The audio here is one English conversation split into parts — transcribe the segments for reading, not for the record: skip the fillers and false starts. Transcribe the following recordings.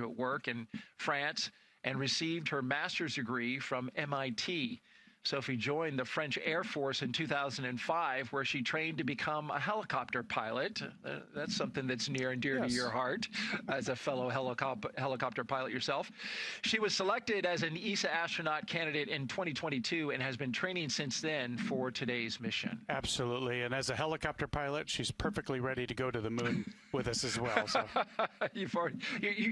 work in France and received her master's degree from MIT. Sophie joined the French Air Force in 2005, where she trained to become a helicopter pilot. That's something that's near and dear to your heart as a fellow helicopter pilot yourself. She was selected as an ESA astronaut candidate in 2022 and has been training since then for today's mission. Absolutely. And as a helicopter pilot, she's perfectly ready to go to the moon with us as well. So you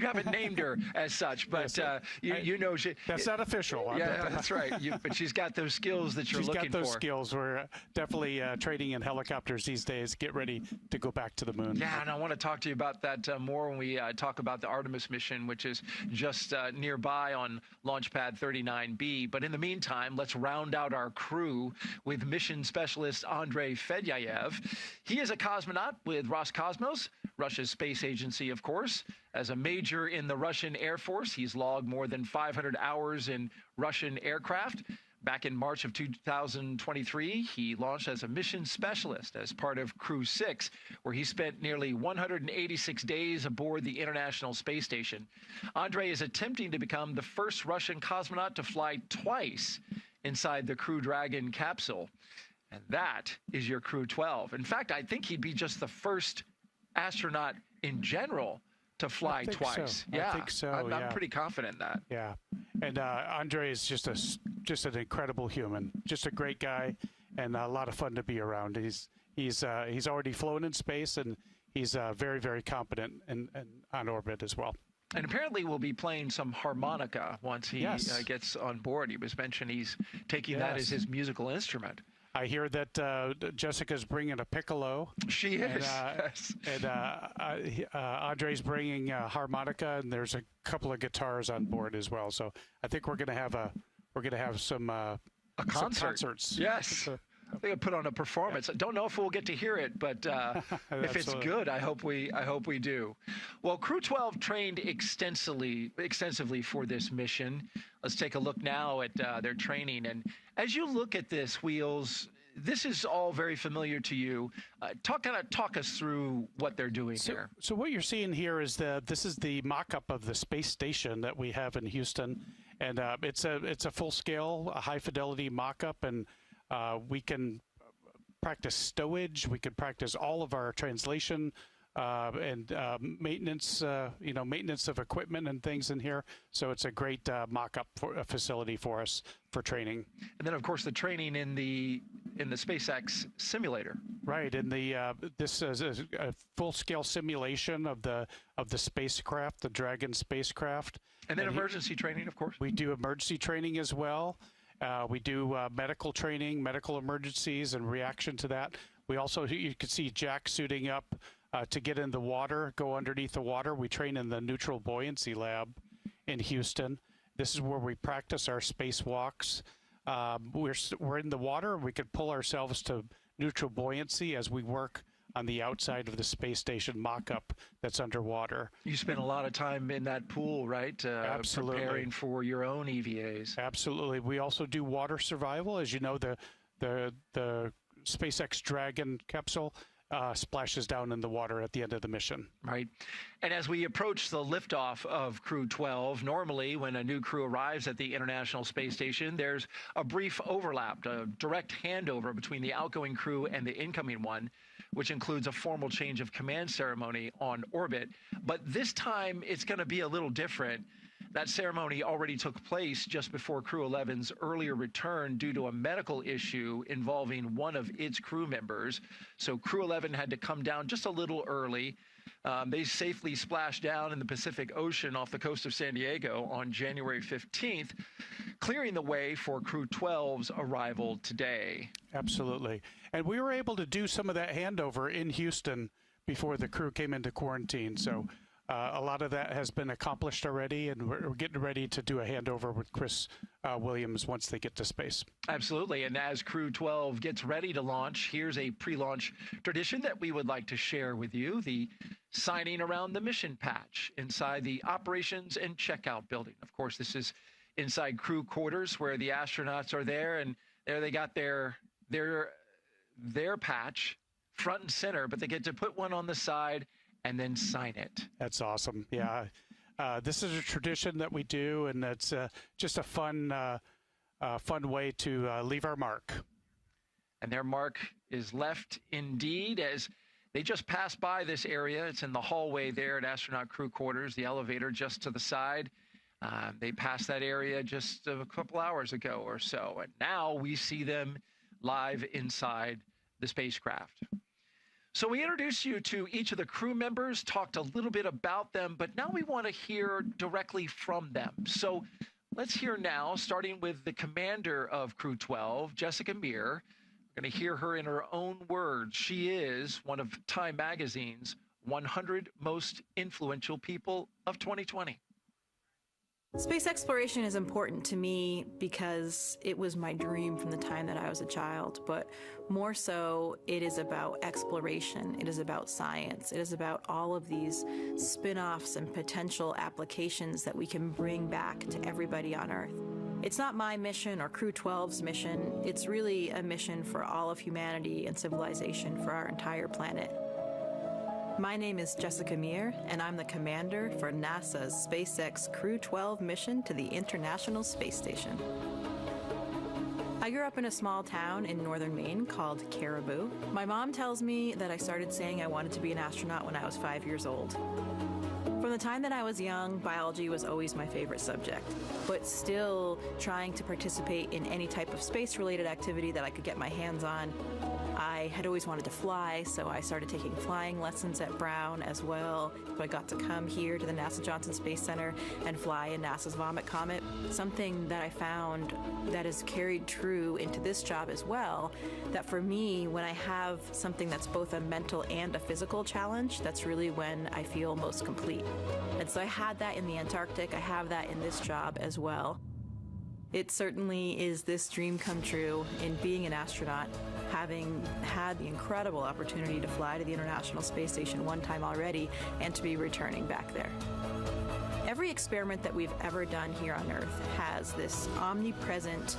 haven't named her as such, but you know she. That's not official. Yeah, that's right. But she's got those skills that you're looking for. She's got those skills. We're definitely training in helicopters these days. Get ready to go back to the moon. Yeah, and I want to talk to you about that more when we talk about the Artemis mission, which is just nearby on Launch Pad 39B. But in the meantime, let's round out our crew with mission specialist Andrey Fedyaev. He is a cosmonaut with Roscosmos, Russia's space agency, of course. As a major in the Russian Air Force, he's logged more than 500 hours in Russian aircraft. Back in March of 2023, he launched as a mission specialist as part of Crew-6, where he spent nearly 186 days aboard the International Space Station. Andrey is attempting to become the first Russian cosmonaut to fly twice inside the Crew Dragon capsule. And that is your Crew-12. In fact, I think he'd be just the first astronaut in general to fly twice. So. Yeah, I think so. I'm pretty confident in that. Yeah, and Andrey is just an incredible human, just a great guy, and a lot of fun to be around. He's already flown in space, and he's very, very competent and on orbit as well. And apparently we'll be playing some harmonica once he gets on board. He was mentioned he's taking that as his musical instrument. I hear that Jessica's bringing a piccolo. She is. And Andrei's bringing a harmonica, and there's a couple of guitars on board as well. So I think we're going to have some concerts. Yes. I think I put on a performance. I don't know if we'll get to hear it, but if it's good, I hope we do. Well, Crew-12 trained extensively for this mission. Let's take a look now at their training. And as you look at this, Wheels, this is all very familiar to you. Talk us through what they're doing here. So what you're seeing here is this is the mock-up of the space station that we have in Houston, and it's a full-scale, high-fidelity mock-up, and we can practice stowage. We can practice all of our translation and maintenance, maintenance of equipment and things in here. So it's a great mock-up facility for us for training. And then, of course, the training in the SpaceX simulator. Right, and this is a full-scale simulation of the spacecraft, the Dragon spacecraft. And then emergency training, of course. We do emergency training as well. We do medical training, medical emergencies, and reaction to that. We also, you can see Jack suiting up to get in the water, go underneath the water. We train in the neutral buoyancy lab in Houston. This is where we practice our spacewalks. We're in the water, and we can pull ourselves to neutral buoyancy as we work on the outside of the space station mock-up that's underwater. You spend a lot of time in that pool, right? Absolutely. Preparing for your own EVAs. Absolutely. We also do water survival. As you know, the SpaceX Dragon capsule splashes down in the water at the end of the mission. Right. And as we approach the liftoff of Crew-12, normally when a new crew arrives at the International Space Station, there's a brief overlap, a direct handover between the outgoing crew and the incoming one, which includes a formal change of command ceremony on orbit. But this time it's going to be a little different. That ceremony already took place just before Crew-11's earlier return due to a medical issue involving one of its crew members. So Crew-11 had to come down just a little early. They safely splashed down in the Pacific Ocean off the coast of San Diego on January 15th, clearing the way for Crew-12's arrival today. Absolutely. And we were able to do some of that handover in Houston before the crew came into quarantine. So a lot of that has been accomplished already, and we're getting ready to do a handover with Chris Williams once they get to space. Absolutely. And as Crew-12 gets ready to launch, here's a pre-launch tradition that we would like to share with you, the signing around the mission patch inside the operations and checkout building. Of course, this is inside crew quarters where the astronauts are there, and there they got their patch front and center, but they get to put one on the side and then sign it. That's awesome. Yeah. This is a tradition that we do, and it's just a fun way to leave our mark. And their mark is left indeed as they just passed by this area. It's in the hallway there at astronaut crew quarters, the elevator just to the side. They passed that area just a couple hours ago or so, and now we see them live inside the spacecraft. So we introduced you to each of the crew members, talked a little bit about them, but now we want to hear directly from them. So let's hear now, starting with the commander of Crew-12, Jessica Meir. We're going to hear her in her own words. She is one of Time Magazine's 100 most influential people of 2020. Space exploration is important to me because it was my dream from the time that I was a child, but more so, it is about exploration, it is about science, it is about all of these spin-offs and potential applications that we can bring back to everybody on Earth. It's not my mission or Crew-12's mission, it's really a mission for all of humanity and civilization for our entire planet. My name is Jessica Meir, and I'm the commander for NASA's SpaceX Crew-12 mission to the International Space Station. I grew up in a small town in northern Maine called Caribou. My mom tells me that I started saying I wanted to be an astronaut when I was 5 years old. From the time that I was young, biology was always my favorite subject, but still trying to participate in any type of space-related activity that I could get my hands on. I had always wanted to fly, so I started taking flying lessons at Brown as well. So I got to come here to the NASA Johnson Space Center and fly in NASA's Vomit Comet. Something that I found that is carried true into this job as well, that for me, when I have something that's both a mental and a physical challenge, that's really when I feel most complete. And so I had that in the Antarctic, I have that in this job as well. It certainly is this dream come true in being an astronaut, having had the incredible opportunity to fly to the International Space Station one time already and to be returning back there. Every experiment that we've ever done here on Earth has this omnipresent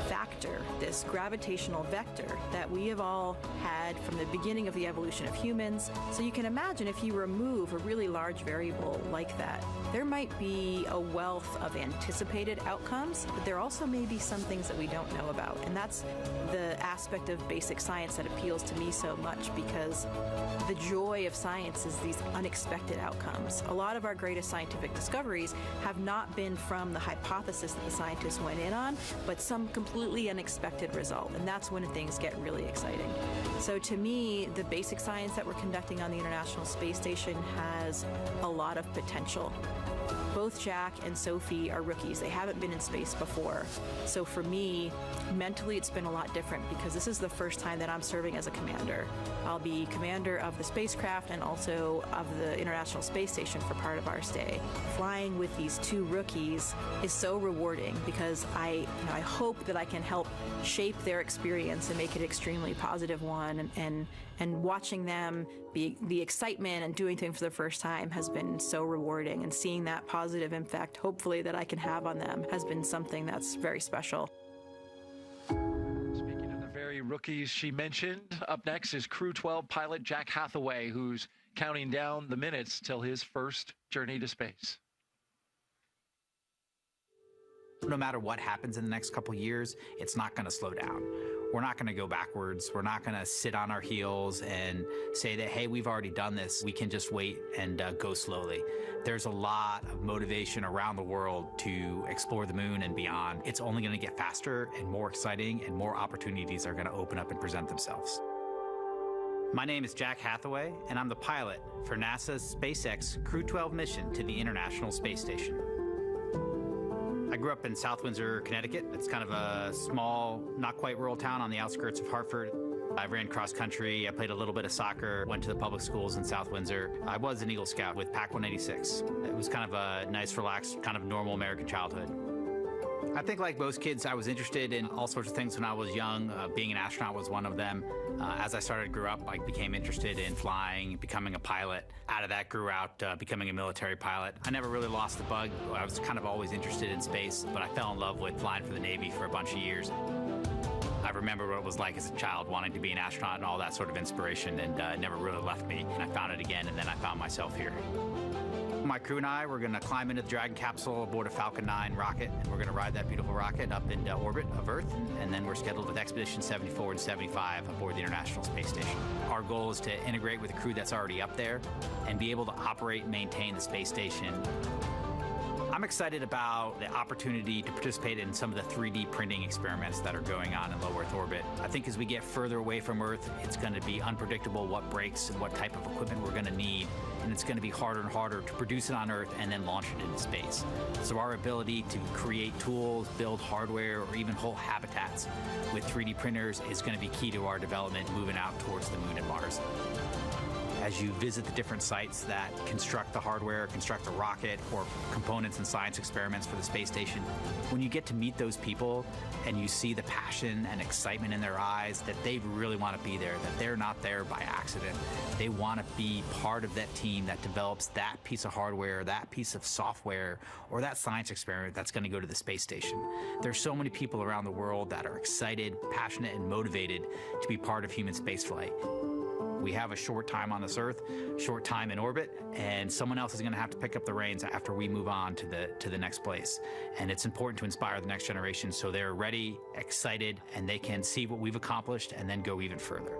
factor, this gravitational vector that we have all had from the beginning of the evolution of humans. So you can imagine if you remove a really large variable like that, there might be a wealth of anticipated outcomes, but there also may be some things that we don't know about. And that's the aspect of basic science that appeals to me so much, because the joy of science is these unexpected outcomes. A lot of our greatest scientific discoveries have not been from the hypothesis that the scientists went in on, but some completely unexpected result, and that's when things get really exciting. So to me, the basic science that we're conducting on the International Space Station has a lot of potential. Both Jack and Sophie are rookies. They haven't been in space before. So for me, mentally it's been a lot different because this is the first time that I'm serving as a commander. I'll be commander of the spacecraft and also of the International Space Station for part of our stay. Flying with these two rookies is so rewarding because I hope that I can help shape their experience and make it an extremely positive one, and watching them the excitement and doing things for the first time has been so rewarding, and seeing that positive impact, hopefully, that I can have on them has been something that's very special. Speaking of the very rookies she mentioned, up next is Crew-12 pilot Jack Hathaway, who's counting down the minutes till his first journey to space. No matter what happens in the next couple years, it's not going to slow down. We're not going to go backwards. We're not going to sit on our heels and say that, hey, we've already done this. We can just wait and go slowly. There's a lot of motivation around the world to explore the moon and beyond. It's only going to get faster and more exciting, and more opportunities are going to open up and present themselves. My name is Jack Hathaway, and I'm the pilot for NASA's SpaceX Crew-12 mission to the International Space Station. I grew up in South Windsor, Connecticut. It's kind of a small, not quite rural town on the outskirts of Hartford. I ran cross country, I played a little bit of soccer, went to the public schools in South Windsor. I was an Eagle Scout with Pac 186. It was kind of a nice, relaxed, kind of normal American childhood. I think like most kids, I was interested in all sorts of things when I was young. Being an astronaut was one of them. As I started to grow up, I became interested in flying, becoming a pilot. Out of that grew out becoming a military pilot. I never really lost the bug. I was kind of always interested in space, but I fell in love with flying for the Navy for a bunch of years. I remember what it was like as a child, wanting to be an astronaut and all that sort of inspiration, and it never really left me. And I found it again, and then I found myself here. My crew and I, we're going to climb into the Dragon capsule aboard a Falcon 9 rocket, and we're going to ride that beautiful rocket up into orbit of Earth, and then we're scheduled with Expedition 74 and 75 aboard the International Space Station. Our goal is to integrate with the crew that's already up there and be able to operate and maintain the space station. I'm excited about the opportunity to participate in some of the 3D printing experiments that are going on in low Earth orbit. I think as we get further away from Earth, it's going to be unpredictable what breaks and what type of equipment we're going to need, and it's going to be harder and harder to produce it on Earth and then launch it into space. So our ability to create tools, build hardware, or even whole habitats with 3D printers is going to be key to our development moving out towards the Moon and Mars. As you visit the different sites that construct the hardware, construct the rocket, or components and science experiments for the space station, when you get to meet those people and you see the passion and excitement in their eyes that they really want to be there, that they're not there by accident. They want to be part of that team that develops that piece of hardware, that piece of software, or that science experiment that's going to go to the space station. There's so many people around the world that are excited, passionate, and motivated to be part of human spaceflight. We have a short time on this Earth, short time in orbit, and someone else is going to have to pick up the reins after we move on to the next place. And it's important to inspire the next generation so they're ready, excited, and they can see what we've accomplished and then go even further.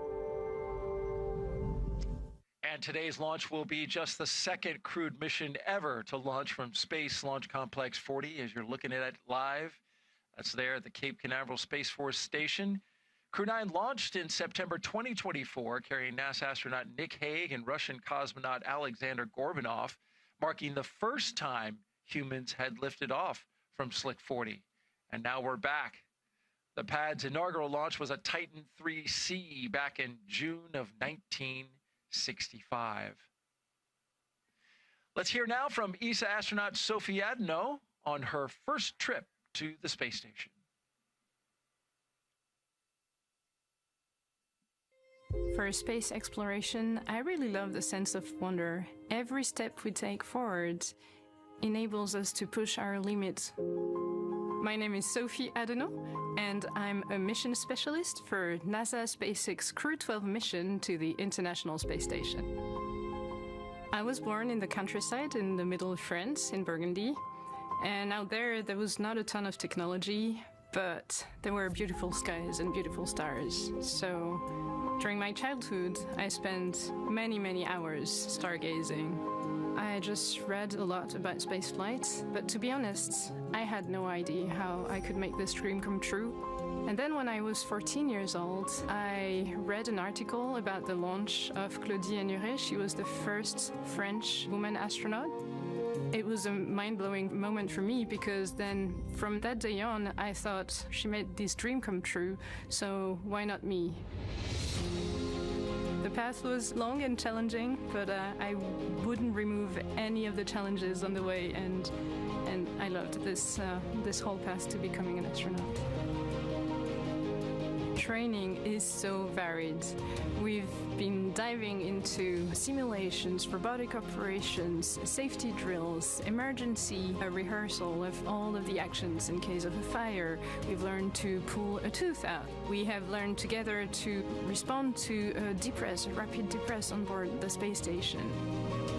And today's launch will be just the second crewed mission ever to launch from Space Launch Complex 40, as you're looking at it live. That's there at the Cape Canaveral Space Force Station. Crew 9 launched in September 2024, carrying NASA astronaut Nick Hague and Russian cosmonaut Alexander Gorbanov, marking the first time humans had lifted off from Slick 40. And now we're back. The pad's inaugural launch was a Titan 3C back in June of 1965. Let's hear now from ESA astronaut Sophie Adenot on her first trip to the space station. For space exploration, I really love the sense of wonder. Every step we take forward enables us to push our limits. My name is Sophie Adenot, and I'm a mission specialist for NASA SpaceX Crew-12 mission to the International Space Station. I was born in the countryside in the middle of France, in Burgundy, and out there was not a ton of technology, but there were beautiful skies and beautiful stars. So during my childhood, I spent many hours stargazing. I just read a lot about spaceflight, but to be honest, I had no idea how I could make this dream come true. And then when I was 14 years old, I read an article about the launch of Claudie Adenot. She was the first French woman astronaut. It was a mind-blowing moment for me because then from that day on, I thought she made this dream come true, so why not me? The path was long and challenging, but I wouldn't remove any of the challenges on the way, and I loved this whole path to becoming an astronaut. Training is so varied. We've been diving into simulations, robotic operations, safety drills, emergency rehearsal of all of the actions in case of a fire. We've learned to pull a tooth out. We have learned together to respond to a rapid depress on board the space station.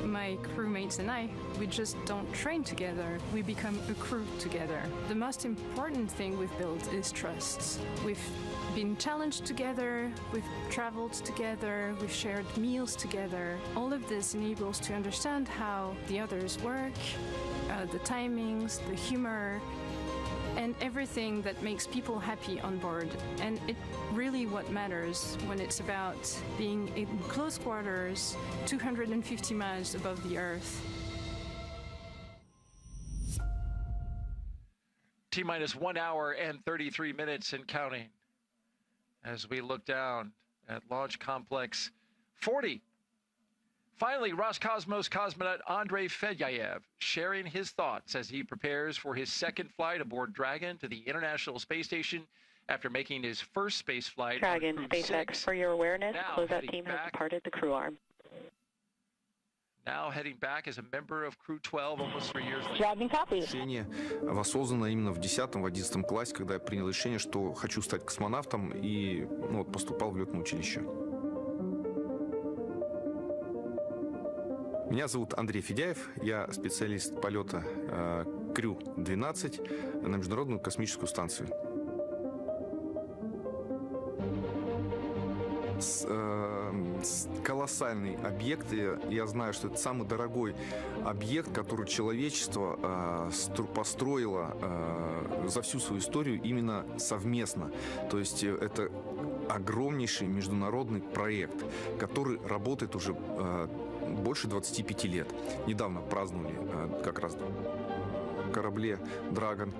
My crewmates and I, we just don't train together, we become a crew together. The most important thing we've built is trust. We've been challenged together, we've traveled together, we've shared meals together. All of this enables to understand how the others work, the timings, the humor, and everything that makes people happy on board. And it really what matters when it's about being in close quarters, 250 miles above the Earth. T-minus 1 hour and 33 minutes and counting as we look down at Launch Complex 40. Finally, Roscosmos cosmonaut Andrey Fedyaev sharing his thoughts as he prepares for his second flight aboard Dragon to the International Space Station after making his first space flight Dragon, on Crew SpaceX, 6. for your awareness, Now closeout team has departed the crew arm. Now heading back as a member of Crew-12 almost 3 years later. Dragon copy. Решение воссоздано именно в 10-м, в 11 классе, когда я принял решение, что хочу стать космонавтом, и поступал в летное училище. Меня зовут Андрей Федяев, я специалист полета Crew-12 на Международную космическую станцию. Колоссальный объект. Я знаю, что это самый дорогой объект, который человечество построило за всю свою историю именно совместно. То есть это огромнейший международный проект, который работает уже больше 25 лет. Недавно праздновали как раз корабле Dragon.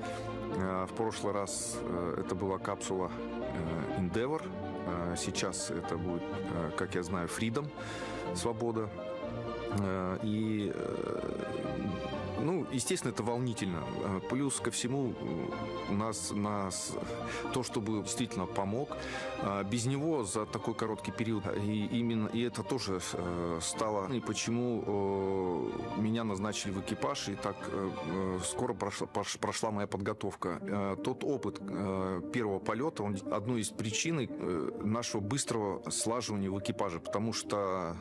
В прошлый раз это была капсула Endeavour. Сейчас это будет, как я знаю, Freedom, свобода. И, ну, естественно, это волнительно. Плюс ко всему у нас то, чтобы действительно помог. Без него за такой короткий период и это тоже стало. И почему меня назначили в экипаж, и так скоро прошла моя подготовка. Тот опыт первого полета, он одной из причин нашего быстрого слаживания в экипаже, потому что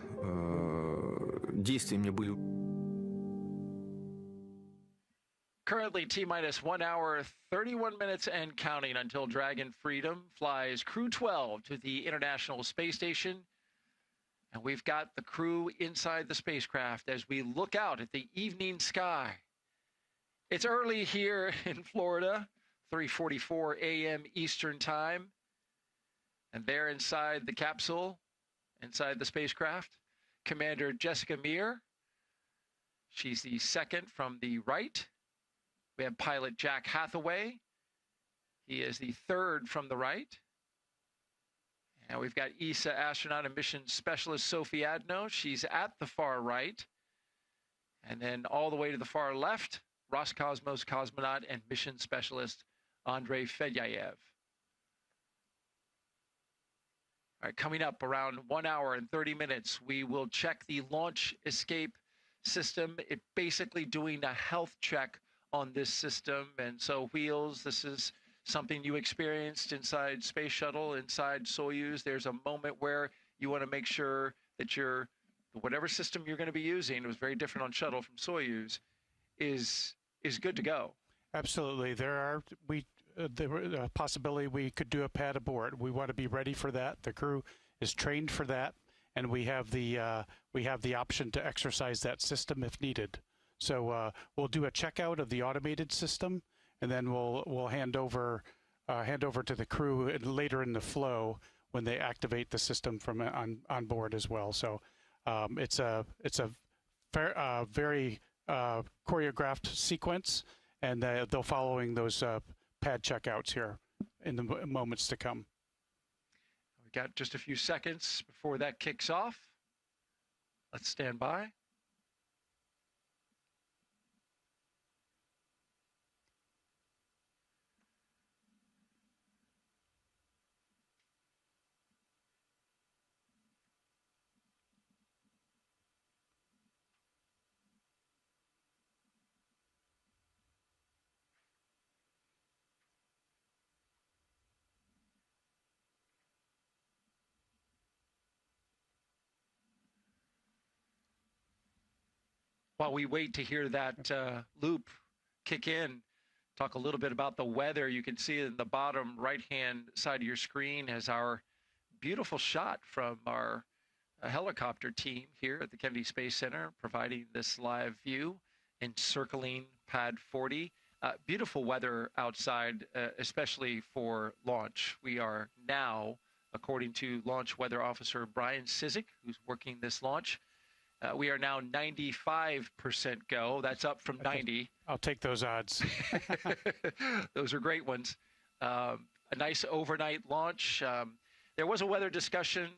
действия мне были. Currently, T-minus 1 hour, 31 minutes and counting until Dragon Freedom flies Crew-12 to the International Space Station. And we've got the crew inside the spacecraft as we look out at the evening sky. It's early here in Florida, 3:44 a.m. Eastern Time. And there inside the capsule, inside the spacecraft, Commander Jessica Meir. She's the second from the right. We have pilot Jack Hathaway. He is the third from the right. And we've got ESA astronaut and mission specialist Sophie Adenot. She's at the far right. And then all the way to the far left, Roscosmos cosmonaut and mission specialist Andrey Fedyaev. All right, coming up around 1 hour and 30 minutes, we will check the launch escape system. It basically doing a health check on this system. And so Wheels, this is something you experienced inside Space Shuttle, inside Soyuz. There's a moment where you want to make sure that whatever system you're going to be using, it was very different on Shuttle from Soyuz, is good to go. Absolutely. There a possibility we could do a pad abort. We want to be ready for that. The crew is trained for that, and we have the option to exercise that system if needed. So we'll do a checkout of the automated system, and then we'll hand over to the crew later in the flow when they activate the system from on board as well. So it's a very choreographed sequence, and they're following those pad checkouts here in the moments to come. We've got just a few seconds before that kicks off. Let's stand by. While we wait to hear that loop kick in, talk a little bit about the weather. You can see in the bottom right-hand side of your screen has our beautiful shot from our helicopter team here at the Kennedy Space Center, providing this live view, encircling Pad 40. Beautiful weather outside, especially for launch. We are now, according to Launch Weather Officer Brian Sizik, who's working this launch, we are now 95% go. That's up from 90. I'll take those odds. Those are great ones. A nice overnight launch. There was a weather discussion,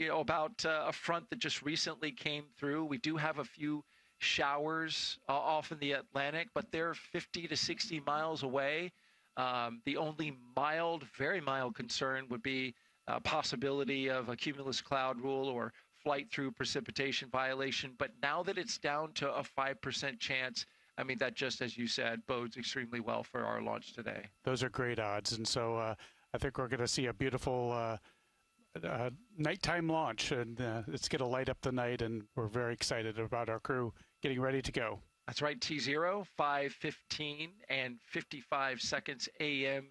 about a front that just recently came through. We do have a few showers off in the Atlantic, but they're 50 to 60 miles away. The only very mild concern would be a possibility of a cumulus cloud rule or flight through precipitation violation. But now that it's down to a 5% chance, I mean, that just, as you said, bodes extremely well for our launch today. Those are great odds. And so I think we're going to see a beautiful nighttime launch, and it's going to light up the night, and we're very excited about our crew getting ready to go. That's right, T0, 5:15 and 55 seconds a.m.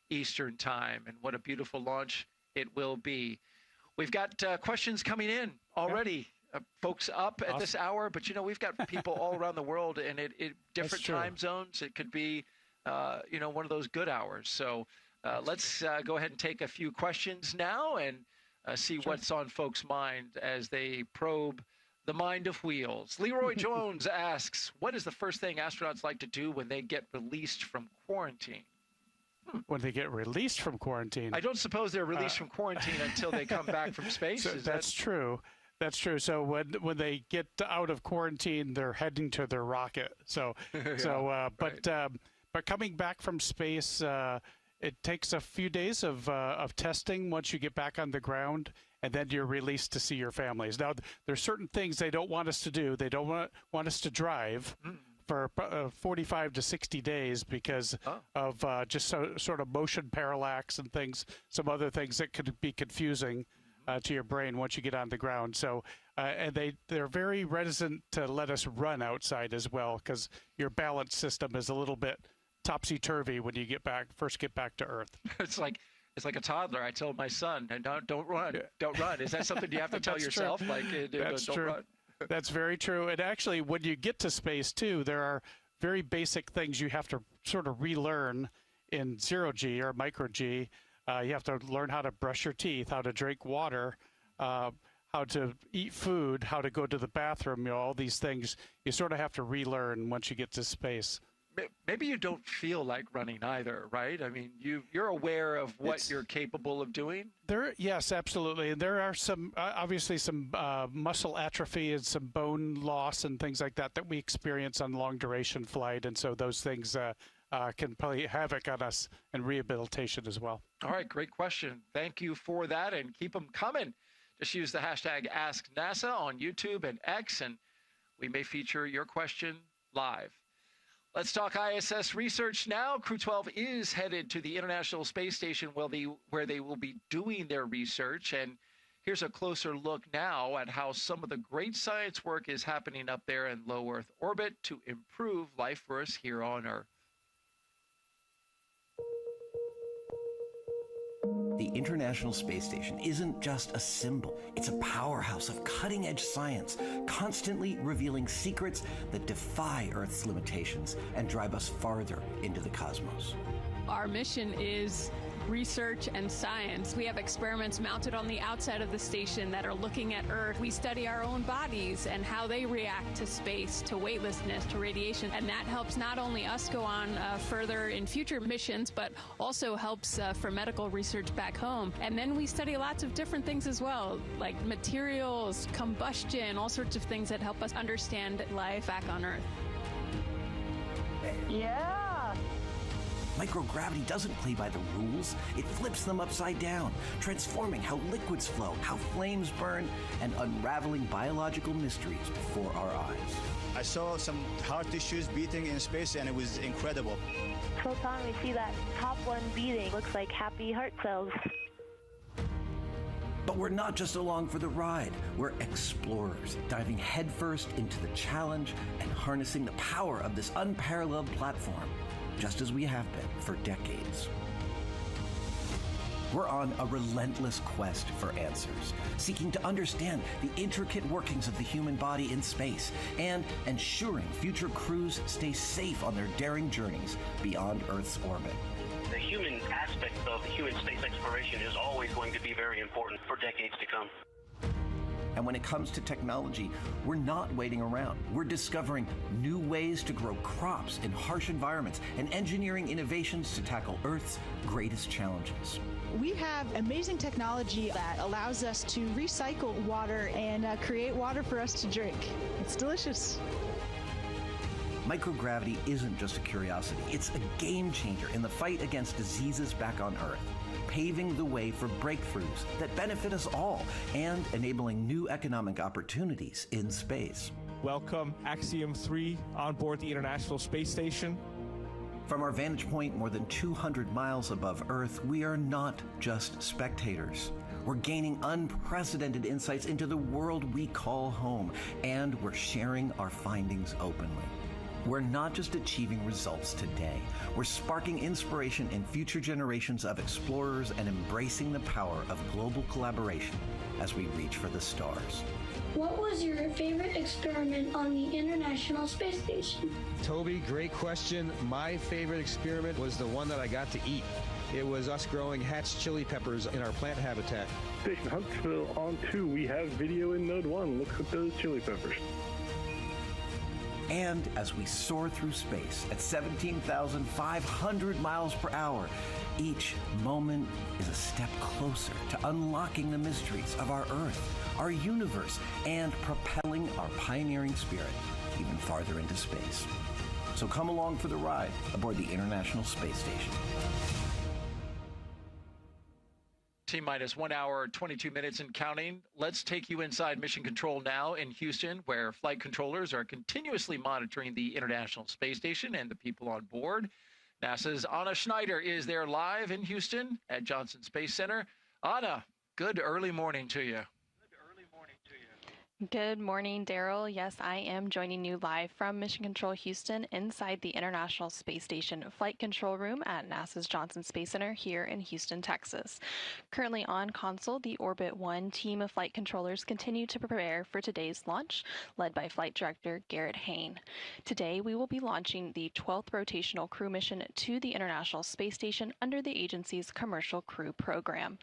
Eastern Time. And what a beautiful launch it will be. We've got questions coming in already. Folks up at this hour, but we've got people all around the world, and it different time zones. It could be, one of those good hours. So let's go ahead and take a few questions now and see what's on folks' mind as they probe the mind of wheels. Leroy Jones asks, what is the first thing astronauts like to do when they get released from quarantine? When they get released from quarantine? I don't suppose they're released from quarantine until they come back from space. So that's true. That's true. So when they get out of quarantine, they're heading to their rocket. But coming back from space, it takes a few days of testing once you get back on the ground, and then you're released to see your families. Now, there's certain things they don't want us to do. They don't want us to drive for 45 to 60 days because of just sort of motion parallax and things, some other things that could be confusing to your brain once you get on the ground. So, and they're very reticent to let us run outside as well because your balance system is a little bit topsy-turvy when you first get back to Earth. It's like a toddler. I told my son, don't run, don't run. Is that something you have to tell yourself? True. Like, That's don't true. run. That's very true. And actually, when you get to space too, there are very basic things you have to sort of relearn in zero-G or micro-G. You have to learn how to brush your teeth, how to drink water, how to eat food, how to go to the bathroom. All these things you sort of have to relearn once you get to space. Maybe you don't feel like running either, right? I mean, you're aware of what you're capable of doing? Yes, absolutely. And there are some, obviously some muscle atrophy and some bone loss and things like that we experience on long duration flight. And so those things can play havoc on us in rehabilitation as well. All right, great question. Thank you for that, and keep them coming. Just use the hashtag AskNASA on YouTube and X, and we may feature your question live. Let's talk ISS research now. Crew-12 is headed to the International Space Station where they will be doing their research. And here's a closer look now at how some of the great science work is happening up there in low Earth orbit to improve life for us here on Earth. The International Space Station isn't just a symbol. It's a powerhouse of cutting-edge science, constantly revealing secrets that defy Earth's limitations and drive us farther into the cosmos. Our mission is research and science. We have experiments mounted on the outside of the station that are looking at Earth. We study our own bodies and how they react to space, to weightlessness, to radiation, and that helps not only us go on further in future missions, but also helps for medical research back home. And then we study lots of different things as well, like materials, combustion, all sorts of things that help us understand life back on Earth. Yeah! Microgravity doesn't play by the rules. It flips them upside down, transforming how liquids flow, how flames burn, and unraveling biological mysteries before our eyes. I saw some heart tissues beating in space, and it was incredible. So Tom, we see that top one beating. Looks like happy heart cells. But we're not just along for the ride. We're explorers, diving headfirst into the challenge and harnessing the power of this unparalleled platform, just as we have been for decades. We're on a relentless quest for answers, seeking to understand the intricate workings of the human body in space and ensuring future crews stay safe on their daring journeys beyond Earth's orbit. The human aspect of human space exploration is always going to be very important for decades to come. And when it comes to technology, we're not waiting around. We're discovering new ways to grow crops in harsh environments and engineering innovations to tackle Earth's greatest challenges. We have amazing technology that allows us to recycle water and create water for us to drink. It's delicious. Microgravity isn't just a curiosity. It's a game changer in the fight against diseases back on Earth, paving the way for breakthroughs that benefit us all and enabling new economic opportunities in space. Welcome, Axiom 3 on board the International Space Station. From our vantage point more than 200 miles above Earth, we are not just spectators. We're gaining unprecedented insights into the world we call home, and we're sharing our findings openly. We're not just achieving results today, we're sparking inspiration in future generations of explorers and embracing the power of global collaboration as we reach for the stars. What was your favorite experiment on the International Space Station? Toby, great question. My favorite experiment was the one that I got to eat. It was us growing hatch chili peppers in our plant habitat. Station Huntsville on 2, we have video in Node 1. Look at those chili peppers. And as we soar through space at 17,500 miles per hour, each moment is a step closer to unlocking the mysteries of our Earth, our universe, and propelling our pioneering spirit even farther into space. So come along for the ride aboard the International Space Station. T-minus 1 hour, 22 minutes and counting. Let's take you inside mission control now in Houston, where flight controllers are continuously monitoring the International Space Station and the people on board. NASA's Anna Schneider is there live in Houston at Johnson Space Center. Anna, good early morning to you. Good morning, Daryl. Yes, I am joining you live from Mission Control Houston inside the International Space Station Flight Control Room at NASA's Johnson Space Center here in Houston, Texas. Currently on console, the Orbit 1 team of flight controllers continue to prepare for today's launch, led by Flight Director Garrett Hain. Today, we will be launching the 12th rotational crew mission to the International Space Station under the agency's Commercial Crew Program.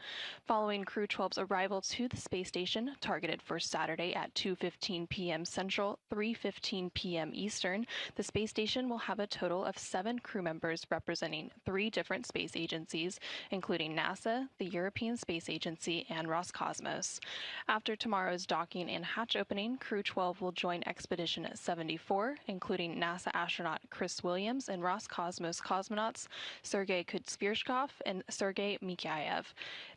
Following Crew-12's arrival to the space station, targeted for Saturday at 2:15 p.m. Central, 3:15 p.m. Eastern, the space station will have a total of 7 crew members representing 3 different space agencies, including NASA, the European Space Agency, and Roscosmos. After tomorrow's docking and hatch opening, Crew-12 will join Expedition 74, including NASA astronaut Chris Williams and Roscosmos cosmonauts Sergei Kuzviershkov and Sergei Mikhaev.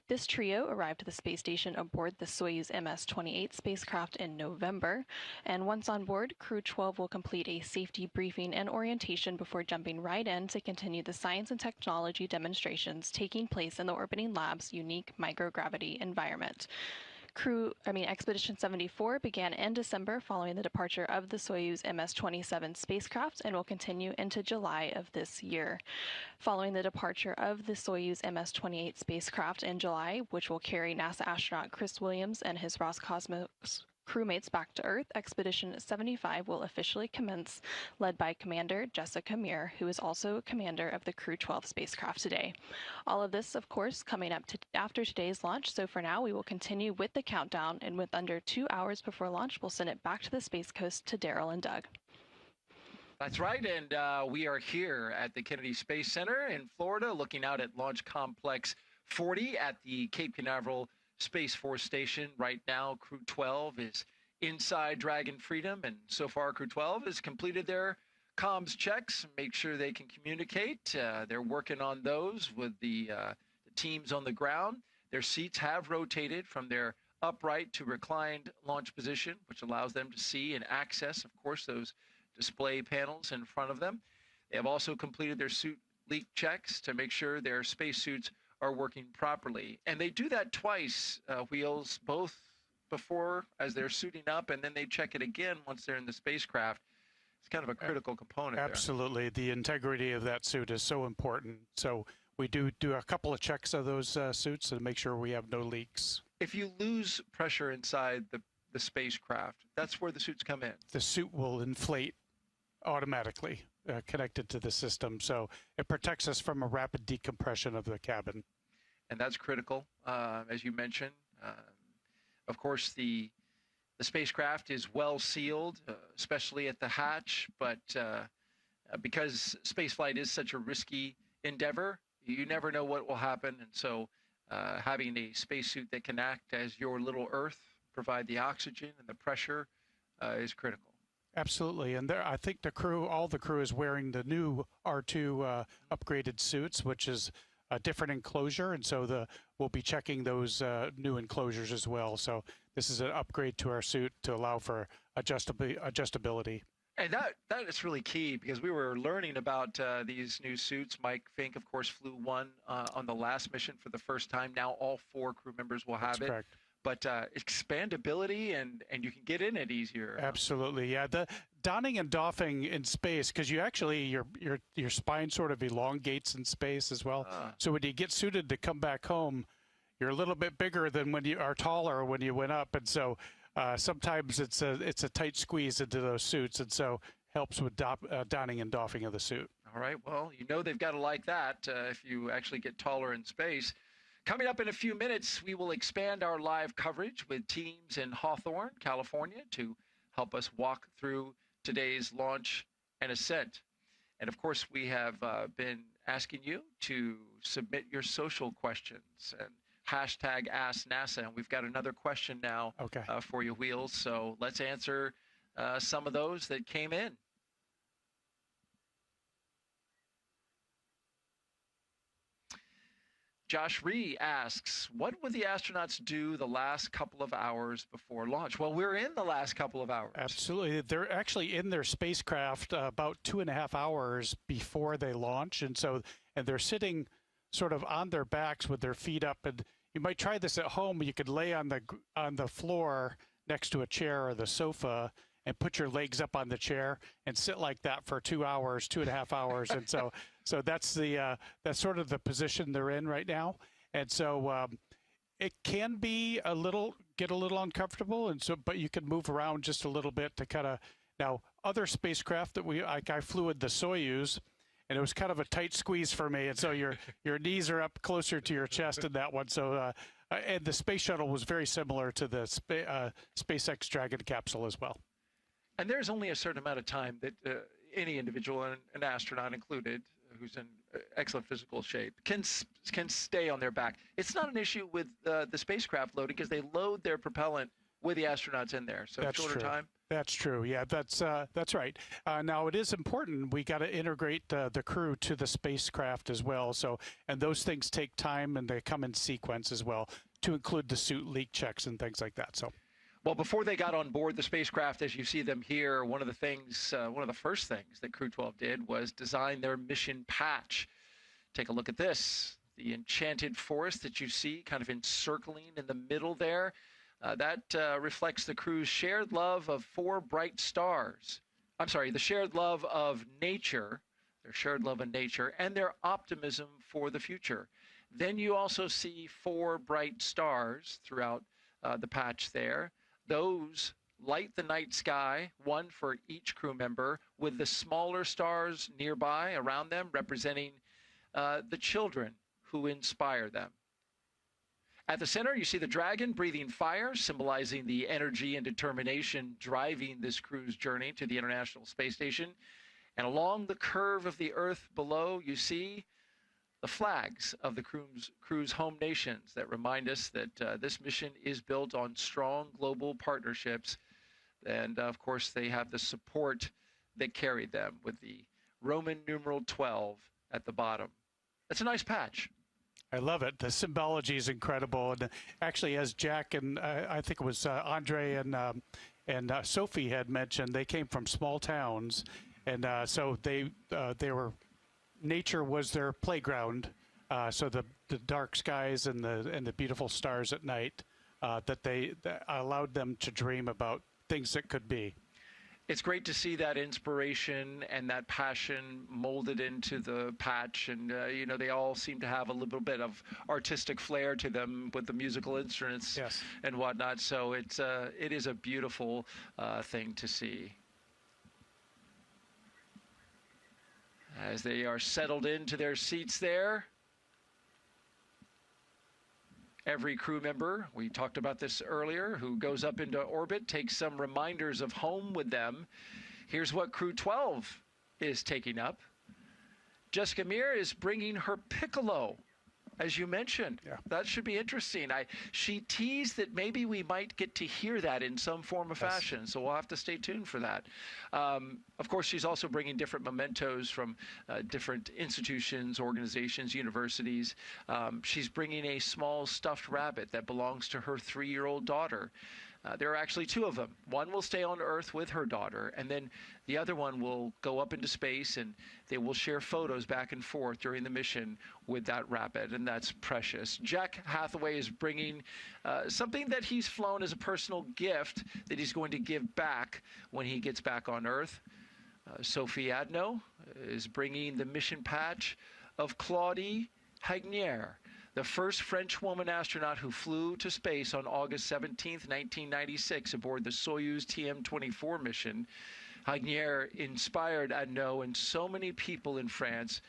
This trio arrived at the space station aboard the Soyuz MS-28 spacecraft in November, and once on board, Crew-12 will complete a safety briefing and orientation before jumping right in to continue the science and technology demonstrations taking place in the orbiting lab's unique microgravity environment. Expedition 74 began in December following the departure of the Soyuz MS-27 spacecraft and will continue into July of this year. Following the departure of the Soyuz MS-28 spacecraft in July, which will carry NASA astronaut Chris Williams and his Roscosmos crewmates back to Earth, Expedition 75 will officially commence, led by Commander Jessica Meir, who is also commander of the Crew-12 spacecraft today. All of this, of course, coming up after today's launch, so for now we will continue with the countdown, and with under 2 hours before launch, we'll send it back to the Space Coast to Daryl and Doug. That's right, and we are here at the Kennedy Space Center in Florida, looking out at Launch Complex 40 at the Cape Canaveral Space Force Station. Right now, Crew-12 is inside Dragon Freedom, and so far Crew-12 has completed their comms checks, make sure they can communicate. They're working on those with the teams on the ground. Their seats have rotated from their upright to reclined launch position, which allows them to see and access, of course, those display panels in front of them. They have also completed their suit leak checks to make sure their spacesuits are working properly. And they do that twice, Wheels, both before as they're suiting up, and then they check it again once they're in the spacecraft. It's kind of a critical component. Absolutely. The integrity of that suit is so important. So we do a couple of checks of those suits to make sure we have no leaks. If you lose pressure inside the spacecraft, that's where the suits come in. The suit will inflate automatically. Connected to the system, so it protects us from a rapid decompression of the cabin. And that's critical, as you mentioned. Of course, the spacecraft is well sealed, especially at the hatch, but because spaceflight is such a risky endeavor, you never know what will happen, and so having a spacesuit that can act as your little Earth, provide the oxygen and the pressure, is critical. Absolutely, and I think all the crew is wearing the new R2 upgraded suits, which is a different enclosure, and so we'll be checking those new enclosures as well. So this is an upgrade to our suit to allow for adjustability. And that is really key, because we were learning about these new suits. Mike Fink, of course, flew one on the last mission for the first time. Now all 4 crew members will have it. Correct. But expandability, and you can get in it easier. Absolutely, yeah. The donning and doffing in space, because you actually your spine sort of elongates in space as well. So when you get suited to come back home, you're a little bit bigger than when you are taller when you went up, and so sometimes it's a tight squeeze into those suits, and so helps with donning and doffing of the suit. All right, well, you know they've got to like that if you actually get taller in space. Coming up in a few minutes, we will expand our live coverage with teams in Hawthorne, California, to help us walk through today's launch and ascent. And of course, we have been asking you to submit your social questions and hashtag Ask NASA. And we've got another question now for you, Wheels. So let's answer some of those that came in. Josh Ree asks, what would the astronauts do the last couple of hours before launch? Well, we're in the last couple of hours. Absolutely. They're actually in their spacecraft about 2.5 hours before they launch. And they're sitting sort of on their backs with their feet up. And you might try this at home. You could lay on the floor next to a chair or the sofa and put your legs up on the chair and sit like that for 2 hours, 2.5 hours. And so that's that's sort of the position they're in right now. And so it can be get a little uncomfortable. And so, but you can move around just a little bit to kind of, now other spacecraft that I flew with the Soyuz, and it was kind of a tight squeeze for me. And so your knees are up closer to your chest in that one. So, and the space shuttle was very similar to the SpaceX Dragon capsule as well. And there's only a certain amount of time that any individual, an astronaut included, who's in excellent physical shape, can stay on their back. It's not an issue with the spacecraft loading, because they load their propellant with the astronauts in there. So that's shorter true. time. That's true. Yeah, that's right. Now it is important. We got to integrate the crew to the spacecraft as well. So, and those things take time, and they come in sequence as well, to include the suit leak checks and things like that. So. Well, before they got on board the spacecraft, as you see them here, one of the first things that Crew-12 did was design their mission patch. Take a look at this. The enchanted forest that you see kind of encircling in the middle there, that reflects the crew's shared love of 4 bright stars. I'm sorry, the shared love of nature, their shared love of nature, and their optimism for the future. Then you also see 4 bright stars throughout the patch there. Those light the night sky, one for each crew member, with the smaller stars nearby around them representing the children who inspire them. At the center, you see the Dragon breathing fire, symbolizing the energy and determination driving this crew's journey to the International Space Station. And along the curve of the Earth below, you see the flags of the crew's home nations that remind us that this mission is built on strong global partnerships. And of course, they have the support that carried them, with the Roman numeral 12 at the bottom. That's a nice patch. I love it. The symbology is incredible. And actually, as Jack and I think it was Andrey and Sophie had mentioned, they came from small towns. And so they were, nature was their playground. So the dark skies and the beautiful stars at night, that allowed them to dream about things that could be. It's great to see that inspiration and that passion molded into the patch. And, you know, they all seem to have a little bit of artistic flair to them with the musical instruments and whatnot. So it is a beautiful thing to see. As they are settled into their seats there, every crew member, we talked about this earlier, who goes up into orbit takes some reminders of home with them. Here's what Crew-12 is taking up. Jessica Meir is bringing her piccolo, as you mentioned. That should be interesting. She teased that maybe we might get to hear that in some form or fashion, so we'll have to stay tuned for that. Of course, she's also bringing different mementos from different institutions, organizations, universities. She's bringing a small stuffed rabbit that belongs to her 3-year-old daughter. There are actually two of them. One will stay on Earth with her daughter, and then the other one will go up into space, and they will share photos back and forth during the mission with that rapid, and that's precious. Jack Hathaway is bringing something that he's flown as a personal gift that he's going to give back when he gets back on Earth. Sophie Adenot is bringing the mission patch of Claudie Hagnier, the first French woman astronaut who flew to space on August 17, 1996, aboard the Soyuz TM-24 mission. Hagnier inspired Adenot and so many people in France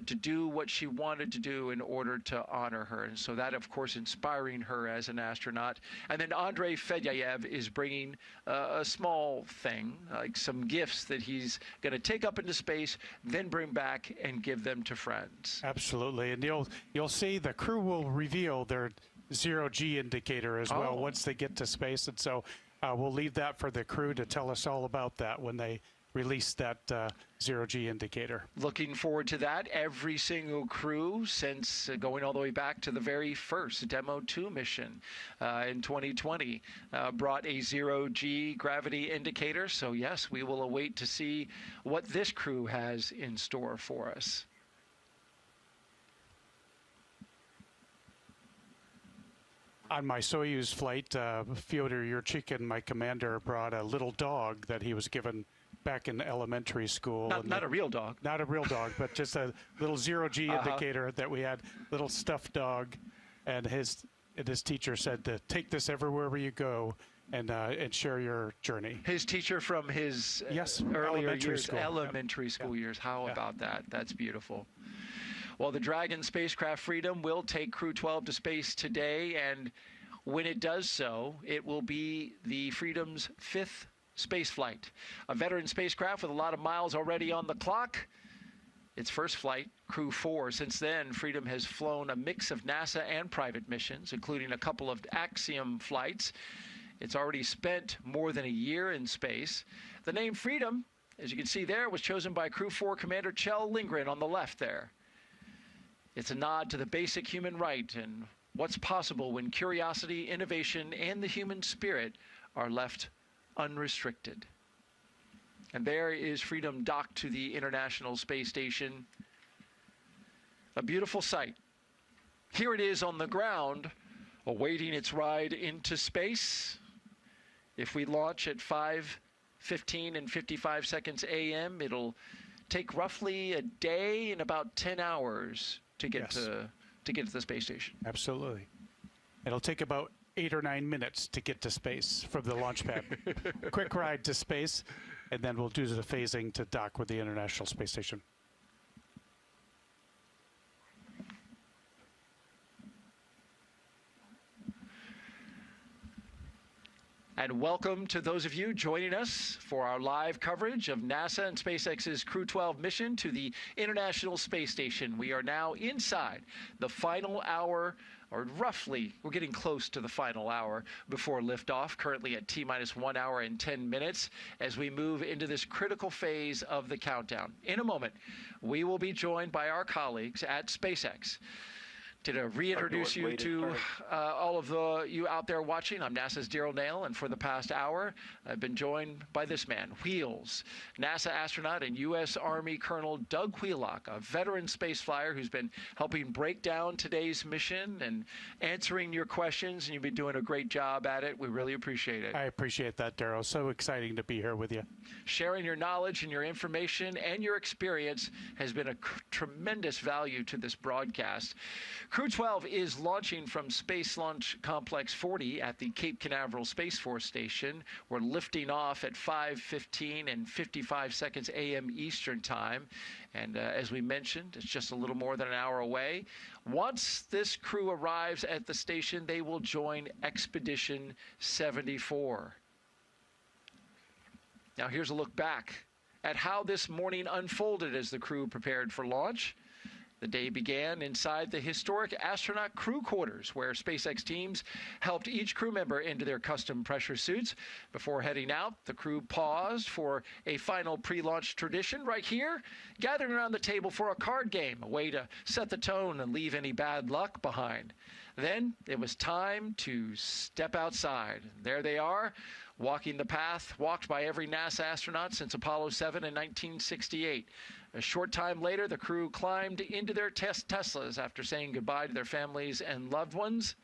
to do what she wanted to do in order to honor her. And so that, of course, inspiring her as an astronaut. And then Andrey Fedyaev is bringing a small thing, like some gifts that he's going to take up into space, then bring back and give them to friends. Absolutely. And you'll see the crew will reveal their zero-G indicator as well once they get to space. And so we'll leave that for the crew to tell us all about that when they release that zero-G indicator. Looking forward to that. Every single crew since going all the way back to the very first Demo 2 mission in 2020 brought a zero-G gravity indicator. So yes, we will await to see what this crew has in store for us. On my Soyuz flight, Fyodor Yurchikhin, my commander, brought a little dog that he was given back in elementary school. Not a real dog. Not a real dog, but just a little zero-G indicator that we had, little stuffed dog. And his teacher said to take this everywhere you go and share your journey. His teacher from his earlier elementary school years. How about that? That's beautiful. Well, the Dragon spacecraft Freedom will take Crew-12 to space today, and when it does so, it will be the Freedom's 5th space flight. A veteran spacecraft with a lot of miles already on the clock. Its first flight, Crew-4. Since then, Freedom has flown a mix of NASA and private missions, including a couple of Axiom flights. It's already spent more than a year in space. The name Freedom, as you can see there, was chosen by Crew-4 Commander Kjell Lindgren on the left there. It's a nod to the basic human right and what's possible when curiosity, innovation, and the human spirit are left unrestricted. And there is Freedom docked to the International Space Station. A beautiful sight. Here it is on the ground, awaiting its ride into space. If we launch at 5:15 and 55 seconds a.m., it'll take roughly a day and about 10 hours to get to the space station. Absolutely. It'll take about 8 or 9 minutes to get to space from the launch pad. Quick ride to space, and then we'll do the phasing to dock with the International Space Station. And welcome to those of you joining us for our live coverage of NASA and SpaceX's Crew-12 mission to the International Space Station. We are now inside the final hour, or roughly, we're getting close to the final hour before liftoff, currently at T-minus 1 hour and 10 minutes, as we move into this critical phase of the countdown. In a moment, we will be joined by our colleagues at SpaceX. To reintroduce you to all of you out there watching, I'm NASA's Daryl Nail, and for the past hour, I've been joined by this man, Wheels, NASA astronaut and U.S. Army Colonel Doug Wheelock, a veteran space flyer who's been helping break down today's mission and answering your questions, and you've been doing a great job at it. We really appreciate it. I appreciate that, Daryl. So exciting to be here with you. Sharing your knowledge and your information and your experience has been a tremendous value to this broadcast. Crew-12 is launching from Space Launch Complex 40 at the Cape Canaveral Space Force Station. We're lifting off at 5:15 and 55 seconds a.m. Eastern Time. And as we mentioned, it's just a little more than an hour away. Once this crew arrives at the station, they will join Expedition 74. Now here's a look back at how this morning unfolded as the crew prepared for launch. The day began inside the historic astronaut crew quarters, where SpaceX teams helped each crew member into their custom pressure suits. Before heading out, the crew paused for a final pre-launch tradition right here, gathering around the table for a card game, a way to set the tone and leave any bad luck behind. Then it was time to step outside. There they are, walking the path walked by every NASA astronaut since Apollo 7 in 1968. A short time later, the crew climbed into their Teslas after saying goodbye to their families and loved ones.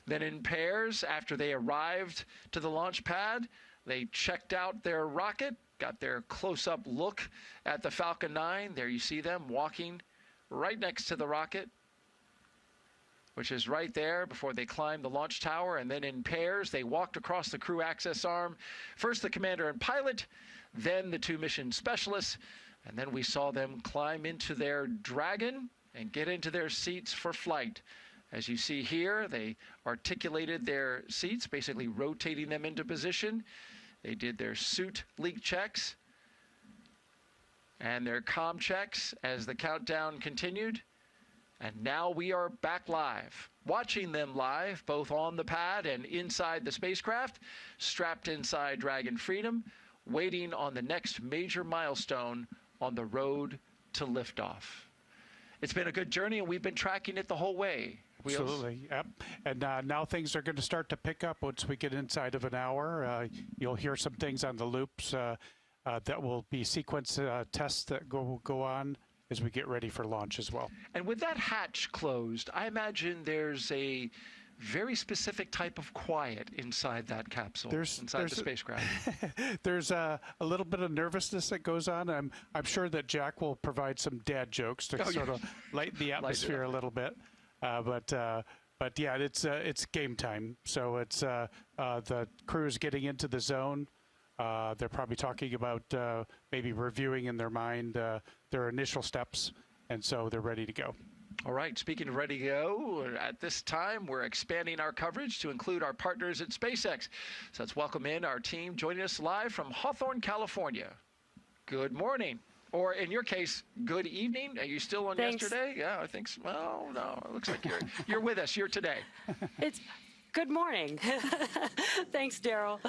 Then in pairs, after they arrived to the launch pad, they checked out their rocket, got their close-up look at the Falcon 9. There you see them walking right next to the rocket, which is right there before they climbed the launch tower. And then in pairs, they walked across the crew access arm. First the commander and pilot, then the two mission specialists, and then we saw them climb into their Dragon and get into their seats for flight. As you see here, they articulated their seats, basically rotating them into position. They did their suit leak checks and their comm checks as the countdown continued. And now we are back live, watching them live, both on the pad and inside the spacecraft, strapped inside Dragon Freedom, waiting on the next major milestone on the road to liftoff. It's been a good journey, and we've been tracking it the whole way. Wheels? Absolutely, yep. And now things are going to start to pick up once we get inside of an hour. You'll hear some things on the loops that will be sequence tests that go on as we get ready for launch as well. And with that hatch closed, I imagine there's a very specific type of quiet inside that capsule, inside the spacecraft. There's a little bit of nervousness that goes on. I'm sure that Jack will provide some dad jokes to sort of lighten the atmosphere a little bit. But yeah, it's game time. So it's the crew is getting into the zone. They're probably talking about maybe reviewing in their mind their initial steps, and so they're ready to go. All right, speaking of ready to go, at this time we're expanding our coverage to include our partners at SpaceX. So let's welcome in our team joining us live from Hawthorne, California. Good morning. Or in your case, good evening. Are you still on yesterday? Yeah, I think so. Well, no, it looks like you're with us. You're today. It's good morning. Thanks, Daryl.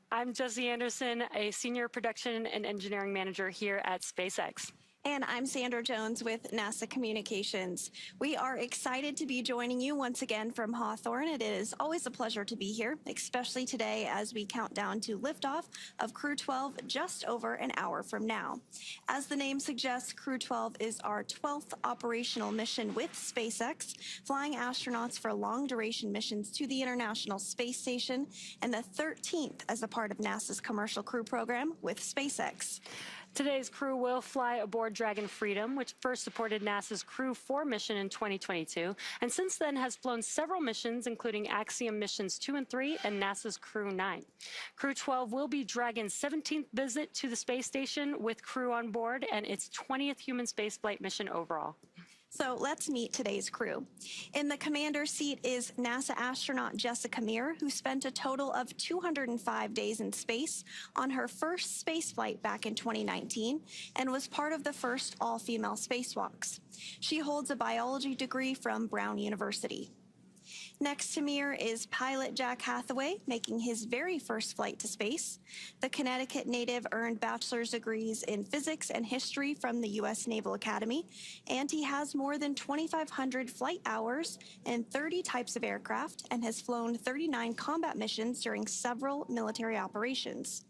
I'm Jessie Anderson, a senior production and engineering manager here at SpaceX. And I'm Sandra Jones with NASA Communications. We are excited to be joining you once again from Hawthorne. It is always a pleasure to be here, especially today as we count down to liftoff of Crew-12 just over an hour from now. As the name suggests, Crew-12 is our 12th operational mission with SpaceX, flying astronauts for long-duration missions to the International Space Station, and the 13th as a part of NASA's Commercial Crew Program with SpaceX. Today's crew will fly aboard Dragon Freedom, which first supported NASA's Crew-4 mission in 2022, and since then has flown several missions, including Axiom missions 2 and 3 and NASA's Crew-9. Crew-12 will be Dragon's 17th visit to the space station with crew on board and its 20th human spaceflight mission overall. So let's meet today's crew. In the commander seat is NASA astronaut Jessica Meir, who spent a total of 205 days in space on her first spaceflight back in 2019 and was part of the first all-female spacewalks. She holds a biology degree from Brown University. Next to Meir is pilot Jack Hathaway, making his very first flight to space. The Connecticut native earned bachelor's degrees in physics and history from the U.S. Naval Academy, and he has more than 2,500 flight hours in 30 types of aircraft and has flown 39 combat missions during several military operations.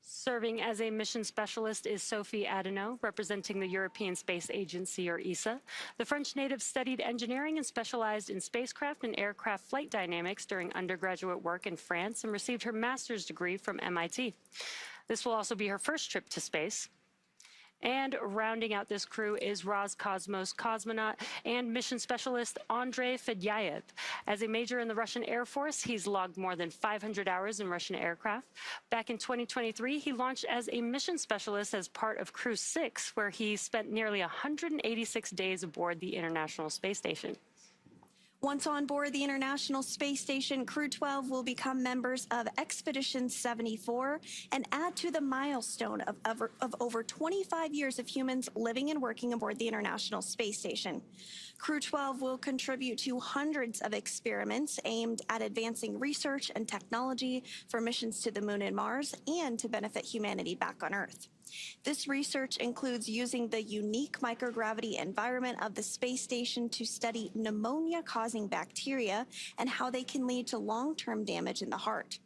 Serving as a mission specialist is Sophie Adenot, representing the European Space Agency, or ESA. The French native studied engineering and specialized in spacecraft and aircraft flight dynamics during undergraduate work in France and received her master's degree from MIT. This will also be her first trip to space. And rounding out this crew is Roscosmos cosmonaut and mission specialist Andrey Fedyaev. As a major in the Russian Air Force, he's logged more than 500 hours in Russian aircraft. Back in 2023, he launched as a mission specialist as part of Crew-6, where he spent nearly 186 days aboard the International Space Station. Once on board the International Space Station, Crew-12 will become members of Expedition 74 and add to the milestone of over 25 years of humans living and working aboard the International Space Station. Crew-12 will contribute to hundreds of experiments aimed at advancing research and technology for missions to the Moon and Mars and to benefit humanity back on Earth. This research includes using the unique microgravity environment of the space station to study pneumonia-causing bacteria and how they can lead to long-term damage in the heart.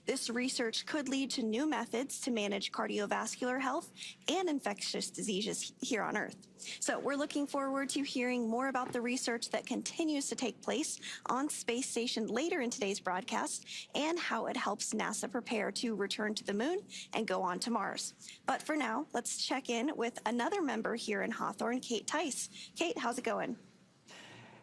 This research could lead to new methods to manage cardiovascular health and infectious diseases here on Earth. So we're looking forward to hearing more about the research that continues to take place on Space Station later in today's broadcast and how it helps NASA prepare to return to the Moon and go on to Mars. But for now, let's check in with another member here in Hawthorne, Kate Tice. Kate, how's it going?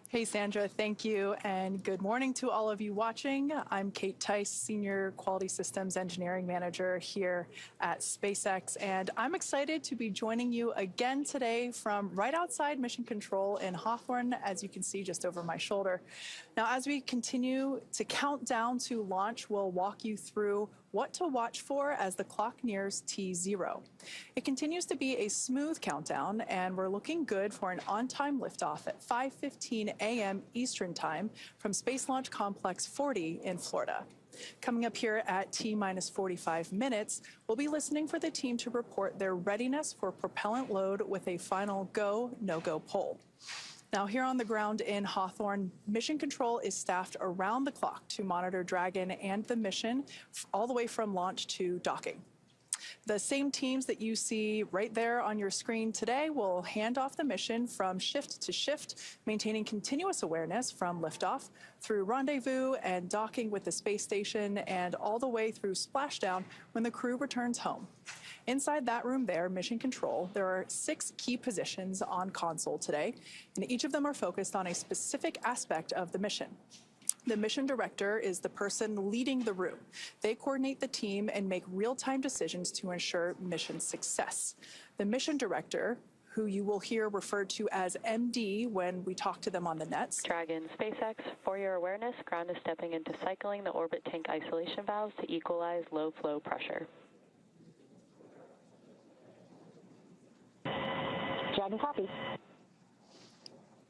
Hey, Sandra, thank you, and good morning to all of you watching. I'm Kate Tice, Senior Quality Systems Engineering Manager here at SpaceX, and I'm excited to be joining you again today from right outside Mission Control in Hawthorne, as you can see just over my shoulder. Now, as we continue to count down to launch, we'll walk you through what to watch for as the clock nears T0. It continues to be a smooth countdown, and we're looking good for an on-time liftoff at 5:15 a.m. Eastern Time from Space Launch Complex 40 in Florida. Coming up here at T-minus 45 minutes, we'll be listening for the team to report their readiness for propellant load with a final go, no-go poll. Now, here on the ground in Hawthorne, Mission Control is staffed around the clock to monitor Dragon and the mission all the way from launch to docking. The same teams that you see right there on your screen today will hand off the mission from shift to shift, maintaining continuous awareness from liftoff through rendezvous and docking with the space station and all the way through splashdown when the crew returns home. Inside that room there, Mission Control, there are 6 key positions on console today, and each of them are focused on a specific aspect of the mission. The mission director is the person leading the room. They coordinate the team and make real-time decisions to ensure mission success. The mission director, who you will hear referred to as MD when we talk to them on the nets. Dragon, SpaceX, for your awareness, ground is stepping into cycling the orbit tank isolation valves to equalize low flow pressure. Dragon copy.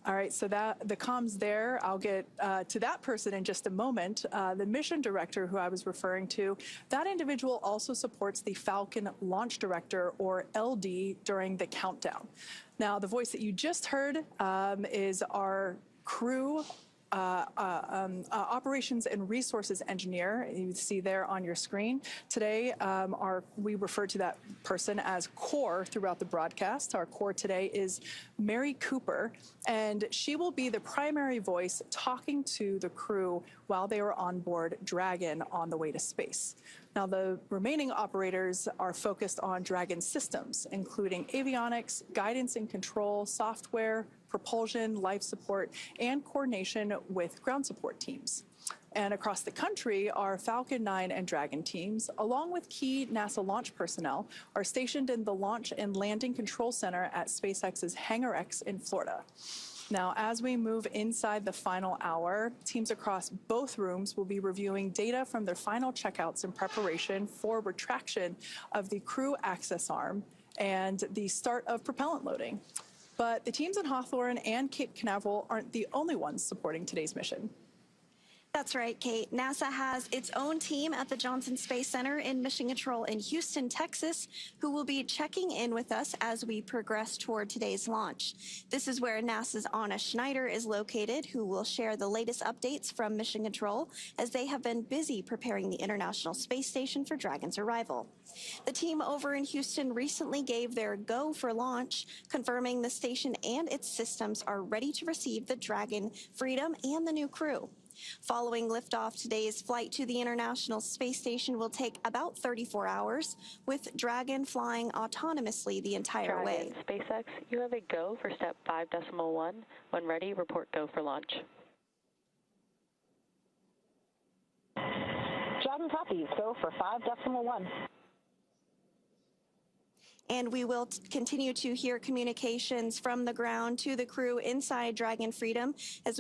All right, so the comms there, I'll get to that person in just a moment. The mission director who I was referring to, that individual also supports the Falcon launch director, or LD, during the countdown. Now, the voice that you just heard is our crew operations and resources engineer. You see there on your screen. Today, we refer to that person as core throughout the broadcast. Our core today is Mary Cooper, and she will be the primary voice talking to the crew while they are on board Dragon on the way to space. Now, the remaining operators are focused on Dragon systems, including avionics, guidance and control, software, propulsion, life support, and coordination with ground support teams. And across the country, our Falcon 9 and Dragon teams, along with key NASA launch personnel, are stationed in the Launch and Landing Control Center at SpaceX's Hangar X in Florida. Now, as we move inside the final hour, teams across both rooms will be reviewing data from their final checkouts in preparation for retraction of the crew access arm and the start of propellant loading. But the teams in Hawthorne and Cape Canaveral aren't the only ones supporting today's mission. That's right, Kate. NASA has its own team at the Johnson Space Center in Mission Control in Houston, Texas, who will be checking in with us as we progress toward today's launch. This is where NASA's Anna Schneider is located, who will share the latest updates from Mission Control as they have been busy preparing the International Space Station for Dragon's arrival. The team over in Houston recently gave their go for launch, confirming the station and its systems are ready to receive the Dragon, Freedom, and the new crew. Following liftoff, today's flight to the International Space Station will take about 34 hours, with Dragon flying autonomously the entire way. SpaceX, you have a go for step 5.1. When ready, report go for launch. Dragon copy. Go for 5.1. And we will continue to hear communications from the ground to the crew inside Dragon Freedom as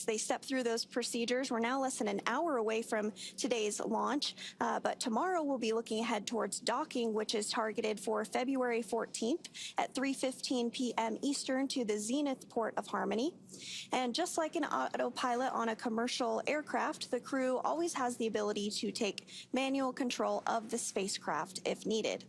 they step through those procedures. We're now less than an hour away from today's launch, but tomorrow we'll be looking ahead towards docking, which is targeted for February 14th at 3:15 p.m. Eastern to the Zenith port of Harmony. And just like an autopilot on a commercial aircraft, the crew always has the ability to take manual control of the spacecraft if needed.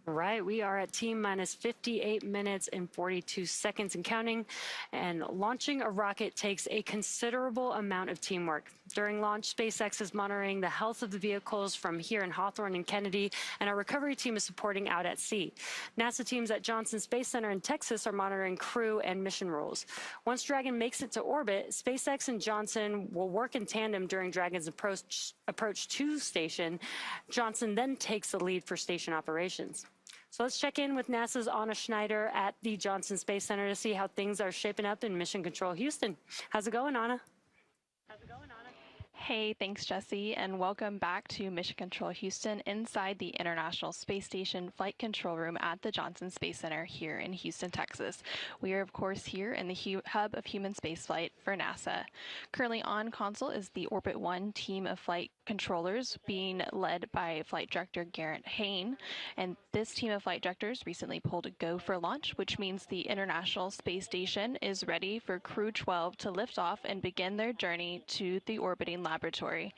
Right, we are at T-minus 58 minutes and 42 seconds and counting, and launching a rocket takes a considerable amount of teamwork. During launch, SpaceX is monitoring the health of the vehicles from here in Hawthorne and Kennedy, and our recovery team is supporting out at sea. NASA teams at Johnson Space Center in Texas are monitoring crew and mission rules. Once Dragon makes it to orbit, SpaceX and Johnson will work in tandem during Dragon's approach to station. Johnson then takes the lead for station operations. So let's check in with NASA's Anna Schneider at the Johnson Space Center to see how things are shaping up in Mission Control Houston. How's it going, Anna? Hey, thanks, Jesse, and welcome back to Mission Control Houston inside the International Space Station Flight Control Room at the Johnson Space Center here in Houston, Texas. We are, of course, here in the hub of human spaceflight for NASA. Currently on console is the Orbit 1 team of flight controllers being led by Flight Director Garrett Hayne, and this team of flight directors recently pulled a go for launch, which means the International Space Station is ready for Crew-12 to lift off and begin their journey to the orbiting laboratory.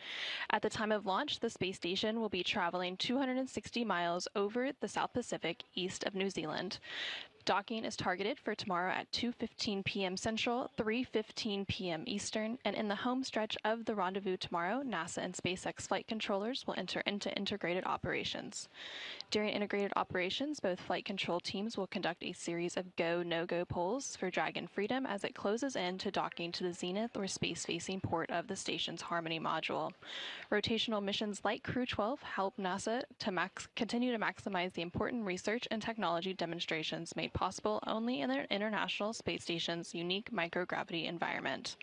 At the time of launch, the space station will be traveling 260 miles over the South Pacific east of New Zealand. Docking is targeted for tomorrow at 2:15 p.m. Central, 3:15 p.m. Eastern, and in the home stretch of the rendezvous tomorrow, NASA and SpaceX flight controllers will enter into integrated operations. During integrated operations, both flight control teams will conduct a series of go, no-go polls for Dragon Freedom as it closes in to docking to the zenith or space-facing port of the station's Harmony module. Rotational missions like Crew-12 help NASA to continue to maximize the important research and technology demonstrations made possible only in the International Space Station's unique microgravity environment.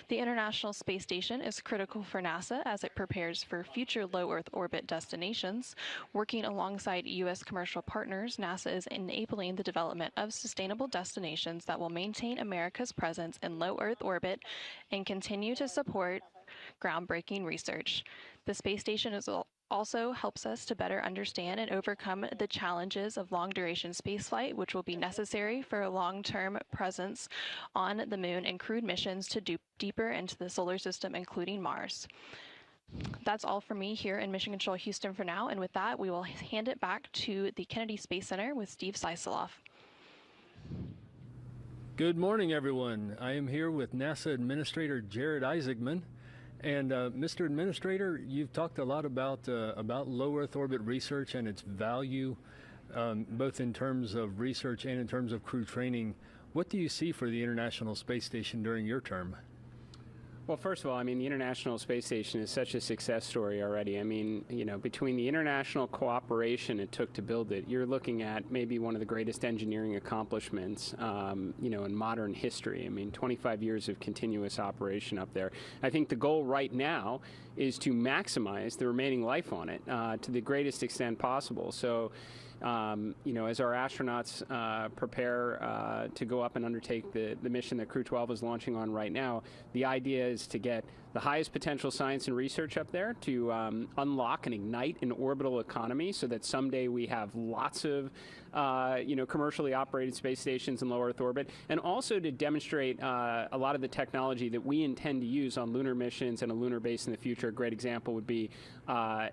The International Space Station is critical for NASA as it prepares for future low Earth orbit destinations. Working alongside U.S. commercial partners, NASA is enabling the development of sustainable destinations that will maintain America's presence in low Earth orbit and continue to support groundbreaking research. The space station also helps us to better understand and overcome the challenges of long-duration spaceflight, which will be necessary for a long-term presence on the moon and crewed missions to deeper into the solar system, including Mars. That's all for me here in Mission Control Houston for now, and with that, we will hand it back to the Kennedy Space Center with Steve Seiseloff. Good morning, everyone. I am here with NASA Administrator Jared Isaacman. And Mr. Administrator, you've talked a lot about low Earth orbit research and its value, both in terms of research and in terms of crew training. What do you see for the International Space Station during your term? Well, first of all, I mean, the International Space Station is such a success story already. I mean, you know, between the international cooperation it took to build it, you're looking at maybe one of the greatest engineering accomplishments, you know, in modern history. I mean, 25 years of continuous operation up there. I think the goal right now is to maximize the remaining life on it to the greatest extent possible. So, you know, as our astronauts prepare to go up and undertake the mission that Crew-12 is launching on right now, the idea is to get the highest potential science and research up there to unlock and ignite an orbital economy so that someday we have lots of you know, commercially operated space stations in low Earth orbit, and also to demonstrate a lot of the technology that we intend to use on lunar missions and a lunar base in the future. A great example would be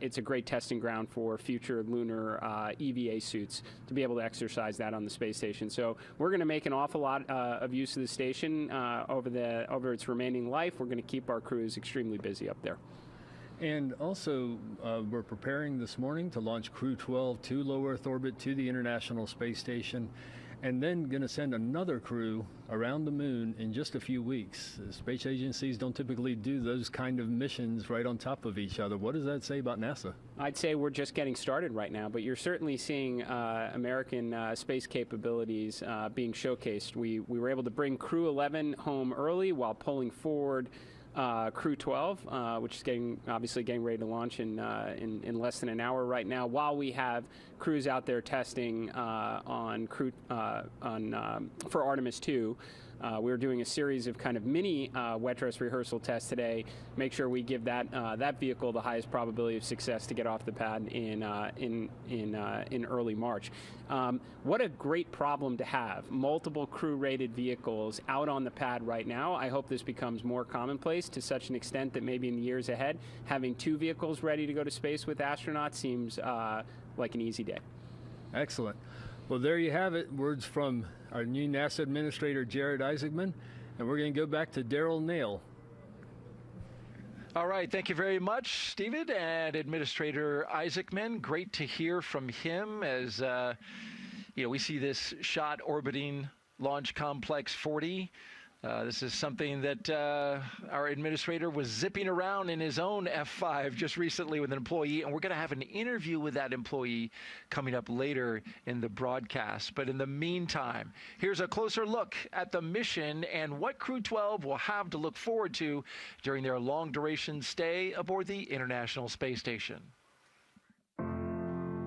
it's a great testing ground for future lunar EVA suits to be able to exercise that on the space station. So we're going to make an awful lot of use of the station over its remaining life. We're going to keep our crews extremely busy up there. And also, we're preparing this morning to launch Crew-12 to low Earth orbit to the International Space Station, and then going to send another crew around the moon in just a few weeks. The space agencies don't typically do those kind of missions right on top of each other. What does that say about NASA? I'd say we're just getting started right now, but you're certainly seeing American space capabilities being showcased. We were able to bring Crew-11 home early while pulling forward Crew-12, which is obviously getting ready to launch in less than an hour right now, while we have crews out there testing for Artemis 2. We're doing a series of kind of mini wet dress rehearsal tests today. Make sure we give that vehicle the highest probability of success to get off the pad in early March. What a great problem to have! Multiple crew-rated vehicles out on the pad right now. I hope this becomes more commonplace to such an extent that maybe in the years ahead, having 2 vehicles ready to go to space with astronauts seems like an easy day. Excellent. Well, there you have it. Words from our new NASA Administrator, Jared Isaacman. And we're going to go back to Daryl Nail. All right. Thank you very much, Stephen and Administrator Isaacman. Great to hear from him as, we see this shot orbiting Launch Complex 40. This is something that our administrator was zipping around in his own F5 just recently with an employee, and we're going to have an interview with that employee coming up later in the broadcast. But in the meantime, here's a closer look at the mission and what Crew-12 will have to look forward to during their long-duration stay aboard the International Space Station.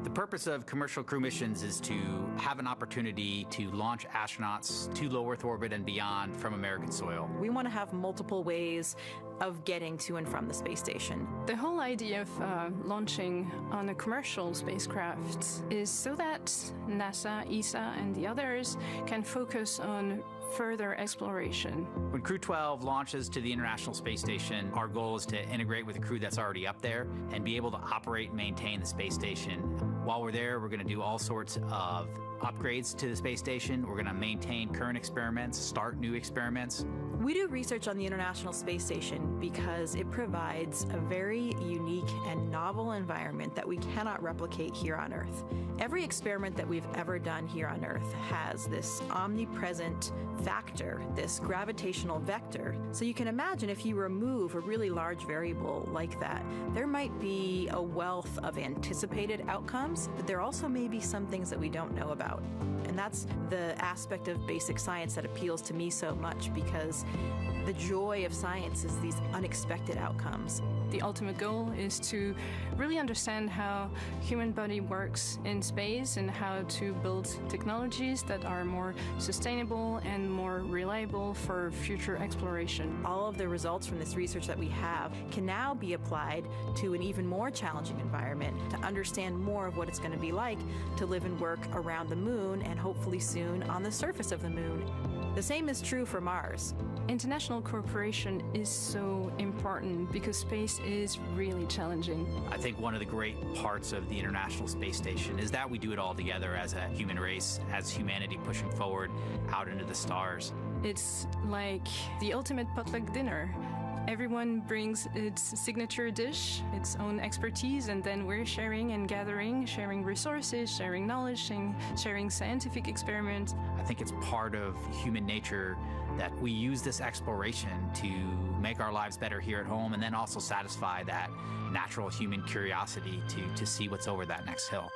The purpose of commercial crew missions is to have an opportunity to launch astronauts to low Earth orbit and beyond from American soil. We want to have multiple ways of getting to and from the space station. The whole idea of launching on a commercial spacecraft is so that NASA, ESA, and the others can focus on further exploration. When Crew-12 launches to the International Space Station, our goal is to integrate with the crew that's already up there and be able to operate and maintain the space station. While we're there, we're going to do all sorts of upgrades to the space station. We're going to maintain current experiments, start new experiments. We do research on the International Space Station because it provides a very unique and novel environment that we cannot replicate here on Earth. Every experiment that we've ever done here on Earth has this omnipresent factor, this gravitational vector. So you can imagine if you remove a really large variable like that, there might be a wealth of anticipated outcomes, but there also may be some things that we don't know about. And that's the aspect of basic science that appeals to me so much, because the joy of science is these unexpected outcomes. The ultimate goal is to really understand how human body works in space and how to build technologies that are more sustainable and more reliable for future exploration. All of the results from this research that we have can now be applied to an even more challenging environment to understand more of what it's going to be like to live and work around the moon and hopefully soon on the surface of the moon. The same is true for Mars. International cooperation is so important because space is really challenging. I think one of the great parts of the International Space Station is that we do it all together as a human race, as humanity pushing forward out into the stars. It's like the ultimate potluck dinner. Everyone brings its signature dish, its own expertise, and then we're sharing and gathering, sharing resources, sharing knowledge, sharing scientific experiments. I think it's part of human nature that we use this exploration to make our lives better here at home and then also satisfy that natural human curiosity to see what's over that next hill.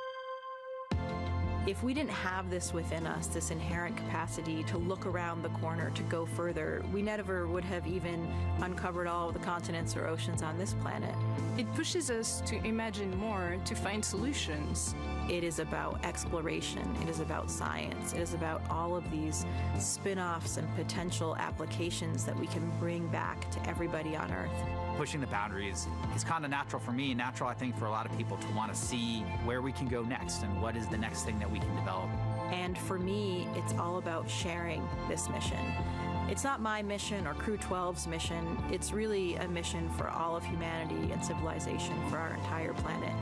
If we didn't have this within us, this inherent capacity to look around the corner, to go further, we never would have even uncovered all of the continents or oceans on this planet. It pushes us to imagine more, to find solutions. It is about exploration. It is about science. It is about all of these spin-offs and potential applications that we can bring back to everybody on Earth. Pushing the boundaries is kind of natural for me, and natural, I think, for a lot of people to want to see where we can go next and what is the next thing that we can develop. And for me, it's all about sharing this mission. It's not my mission or Crew-12's mission. It's really a mission for all of humanity and civilization, for our entire planet.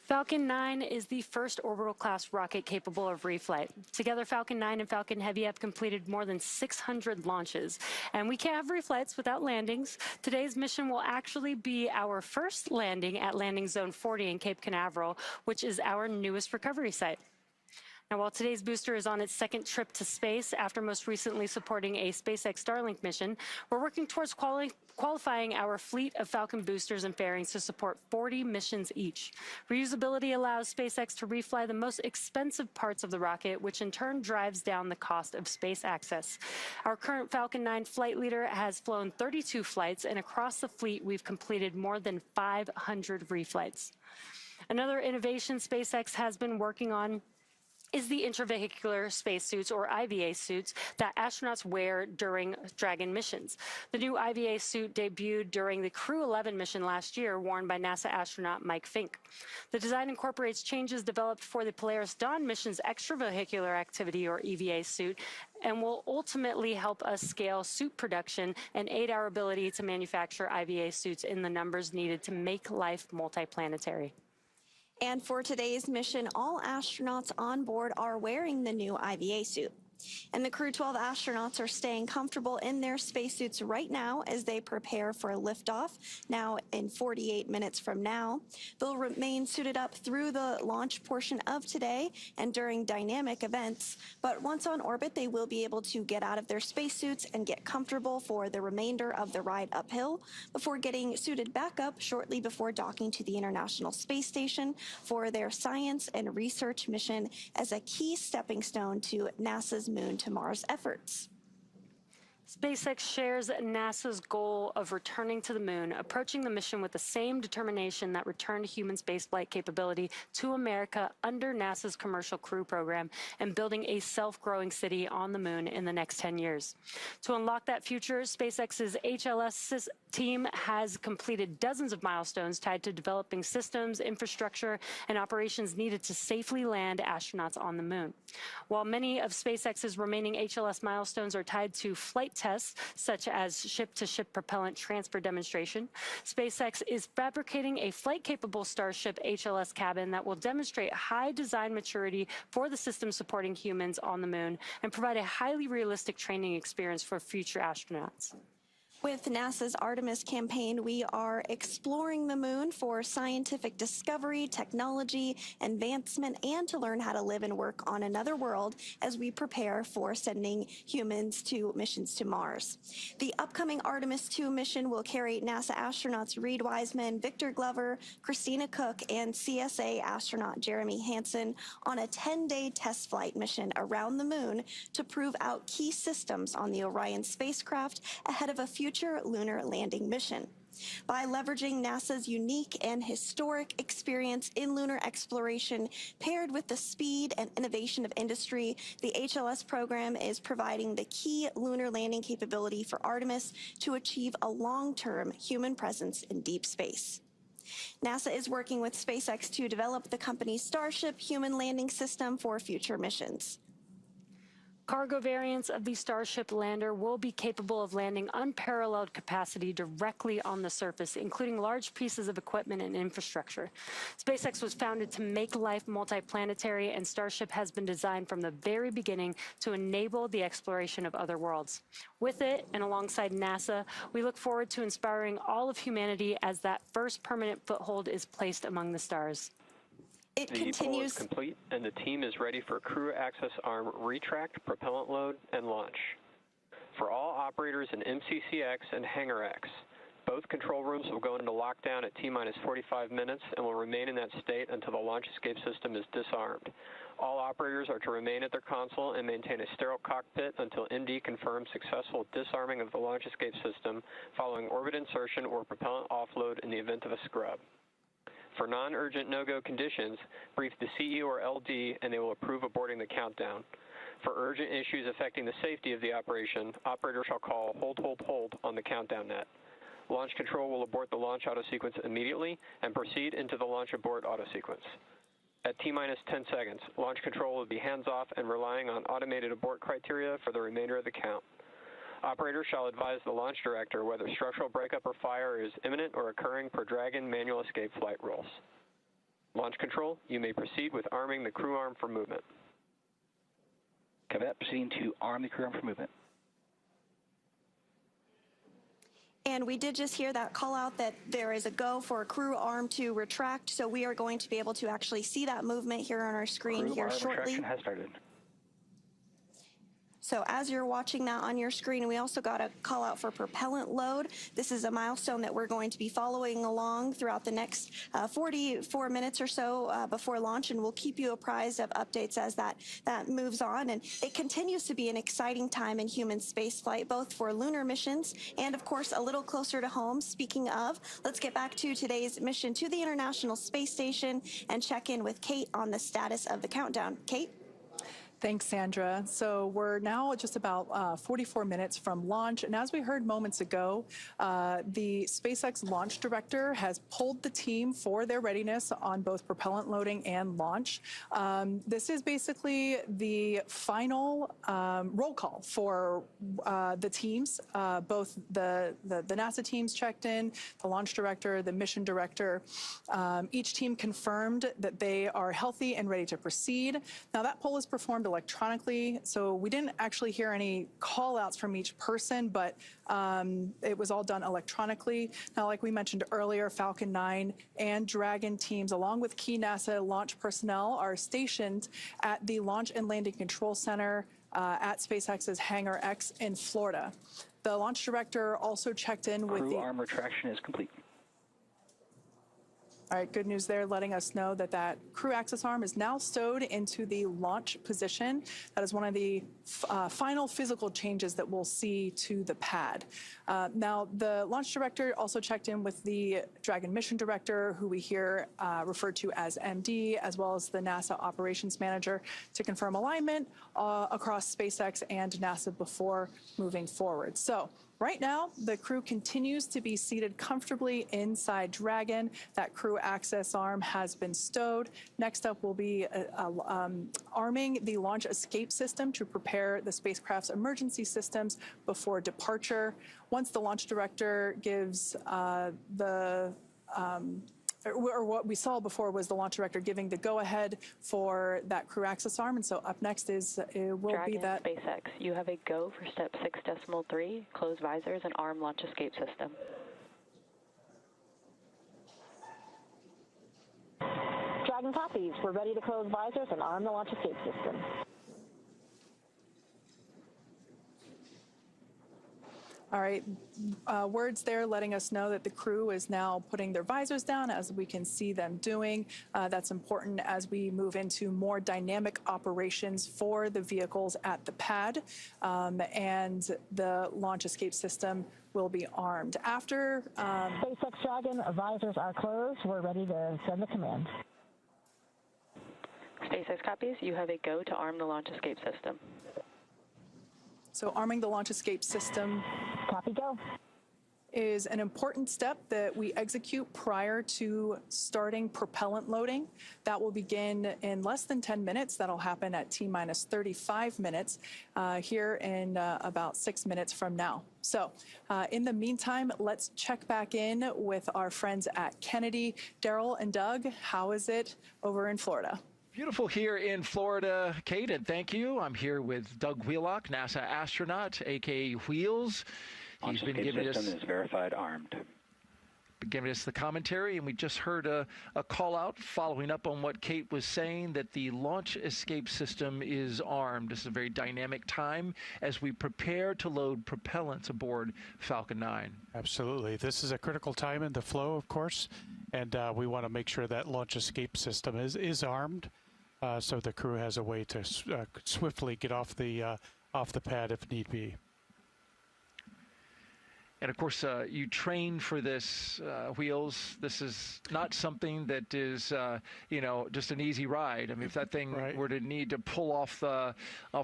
Falcon 9 is the first orbital-class rocket capable of reflight. Together, Falcon 9 and Falcon Heavy have completed more than 600 launches. And we can't have reflights without landings. Today's mission will actually be our first landing at Landing Zone 40 in Cape Canaveral, which is our newest recovery site. Now, while today's booster is on its second trip to space after most recently supporting a SpaceX Starlink mission, we're working towards qualifying our fleet of Falcon boosters and fairings to support 40 missions each. Reusability allows SpaceX to refly the most expensive parts of the rocket, which in turn drives down the cost of space access. Our current Falcon 9 flight leader has flown 32 flights, and across the fleet, we've completed more than 500 reflights. Another innovation SpaceX has been working on is the intravehicular spacesuits, or IVA suits, that astronauts wear during Dragon missions. The new IVA suit debuted during the Crew-12 mission last year, worn by NASA astronaut Mike Fink. The design incorporates changes developed for the Polaris Dawn mission's extravehicular activity, or EVA suit, and will ultimately help us scale suit production and aid our ability to manufacture IVA suits in the numbers needed to make life multiplanetary. And for today's mission, all astronauts on board are wearing the new IVA suit. And the Crew-12 astronauts are staying comfortable in their spacesuits right now as they prepare for liftoff, now in 48 minutes from now. They'll remain suited up through the launch portion of today and during dynamic events, but once on orbit, they will be able to get out of their spacesuits and get comfortable for the remainder of the ride uphill before getting suited back up shortly before docking to the International Space Station for their science and research mission as a key stepping stone to NASA's Moon to Mars efforts. SpaceX shares NASA's goal of returning to the moon, approaching the mission with the same determination that returned human spaceflight capability to America under NASA's Commercial Crew program, and building a self-growing city on the moon in the next 10 years. To unlock that future, SpaceX's HLS team has completed dozens of milestones tied to developing systems, infrastructure, and operations needed to safely land astronauts on the moon. While many of SpaceX's remaining HLS milestones are tied to flight tests, such as ship-to-ship propellant transfer demonstration, SpaceX is fabricating a flight-capable Starship HLS cabin that will demonstrate high design maturity for the system supporting humans on the moon and provide a highly realistic training experience for future astronauts. With NASA's Artemis campaign, we are exploring the moon for scientific discovery, technology, advancement, and to learn how to live and work on another world as we prepare for sending humans to missions to Mars. The upcoming Artemis II mission will carry NASA astronauts Reed Wiseman, Victor Glover, Christina Cook, and CSA astronaut Jeremy Hansen on a 10-day test flight mission around the moon to prove out key systems on the Orion spacecraft ahead of a future lunar landing mission. By leveraging NASA's unique and historic experience in lunar exploration paired with the speed and innovation of industry, the HLS program is providing the key lunar landing capability for Artemis to achieve a long-term human presence in deep space. NASA is working with SpaceX to develop the company's Starship human landing system for future missions. Cargo variants of the Starship lander will be capable of landing unparalleled capacity directly on the surface, including large pieces of equipment and infrastructure. SpaceX was founded to make life multiplanetary, and Starship has been designed from the very beginning to enable the exploration of other worlds. With it, and alongside NASA, we look forward to inspiring all of humanity as that first permanent foothold is placed among the stars. It the continues. Is complete, and the team is ready for crew access arm retract, propellant load, and launch. For all operators in MCCX and Hangar X, both control rooms will go into lockdown at T-minus 45 minutes and will remain in that state until the launch escape system is disarmed. All operators are to remain at their console and maintain a sterile cockpit until MD confirms successful disarming of the launch escape system following orbit insertion or propellant offload in the event of a scrub. For non-urgent no-go conditions, brief the CE or LD and they will approve aborting the countdown. For urgent issues affecting the safety of the operation, operators shall call hold on the countdown net. Launch control will abort the launch auto sequence immediately and proceed into the launch abort auto sequence. At T-minus 10 seconds, launch control will be hands-off and relying on automated abort criteria for the remainder of the count. Operators shall advise the launch director whether structural breakup or fire is imminent or occurring per Dragon manual escape flight rules. Launch control, you may proceed with arming the crew arm for movement. Cadet proceeding to arm the crew arm for movement. And we did just hear that call out that there is a go for a crew arm to retract, so we are going to be able to actually see that movement here on our screen here shortly. Retraction has started. So as you're watching that on your screen, we also got a call out for propellant load. This is a milestone that we're going to be following along throughout the next 44 minutes or so before launch, and we'll keep you apprised of updates as that moves on. And it continues to be an exciting time in human spaceflight, both for lunar missions and, of course, a little closer to home. Speaking of, let's get back to today's mission to the International Space Station and check in with Kate on the status of the countdown. Kate? Thanks, Sandra. So we're now just about 44 minutes from launch. And as we heard moments ago, the SpaceX launch director has pulled the team for their readiness on both propellant loading and launch. This is basically the final roll call for the teams. Both the NASA teams checked in, the launch director, the mission director. Each team confirmed that they are healthy and ready to proceed. Now, that poll is performed electronically, so we didn't actually hear any call outs from each person, but it was all done electronically. Now, like we mentioned earlier, Falcon 9 and Dragon teams, along with key NASA launch personnel, are stationed at the Launch and Landing Control Center at SpaceX's Hangar X in Florida. The launch director also checked in with Crew arm retraction is complete. All right, good news there, letting us know that that crew access arm is now stowed into the launch position. That is one of the final physical changes that we'll see to the pad. Now, the launch director also checked in with the Dragon mission director, who we hear referred to as MD, as well as the NASA operations manager, to confirm alignment across SpaceX and NASA before moving forward. So, right now, the crew continues to be seated comfortably inside Dragon. That crew access arm has been stowed. Next up will be arming the launch escape system to prepare the spacecraft's emergency systems before departure. Once the launch director gives or what we saw before was the launch director giving the go-ahead for that crew access arm. And so up next will be that. SpaceX, you have a go for step 6.3, close visors and arm launch escape system. Dragon copies. We're ready to close visors and arm the launch escape system. All right, words there letting us know that the crew is now putting their visors down, as we can see them doing. That's important as we move into more dynamic operations for the vehicles at the pad, and the launch escape system will be armed. After SpaceX Dragon, visors are closed. We're ready to send the command. SpaceX copies. You have a go to arm the launch escape system. So arming the launch escape system Copy, go. is an important step that we execute prior to starting propellant loading. That will begin in less than 10 minutes. That'll happen at T-minus 35 minutes here in about 6 minutes from now. So in the meantime, let's check back in with our friends at Kennedy. Daryl and Doug, how is it over in Florida? Beautiful here in Florida, Kate, and thank you. I'm here with Doug Wheelock, NASA astronaut, a.k.a. Wheels. He's been giving us, is verified armed. Giving us the commentary, and we just heard a call out following up on what Kate was saying, that the launch escape system is armed. This is a very dynamic time as we prepare to load propellants aboard Falcon 9. Absolutely. This is a critical time in the flow, of course, and we want to make sure that launch escape system is armed, so the crew has a way to swiftly get off the pad if need be. And of course, you train for this, Wheels. This is not something that is, just an easy ride. I mean, if that thing were to need to pull off the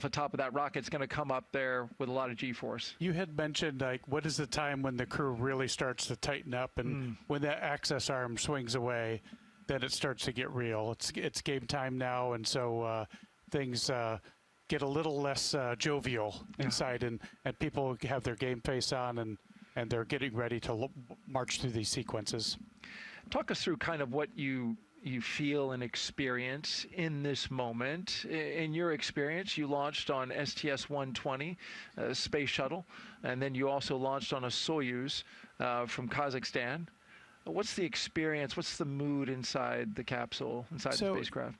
top of that rocket, it's going to come up there with a lot of G-force. You had mentioned, like, what is the time when the crew really starts to tighten up, and when that access arm swings away, then it starts to get real. It's game time now, and so things get a little less jovial inside, and people have their game face on, and they're getting ready to march through these sequences. Talk us through kind of what you you feel and experience in this moment. In your experience, you launched on STS-120 space shuttle, and then you also launched on a Soyuz from Kazakhstan. What's the experience? What's the mood inside the capsule, inside the spacecraft?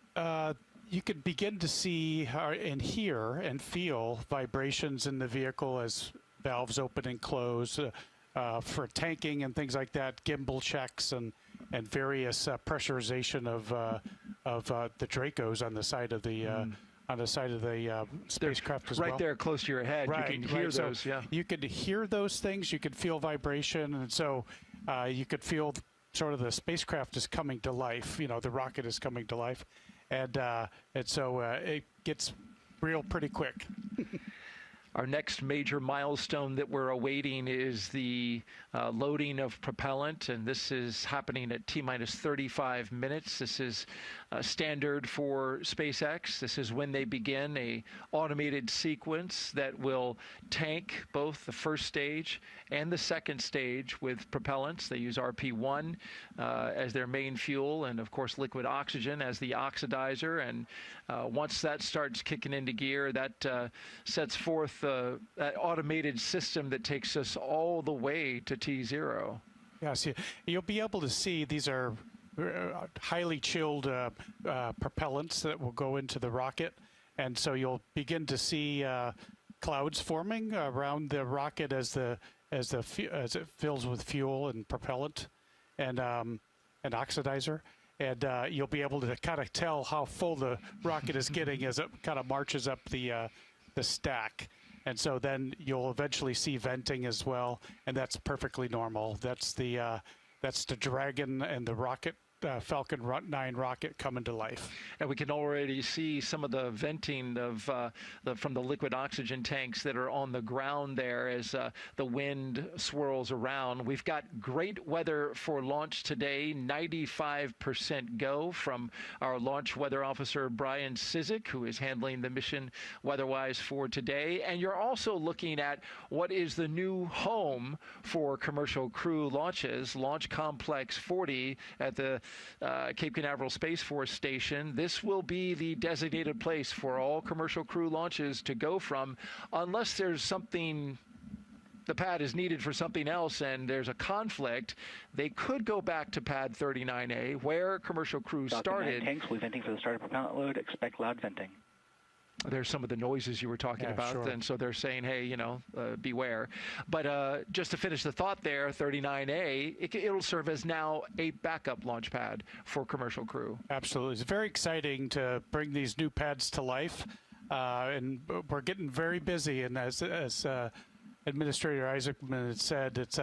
You could begin to see and hear and feel vibrations in the vehicle as valves open and close for tanking and things like that, gimbal checks and various pressurization of the Dracos on the side of the spacecraft as well. Right there, close to your head, right, you can hear those. So yeah, you could hear those things. You could feel vibration, and so you could feel sort of the spacecraft is coming to life. You know, the rocket is coming to life, and so it gets real pretty quick. Our next major milestone that we're awaiting is the loading of propellant, and this is happening at T-minus 35 minutes. This is standard for SpaceX. This is when they begin a automated sequence that will tank both the first stage and the second stage with propellants. They use RP1 as their main fuel, and of course liquid oxygen as the oxidizer. And once that starts kicking into gear, that sets forth that automated system that takes us all the way to T0. Yes, you'll be able to see these are highly chilled propellants that will go into the rocket, and so you'll begin to see clouds forming around the rocket as it fills with fuel and propellant and oxidizer. And you'll be able to kind of tell how full the rocket is getting as it kind of marches up the stack. And so then you'll eventually see venting as well, and that's perfectly normal. That's the Dragon and the rocket, Falcon 9 rocket coming to life. And we can already see some of the venting of from the liquid oxygen tanks that are on the ground there as the wind swirls around. We've got great weather for launch today, 95% go from our launch weather officer, Brian Cizik, who is handling the mission weather-wise for today. And you're also looking at what is the new home for commercial crew launches, Launch Complex 40 at the Cape Canaveral Space Force Station. This will be the designated place for all commercial crew launches to go from, unless there's something, the pad is needed for something else and there's a conflict. They could go back to pad 39A where commercial crews started. Tanks will be venting for the start of propellant load. Expect loud venting. There's some of the noises you were talking about, sure. And so they're saying, hey, you know, beware. But just to finish the thought there, 39A, it'll serve as now a backup launch pad for commercial crew. Absolutely. It's very exciting to bring these new pads to life, and we're getting very busy. And as Administrator Isaacman had said, it's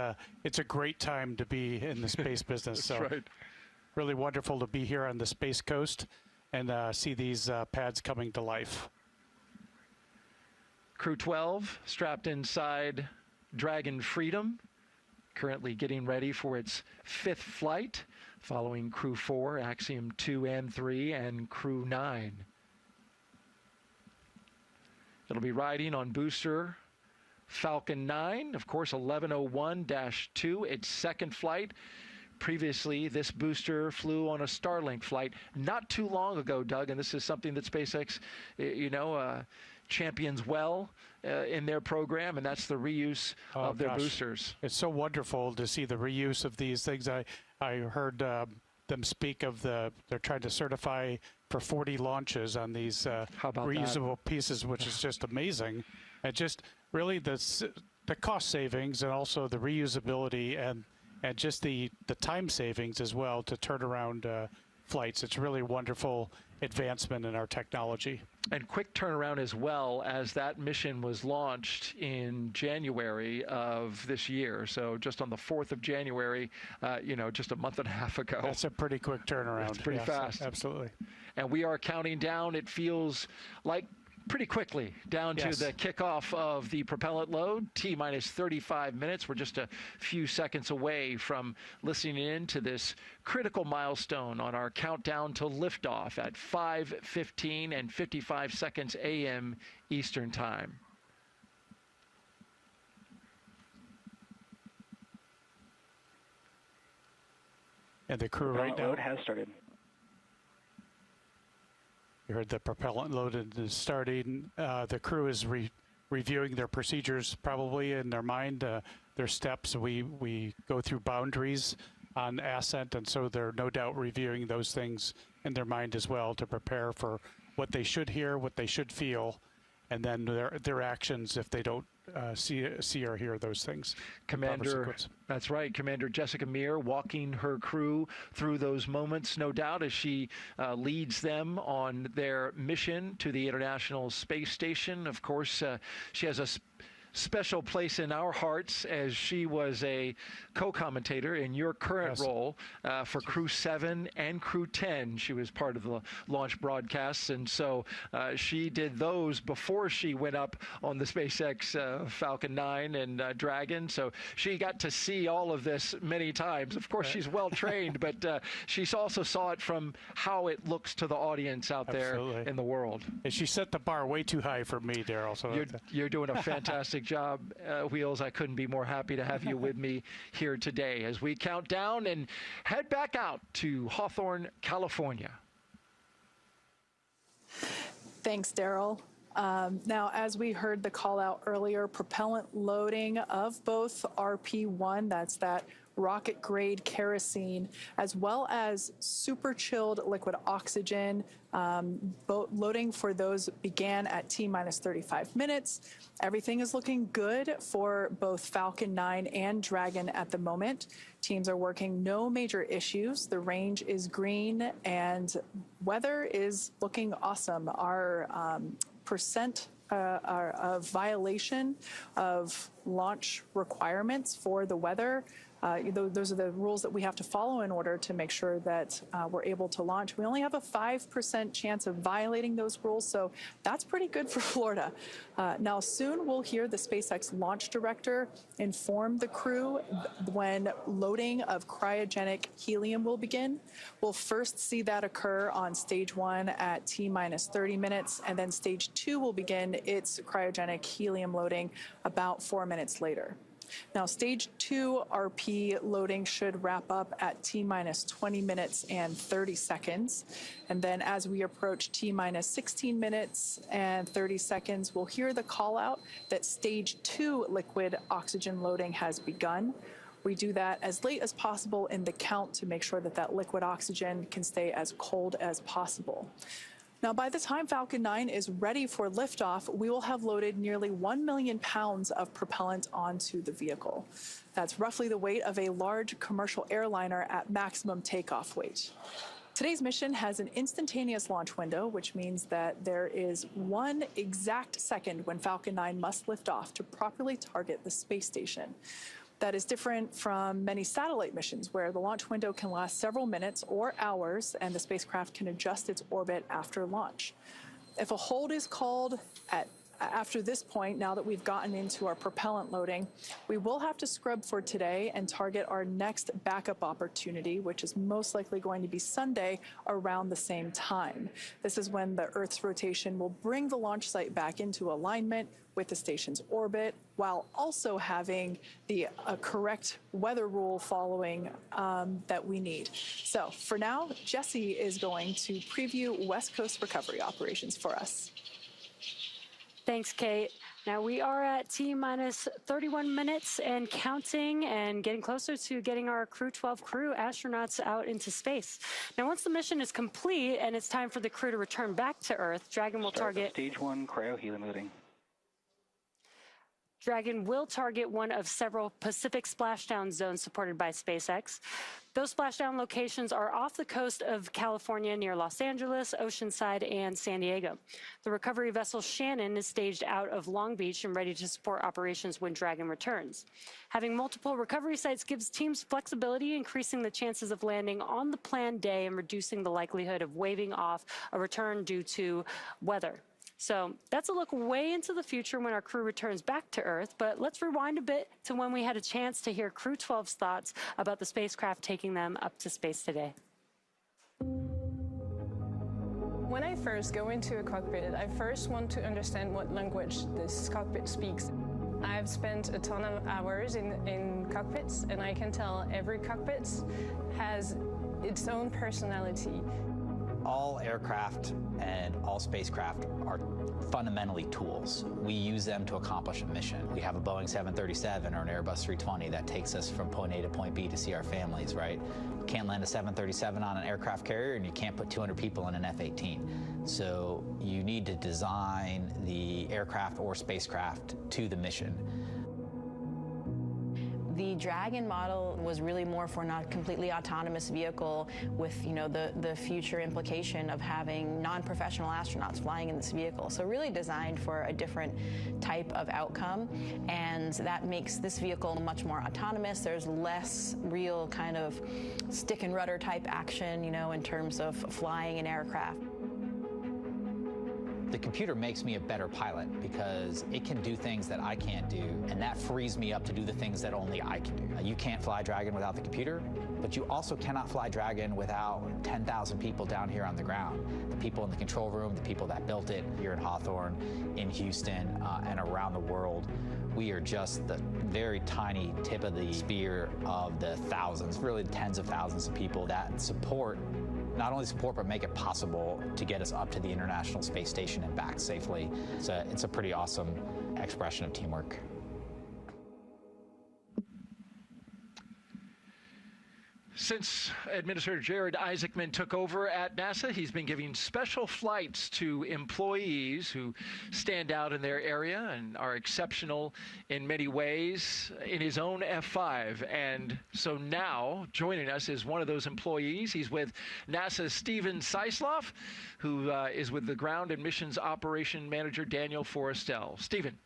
a great time to be in the space business. That's right. Really wonderful to be here on the Space Coast and see these pads coming to life. Crew-12 strapped inside Dragon Freedom, currently getting ready for its 5th flight, following Crew-4, Axiom 2 and 3, and Crew-9. It'll be riding on booster Falcon 9, of course, 1101-2, its 2nd flight. Previously, this booster flew on a Starlink flight not too long ago, Doug, and this is something that SpaceX, champions well in their program, and that's the reuse of their boosters. It's so wonderful to see the reuse of these things. I heard them speak of they're trying to certify for 40 launches on these reusable pieces, which is just amazing. And just really the cost savings and also the reusability and just the time savings as well to turn around flights. It's really wonderful advancement in our technology. And quick turnaround as well, as that mission was launched in January of this year. So just on the 4th of January, just a month and a half ago. That's a pretty quick turnaround. It's pretty fast. Absolutely. And we are counting down, it feels like pretty quickly, down to the kickoff of the propellant load, T-minus 35 minutes. We're just a few seconds away from listening in to this critical milestone on our countdown to liftoff at 5:15 and 55 seconds a.m. Eastern Time. And the crew right now load has started. You heard the propellant loaded and starting. The crew is reviewing their procedures probably in their mind, their steps. We go through boundaries on ascent, and so they're no doubt reviewing those things in their mind as well to prepare for what they should hear, what they should feel, and then their actions if they don't see or hear those things. Commander, that's right, Commander Jessica Meir walking her crew through those moments, no doubt, as she leads them on their mission to the International Space Station. Of course, she has a special place in our hearts as she was a co-commentator in your current role for Crew 7 and Crew 10. She was part of the launch broadcasts, and so she did those before she went up on the SpaceX Falcon 9 and Dragon, so she got to see all of this many times. Of course, she's well trained, but she also saw it from how it looks to the audience out there in the world. And she set the bar way too high for me, Daryl. So you're doing a fantastic job, Wheels. I couldn't be more happy to have you with me here today as we count down and head back out to Hawthorne, California. Thanks, Daryl. Now, as we heard the call out earlier, propellant loading of both RP1, that's that rocket grade kerosene, as well as super chilled liquid oxygen. Loading for those began at T-minus 35 minutes. Everything is looking good for both Falcon 9 and Dragon at the moment. Teams are working, no major issues. The range is green and weather is looking awesome. Our percent of violation of launch requirements for the weather, those are the rules that we have to follow in order to make sure that we're able to launch. We only have a 5% chance of violating those rules, so that's pretty good for Florida. Now, soon we'll hear the SpaceX launch director inform the crew when loading of cryogenic helium will begin. We'll first see that occur on stage 1 at T-minus 30 minutes, and then stage 2 will begin its cryogenic helium loading about 4 minutes later. Now, stage 2 RP loading should wrap up at T-minus 20 minutes and 30 seconds. And then as we approach T-minus 16 minutes and 30 seconds, we'll hear the call out that stage 2 liquid oxygen loading has begun. We do that as late as possible in the count to make sure that that liquid oxygen can stay as cold as possible. Now, by the time Falcon 9 is ready for liftoff, we will have loaded nearly 1 million pounds of propellant onto the vehicle. That's roughly the weight of a large commercial airliner at maximum takeoff weight. Today's mission has an instantaneous launch window, which means that there is 1 exact second when Falcon 9 must lift off to properly target the space station. That is different from many satellite missions where the launch window can last several minutes or hours and the spacecraft can adjust its orbit after launch. If a hold is called after this point, now that we've gotten into our propellant loading, we will have to scrub for today and target our next backup opportunity, which is most likely going to be Sunday around the same time. This is when the Earth's rotation will bring the launch site back into alignment with the station's orbit, while also having the correct weather rule following that we need. So for now, Jesse is going to preview West Coast recovery operations for us. Thanks, Kate. Now we are at T-minus 31 minutes and counting and getting closer to getting our Crew-12 crew astronauts out into space. Now, once the mission is complete and it's time for the crew to return back to Earth, Dragon will target stage 1 cryo-helium loading. Dragon will target one of several Pacific splashdown zones supported by SpaceX. Those splashdown locations are off the coast of California near Los Angeles, Oceanside, and San Diego. The recovery vessel Shannon is staged out of Long Beach and ready to support operations when Dragon returns. Having multiple recovery sites gives teams flexibility, increasing the chances of landing on the planned day and reducing the likelihood of waving off a return due to weather. So that's a look way into the future when our crew returns back to Earth, but let's rewind a bit to when we had a chance to hear Crew-12's thoughts about the spacecraft taking them up to space today. When I first go into a cockpit, I first want to understand what language this cockpit speaks. I've spent a ton of hours in cockpits, and I can tell every cockpit has its own personality. All aircraft and all spacecraft are fundamentally tools. We use them to accomplish a mission. We have a Boeing 737 or an Airbus 320 that takes us from point A to point B to see our families, right? You can't land a 737 on an aircraft carrier, and you can't put 200 people in an F-18. So you need to design the aircraft or spacecraft to the mission. The Dragon model was really more for not completely autonomous vehicle with, the future implication of having non-professional astronauts flying in this vehicle. So really designed for a different type of outcome, and that makes this vehicle much more autonomous. There's less real kind of stick and rudder type action, in terms of flying an aircraft. The computer makes me a better pilot because it can do things that I can't do, and that frees me up to do the things that only I can do. You can't fly Dragon without the computer, but you also cannot fly Dragon without 10,000 people down here on the ground. The people in the control room, the people that built it here in Hawthorne, in Houston, and around the world. We are just the very tiny tip of the spear of the thousands, really tens of thousands of people that not only support, but make it possible to get us up to the International Space Station and back safely. It's a pretty awesome expression of teamwork. Since Administrator Jared Isaacman took over at NASA, he's been giving special flights to employees who stand out in their area and are exceptional in many ways in his own F-5. And so now, joining us is one of those employees. He's with NASA's Steven Seislov, who is with the Ground and Missions Operation Manager Daniel Forrestal. Steven.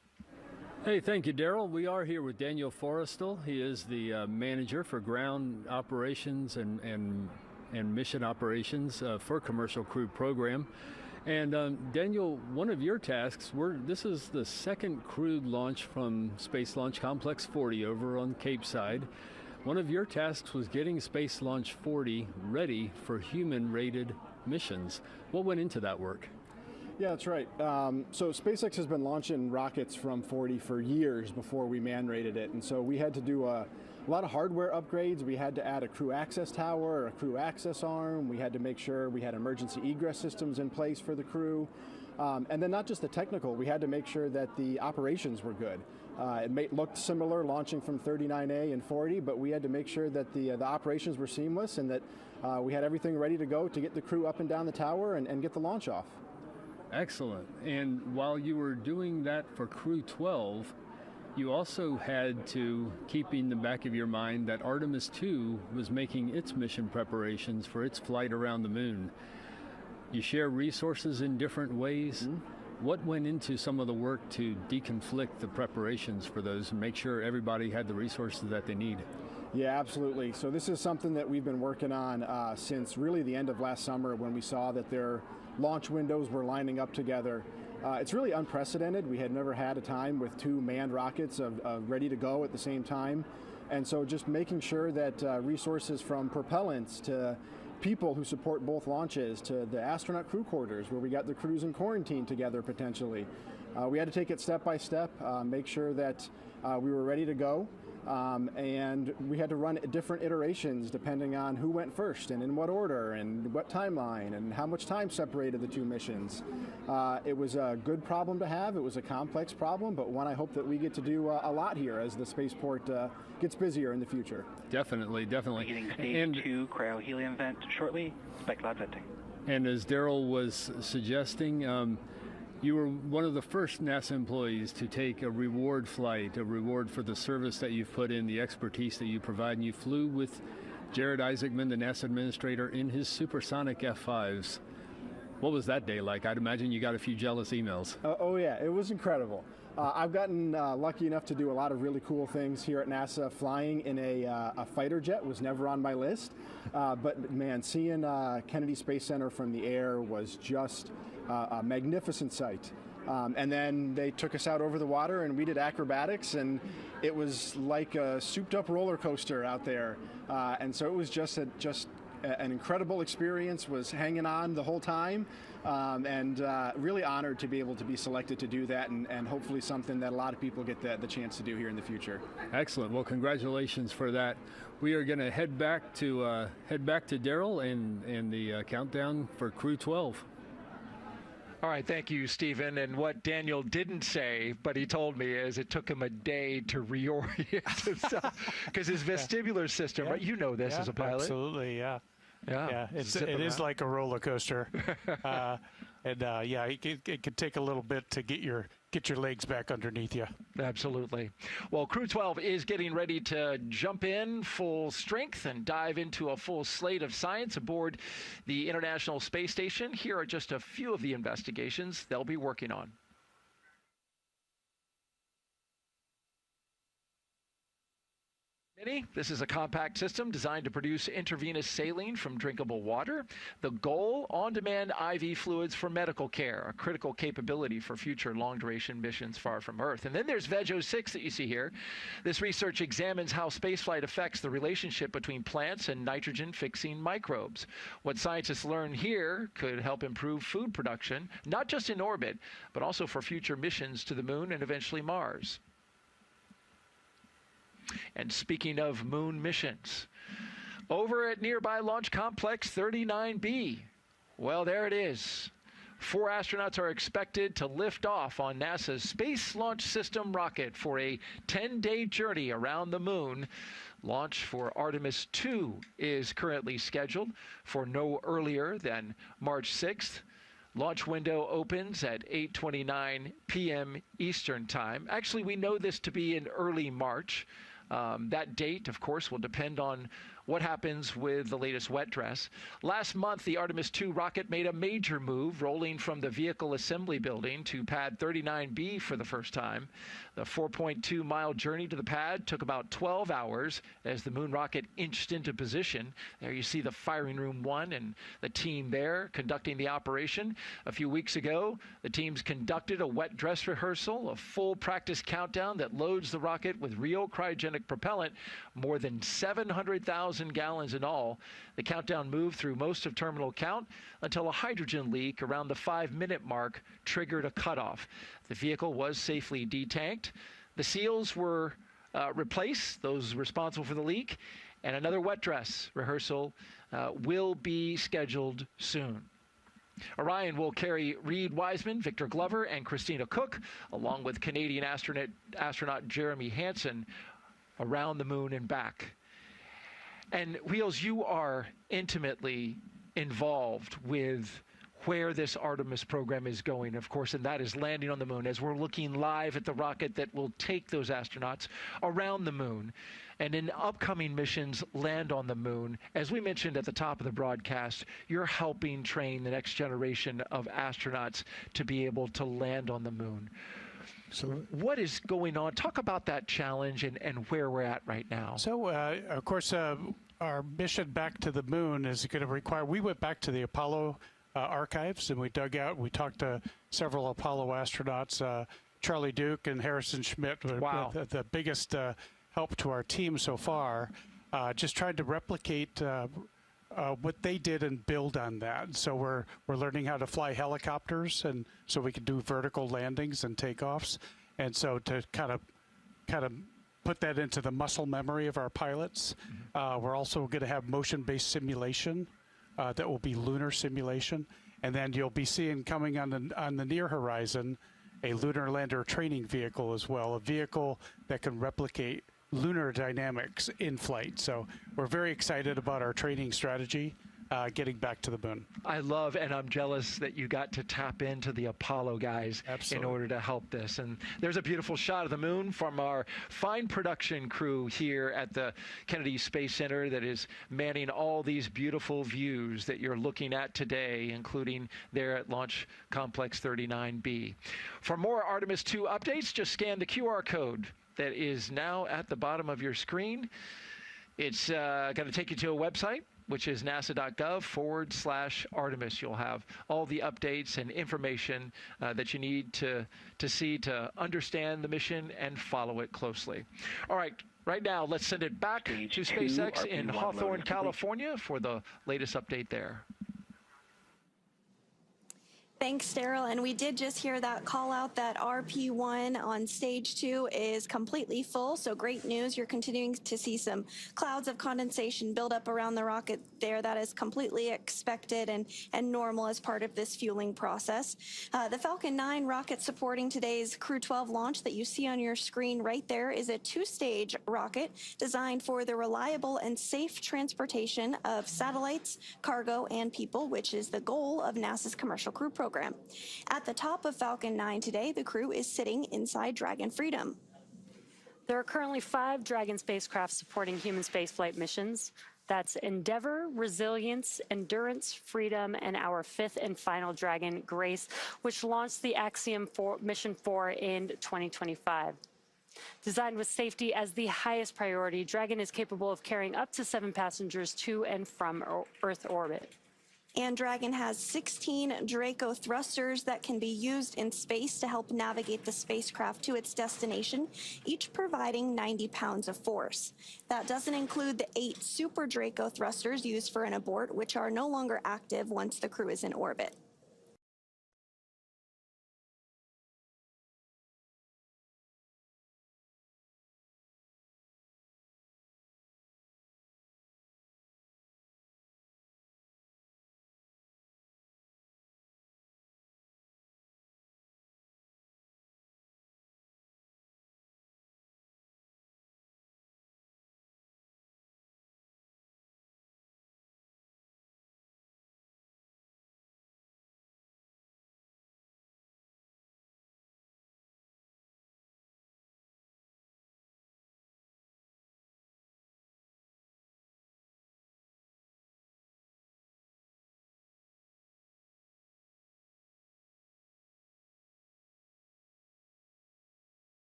Hey, thank you, Daryl. We are here with Daniel Forrestal. He is the manager for ground operations and mission operations for Commercial Crew Program. And Daniel, one of your tasks, this is the second crewed launch from Space Launch Complex 40 over on Cape Side. One of your tasks was getting Space Launch 40 ready for human-rated missions. What went into that work? Yeah, that's right. So SpaceX has been launching rockets from 40 for years before we man-rated it. And so we had to do a lot of hardware upgrades. We had to add a crew access tower, a crew access arm. We had to make sure we had emergency egress systems in place for the crew. And then not just the technical, we had to make sure that the operations were good. It looked similar launching from 39A and 40, but we had to make sure that the operations were seamless and that we had everything ready to go to get the crew up and down the tower and get the launch off. Excellent. And while you were doing that for Crew-12, you also had to keep in the back of your mind that Artemis II was making its mission preparations for its flight around the moon. You share resources in different ways. Mm-hmm. What went into some of the work to deconflict the preparations for those and make sure everybody had the resources that they need? Yeah, absolutely. So this is something that we've been working on since really the end of last summer when we saw that their launch windows were lining up together. It's really unprecedented. We had never had a time with two manned rockets ready to go at the same time. And so just making sure that resources from propellants to people who support both launches to the astronaut crew quarters where we got the crews in quarantine together potentially. We had to take it step by step, make sure that we were ready to go. And we had to run different iterations depending on who went first and in what order and what timeline and how much time separated the two missions. It was a good problem to have. It was a complex problem, but one I hope that we get to do a lot here as the spaceport gets busier in the future. Definitely, definitely. Beginning stage 2 cryo-helium vent shortly, expect loud venting. And as Daryl was suggesting, you were one of the first NASA employees to take a reward flight, a reward for the service that you've put in, the expertise that you provide, and you flew with Jared Isaacman, the NASA administrator, in his supersonic F-5s. What was that day like? I'd imagine you got a few jealous emails. Oh yeah, it was incredible. I've gotten lucky enough to do a lot of really cool things here at NASA. Flying in a fighter jet was never on my list, but man, seeing Kennedy Space Center from the air was just a magnificent sight. And then they took us out over the water and we did acrobatics, and it was like a souped up roller coaster out there. And so it was just an incredible experience, was hanging on the whole time, and really honored to be able to be selected to do that, and hopefully something that a lot of people get the chance to do here in the future. Excellent. Well, congratulations for that. We are going to head back to Daryl and the countdown for Crew-12. All right, thank you, Stephen. And what Daniel didn't say, but he told me, is it took him a day to reorient himself because his vestibular system, right? You know this as a pilot. Absolutely, yeah. Yeah, it is like a roller coaster, it could take a little bit to get your legs back underneath you. Absolutely. Well, Crew-12 is getting ready to jump in full strength and dive into a full slate of science aboard the International Space Station. Here are just a few of the investigations they'll be working on. This is a compact system designed to produce intravenous saline from drinkable water. The goal, on-demand IV fluids for medical care, a critical capability for future long-duration missions far from Earth. And then there's VEG-06 that you see here. This research examines how spaceflight affects the relationship between plants and nitrogen-fixing microbes. What scientists learn here could help improve food production, not just in orbit, but also for future missions to the Moon and eventually Mars. And speaking of moon missions, over at nearby Launch Complex 39B, well, there it is. 4 astronauts are expected to lift off on NASA's Space Launch System rocket for a 10-day journey around the moon. Launch for Artemis 2 is currently scheduled for no earlier than March 6th. Launch window opens at 8:29 p.m. Eastern Time. Actually, we know this to be in early March. That date, of course, will depend on what happens with the latest wet dress. Last month, the Artemis 2 rocket made a major move, rolling from the Vehicle Assembly Building to Pad 39B for the first time. The 4.2-mile journey to the pad took about 12 hours as the moon rocket inched into position. There you see the Firing Room 1 and the team there conducting the operation. A few weeks ago, the teams conducted a wet dress rehearsal, a full practice countdown that loads the rocket with real cryogenic propellant, more than 700,000 gallons in all. The countdown moved through most of terminal count until a hydrogen leak around the 5-minute mark triggered a cutoff. The vehicle was safely detanked. The seals were replaced, those responsible for the leak, and another wet dress rehearsal will be scheduled soon. Orion will carry Reed Wiseman, Victor Glover, and Christina Cook, along with Canadian astronaut Jeremy Hansen, around the moon and back. And Wheels, you are intimately involved with where this Artemis program is going, of course, and that is landing on the moon, as we're looking live at the rocket that will take those astronauts around the moon and in upcoming missions land on the moon. As we mentioned at the top of the broadcast, you're helping train the next generation of astronauts to be able to land on the moon. So what is going on? Talk about that challenge and where we're at right now. So, of course, our mission back to the moon is going to require, we went back to the Apollo archives and we talked to several Apollo astronauts, Charlie Duke and Harrison Schmitt, wow, the biggest help to our team so far, just trying to replicate what they did and build on that. So we're learning how to fly helicopters, and so we can do vertical landings and takeoffs. And so to kind of put that into the muscle memory of our pilots, we're also going to have motion-based simulation that will be lunar simulation, and then you'll be seeing coming on the near horizon a lunar lander training vehicle as well, a vehicle that can replicate lunar dynamics in flight. So we're very excited about our training strategy getting back to the moon. I love, and I'm jealous that you got to tap into the Apollo guys in order to help this. And there's a beautiful shot of the moon from our fine production crew here at the Kennedy Space Center that is manning all these beautiful views that you're looking at today, including there at Launch Complex 39B. For more Artemis 2 updates, just scan the QR code that is now at the bottom of your screen. It's going to take you to a website which is nasa.gov/Artemis. You'll have all the updates and information that you need to see to understand the mission and follow it closely. All right. Right now, let's send it back to SpaceX in Hawthorne, California for the latest update there. Thanks, Daryl. And we did just hear that call out that RP1 on stage 2 is completely full. So great news. You're continuing to see some clouds of condensation build up around the rocket there. That is completely expected and normal as part of this fueling process. The Falcon 9 rocket supporting today's Crew-12 launch that you see on your screen right there is a 2-stage rocket designed for the reliable and safe transportation of satellites, cargo, and people, which is the goal of NASA's Commercial Crew Program. At the top of Falcon 9 today, the crew is sitting inside Dragon Freedom. There are currently 5 Dragon spacecraft supporting human spaceflight missions. That's Endeavour, Resilience, Endurance, Freedom, and our 5th and final Dragon, Grace, which launched the Axiom Mission 4 in 2025. Designed with safety as the highest priority, Dragon is capable of carrying up to 7 passengers to and from Earth orbit. And Dragon has 16 Draco thrusters that can be used in space to help navigate the spacecraft to its destination, each providing 90 pounds of force. That doesn't include the 8 Super Draco thrusters used for an abort, which are no longer active once the crew is in orbit.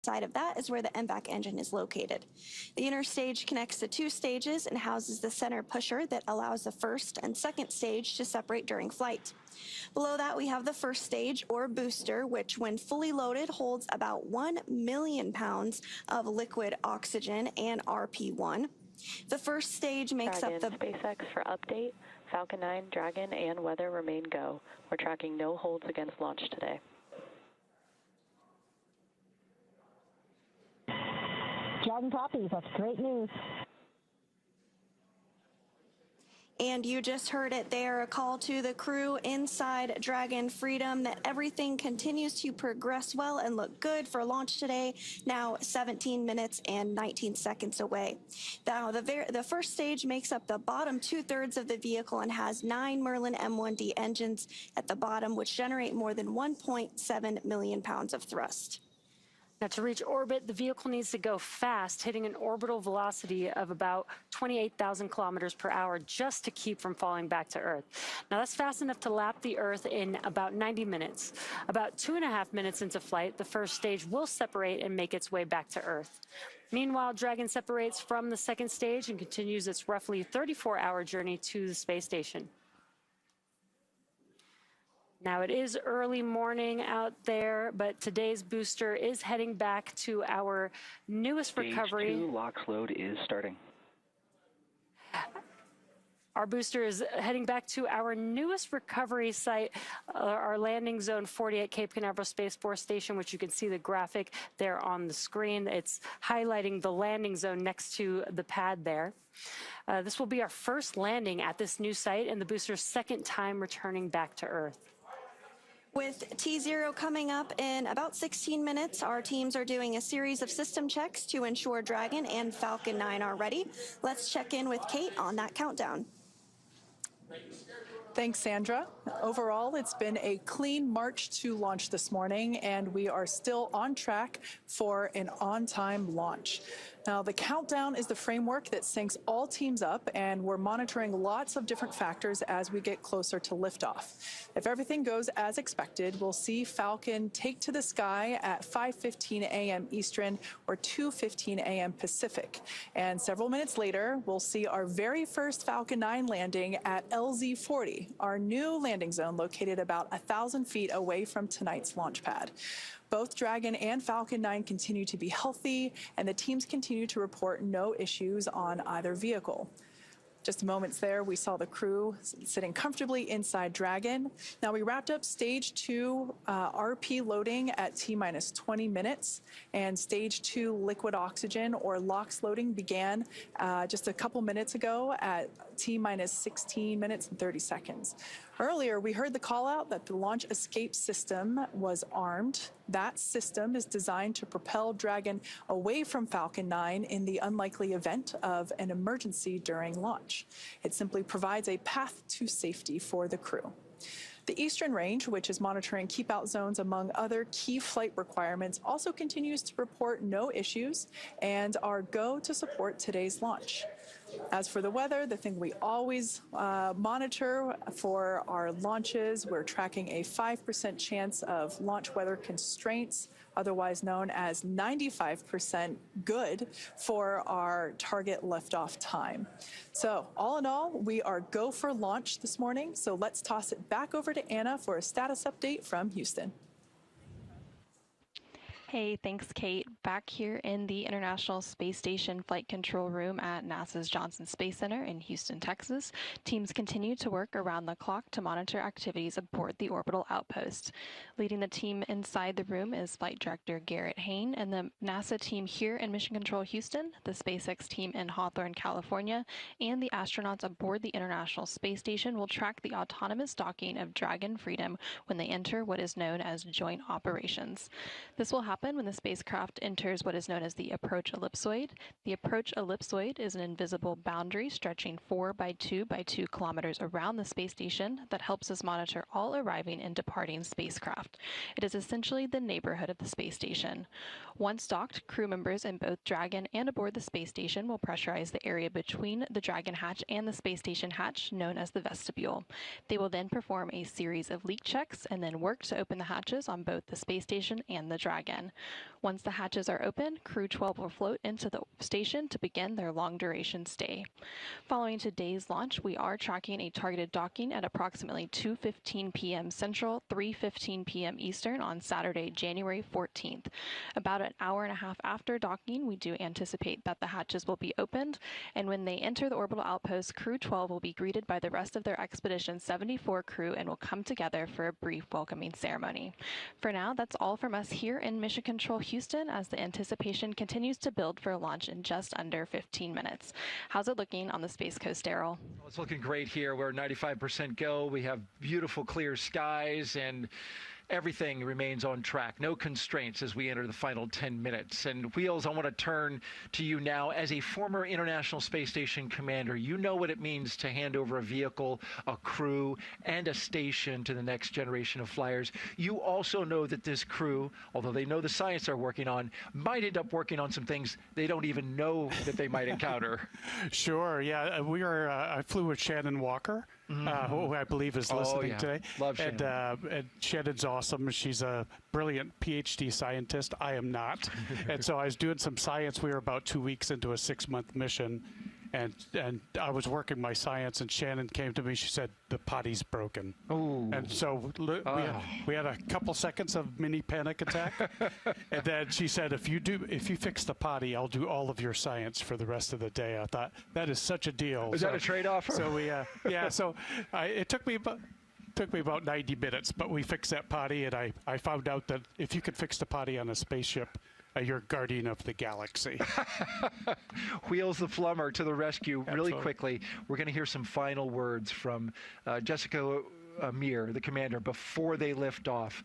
Side of that is where the MVAC engine is located. The inner stage connects the 2 stages and houses the center pusher that allows the first and second stage to separate during flight. Below that, we have the first stage, or booster, which when fully loaded holds about 1 million pounds of liquid oxygen and RP1. The first stage makes up the... SpaceX for update. Falcon 9, Dragon, and weather remain go. We're tracking no holds against launch today. Dragon copies. That's great news. And you just heard it there, a call to the crew inside Dragon Freedom that everything continues to progress well and look good for launch today, now 17 minutes and 19 seconds away. Now, the first stage makes up the bottom 2/3 of the vehicle and has 9 Merlin M1D engines at the bottom, which generate more than 1.7 million pounds of thrust. Now, to reach orbit, the vehicle needs to go fast, hitting an orbital velocity of about 28,000 kilometers per hour just to keep from falling back to Earth. Now, that's fast enough to lap the Earth in about 90 minutes. About 2.5 minutes into flight, the first stage will separate and make its way back to Earth. Meanwhile, Dragon separates from the second stage and continues its roughly 34-hour journey to the space station. Now, it is early morning out there, but today's booster is heading back to our newest recovery. Stage 2 LOX load is starting. Our booster is heading back to our newest recovery site, our landing zone 40 at Cape Canaveral Space Force Station, which you can see the graphic there on the screen. It's highlighting the landing zone next to the pad there. This will be our first landing at this new site and the booster's second time returning back to Earth. With T0 coming up in about 16 minutes, our teams are doing a series of system checks to ensure Dragon and Falcon 9 are ready. Let's check in with Kate on that countdown. Thanks, Sandra. Overall, it's been a clean march to launch this morning, and we are still on track for an on-time launch. Now, the countdown is the framework that syncs all teams up, and we're monitoring lots of different factors as we get closer to liftoff. If everything goes as expected, we'll see Falcon take to the sky at 5:15 a.m. Eastern or 2:15 a.m. Pacific. And several minutes later, we'll see our very first Falcon 9 landing at LZ-40, our new landing zone located about 1,000 feet away from tonight's launch pad. Both Dragon and Falcon 9 continue to be healthy, and the teams continue to report no issues on either vehicle. Just moments there, we saw the crew sitting comfortably inside Dragon. Now, we wrapped up stage 2 RP loading at T-minus 20 minutes, and stage 2 liquid oxygen or LOX loading began just a couple minutes ago at T-minus 16 minutes and 30 seconds. Earlier, we heard the call out that the launch escape system was armed. That system is designed to propel Dragon away from Falcon 9 in the unlikely event of an emergency during launch. It simply provides a path to safety for the crew. The Eastern Range, which is monitoring keep-out zones among other key flight requirements, also continues to report no issues and are go to support today's launch. As for the weather, the thing we always monitor for our launches, we're tracking a 5% chance of launch weather constraints, otherwise known as 95% good for our target liftoff time. So all in all, we are go for launch this morning. So let's toss it back over to Anna for a status update from Houston. Hey, thanks, Kate. Back here in the International Space Station Flight Control Room at NASA's Johnson Space Center in Houston, Texas, teams continue to work around the clock to monitor activities aboard the orbital outpost. Leading the team inside the room is Flight Director Garrett Hain, and the NASA team here in Mission Control Houston, the SpaceX team in Hawthorne, California, and the astronauts aboard the International Space Station will track the autonomous docking of Dragon Freedom when they enter what is known as joint operations. This will happen when the spacecraft enters what is known as the approach ellipsoid. The approach ellipsoid is an invisible boundary stretching 4 by 2 by 2 kilometers around the space station that helps us monitor all arriving and departing spacecraft. It is essentially the neighborhood of the space station. Once docked, crew members in both Dragon and aboard the space station will pressurize the area between the Dragon hatch and the space station hatch, known as the vestibule. They will then perform a series of leak checks and then work to open the hatches on both the space station and the Dragon. Once the hatches are open, Crew-12 will float into the station to begin their long-duration stay. Following today's launch, we are tracking a targeted docking at approximately 2:15 p.m. Central, 3:15 p.m. Eastern on Saturday, January 14th. About an hour and a half after docking, we do anticipate that the hatches will be opened, and when they enter the orbital outpost, Crew-12 will be greeted by the rest of their Expedition 74 crew and will come together for a brief welcoming ceremony. For now, that's all from us here in Mission Control Houston as the anticipation continues to build for a launch in just under 15 minutes. How's it looking on the Space Coast, Daryl? Well, it's looking great here. We're 95% go. We have beautiful clear skies and everything remains on track. No constraints as we enter the final 10 minutes. And Wheels, I want to turn to you now. As a former International Space Station commander, you know what it means to hand over a vehicle, a crew, and a station to the next generation of flyers. You also know that this crew, although they know the science they're working on, might end up working on some things they don't even know that they might encounter. Sure, yeah. I flew with Shannon Walker, who I believe is listening today. Love Shannon. And Shannon's awesome. She's a brilliant PhD scientist. I am not. And so I was doing some science. We were about 2 weeks into a 6-month mission. And I was working my science, and Shannon came to me. She said, the potty's broken. Ooh. And so we had a couple seconds of mini panic attack. And then she said, if you fix the potty, I'll do all of your science for the rest of the day. I thought, that is such a deal. Is that a trade-off? So it took me about 90 minutes, but we fixed that potty, and I found out that if you could fix the potty on a spaceship, you're guardian of the galaxy. Wheels the Flummer to the rescue. Absolutely. Really quickly, we're going to hear some final words from Jessica Meir, the commander, before they lift off.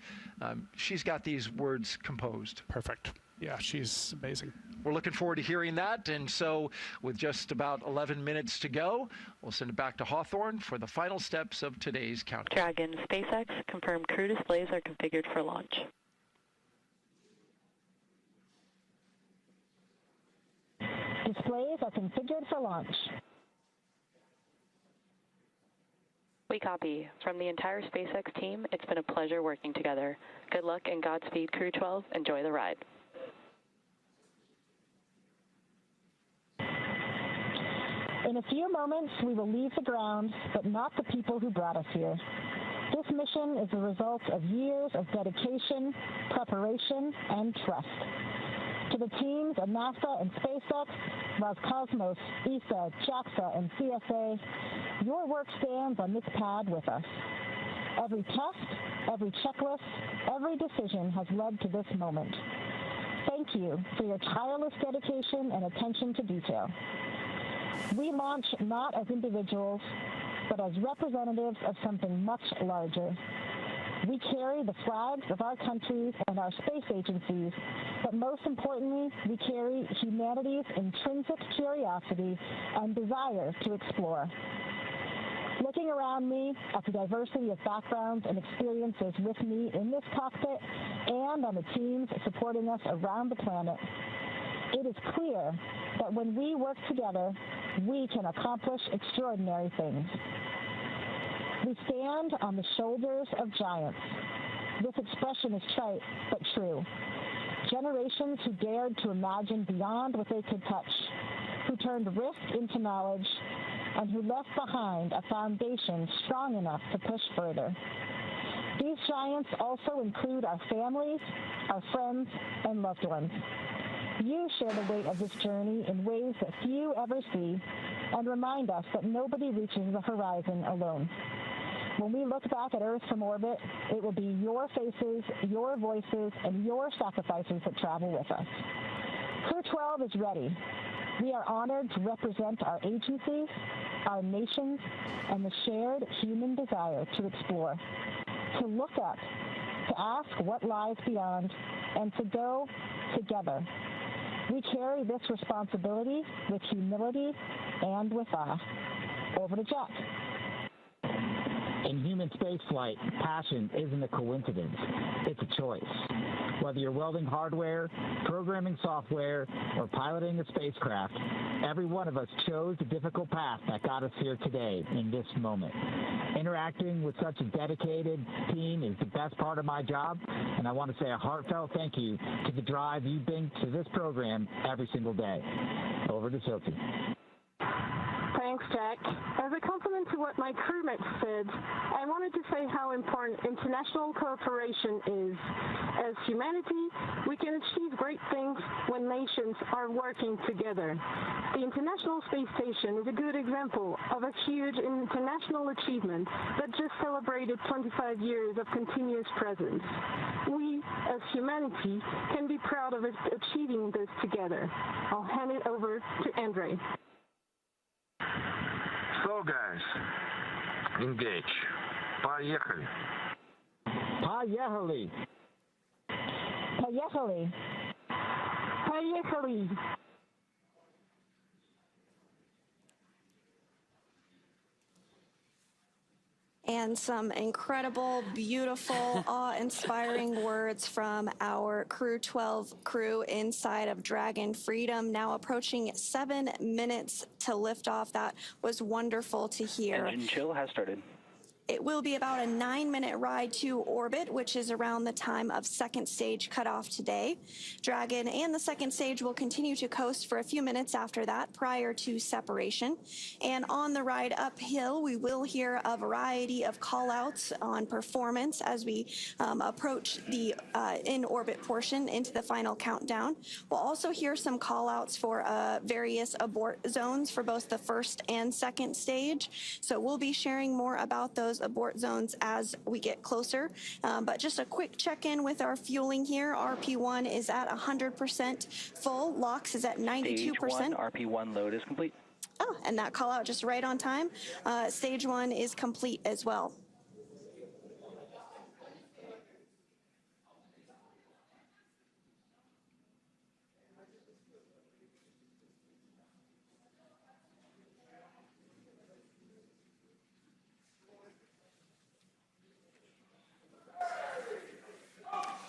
She's got these words composed. Perfect. Yeah, she's amazing. We're looking forward to hearing that. And so with just about 11 minutes to go, we'll send it back to Hawthorne for the final steps of today's countdown. Dragon, SpaceX, confirmed crew displays are configured for launch. Displays are configured for launch. We copy. From the entire SpaceX team, it's been a pleasure working together. Good luck and Godspeed, Crew-12. Enjoy the ride. In a few moments, we will leave the ground, but not the people who brought us here. This mission is the result of years of dedication, preparation, and trust. To the teams at NASA and SpaceX, Roscosmos, ESA, JAXA, and CSA, your work stands on this pad with us. Every test, every checklist, every decision has led to this moment. Thank you for your tireless dedication and attention to detail. We launch not as individuals, but as representatives of something much larger. We carry the flags of our countries and our space agencies, but most importantly, we carry humanity's intrinsic curiosity and desire to explore. Looking around me at the diversity of backgrounds and experiences with me in this cockpit and on the teams supporting us around the planet, it is clear that when we work together, we can accomplish extraordinary things. We stand on the shoulders of giants. This expression is trite, but true. Generations who dared to imagine beyond what they could touch, who turned risk into knowledge, and who left behind a foundation strong enough to push further. These giants also include our families, our friends, and loved ones. You share the weight of this journey in ways that few ever see and remind us that nobody reaches the horizon alone. When we look back at Earth from orbit, it will be your faces, your voices, and your sacrifices that travel with us. Crew-12 is ready. We are honored to represent our agencies, our nations, and the shared human desire to explore, to look up, to ask what lies beyond, and to go together. We carry this responsibility with humility and with awe. Over to Jack. In human spaceflight, passion isn't a coincidence. It's a choice. Whether you're welding hardware, programming software, or piloting a spacecraft, every one of us chose the difficult path that got us here today in this moment. Interacting with such a dedicated team is the best part of my job, and I want to say a heartfelt thank you to the drive you bring to this program every single day. Over to Sophie. Thanks, Jack. As a compliment to what my crewmates said, I wanted to say how important international cooperation is. As humanity, we can achieve great things when nations are working together. The International Space Station is a good example of a huge international achievement that just celebrated 25 years of continuous presence. We, as humanity, can be proud of achieving this together. I'll hand it over to Andrey. So guys, engage. Поехали. Поехали. Поехали. Поехали. And some incredible, beautiful, awe-inspiring words from our Crew-12 crew inside of Dragon Freedom, now approaching 7 minutes to liftoff. That was wonderful to hear. Engine chill has started. It will be about a 9-minute ride to orbit, which is around the time of second stage cutoff today. Dragon and the second stage will continue to coast for a few minutes after that, prior to separation. And on the ride uphill, we will hear a variety of call-outs on performance as we approach the in-orbit portion into the final countdown. We'll also hear some call-outs for various abort zones for both the first and second stage. So we'll be sharing more about those abort zones as we get closer. But just a quick check-in with our fueling here. RP1 is at 100% full. LOX is at 92%. Stage 1, RP1 load is complete. Oh, and that call out just right on time. Stage 1 is complete as well.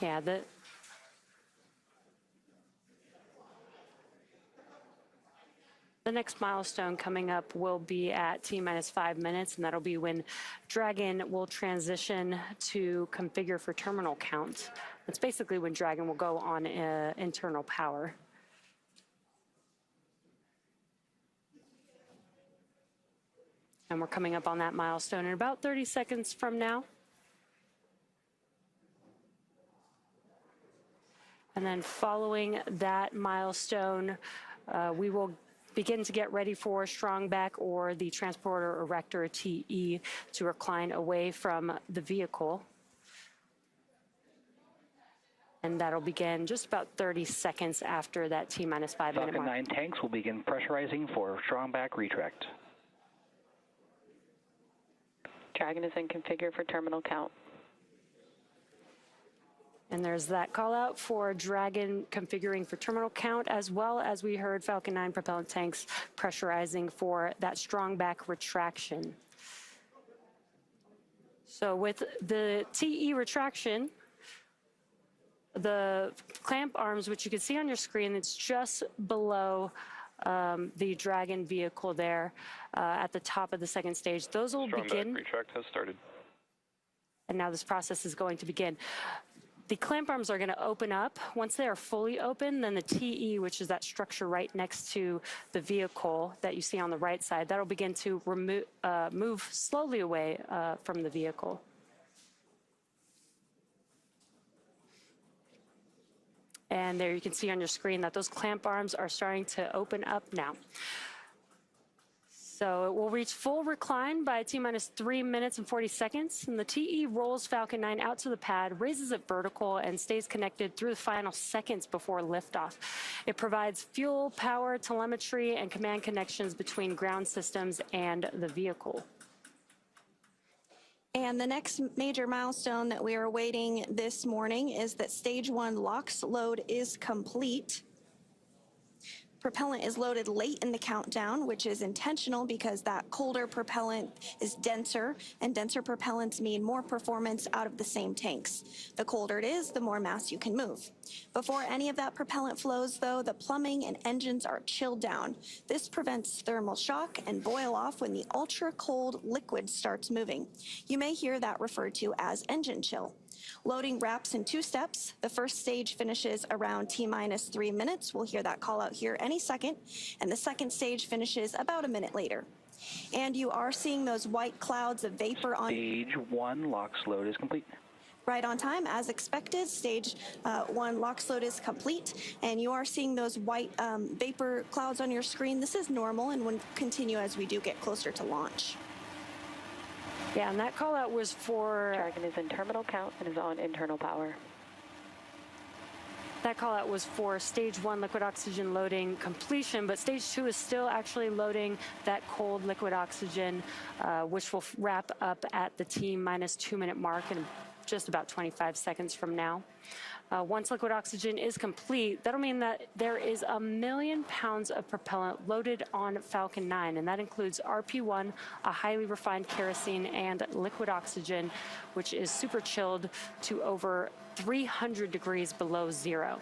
Yeah, The next milestone coming up will be at T-minus 5 minutes, and that'll be when Dragon will transition to configure for terminal count. That's basically when Dragon will go on internal power. And we're coming up on that milestone in about 30 seconds from now. And then following that milestone, we will begin to get ready for strong back or the transporter erector TE to recline away from the vehicle. And that'll begin just about 30 seconds after that T-minus 5 minute mark. Falcon 9 tanks will begin pressurizing for strong back retract. Dragon is in configure for terminal count. And there's that call out for Dragon configuring for terminal count, as well as we heard Falcon 9 propellant tanks pressurizing for that strong back retraction. So with the TE retraction, the clamp arms, which you can see on your screen, it's just below the Dragon vehicle there at the top of the second stage. Those will begin. Strong back retract has started. And now this process is going to begin. The clamp arms are going to open up. Once they are fully open, then the TE, which is that structure right next to the vehicle that you see on the right side, that'll begin to move slowly away from the vehicle. And there you can see on your screen that those clamp arms are starting to open up now. So it will reach full recline by T-minus 3 minutes and 40 seconds. And the TE rolls Falcon 9 out to the pad, raises it vertical, and stays connected through the final seconds before liftoff. It provides fuel, power, telemetry, and command connections between ground systems and the vehicle. And the next major milestone that we are awaiting this morning is that Stage 1 LOX load is complete. Propellant is loaded late in the countdown, which is intentional because that colder propellant is denser, and denser propellants mean more performance out of the same tanks. The colder it is, the more mass you can move. Before any of that propellant flows, though, the plumbing and engines are chilled down. This prevents thermal shock and boil off when the ultra-cold liquid starts moving. You may hear that referred to as engine chill. Loading wraps in 2 steps. The first stage finishes around T-minus 3 minutes. We'll hear that call out here any second. And the second stage finishes about a minute later. And you are seeing those white clouds of vapor on... Stage 1 LOX load is complete. Right on time, as expected. Stage 1 LOX load is complete. And you are seeing those white vapor clouds on your screen. This is normal and will continue as we do get closer to launch. Yeah, and that call out was for... Dragon is in terminal count and is on internal power. That call out was for Stage 1 liquid oxygen loading completion, but Stage 2 is still actually loading that cold liquid oxygen, which will wrap up at the T-minus 2 minute mark in just about 25 seconds from now. Once liquid oxygen is complete, that'll mean that there is 1 million pounds of propellant loaded on Falcon 9, and that includes RP1, a highly refined kerosene, and liquid oxygen, which is super chilled to over 300 degrees below zero.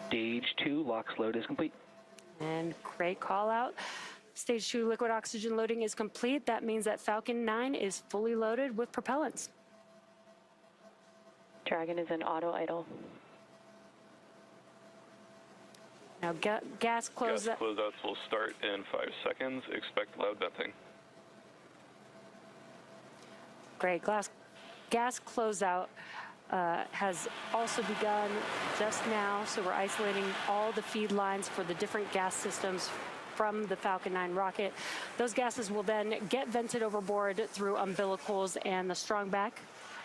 Stage 2 LOX load is complete. And great call out. Stage 2 liquid oxygen loading is complete. That means that Falcon 9 is fully loaded with propellants. Dragon is in auto idle. Now gas closeout. Gas closeouts will start in 5 seconds. Expect loud venting. Great. Gas closeout has also begun just now, so we're isolating all the feed lines for the different gas systems from the Falcon 9 rocket. Those gases will then get vented overboard through umbilicals and the strong back.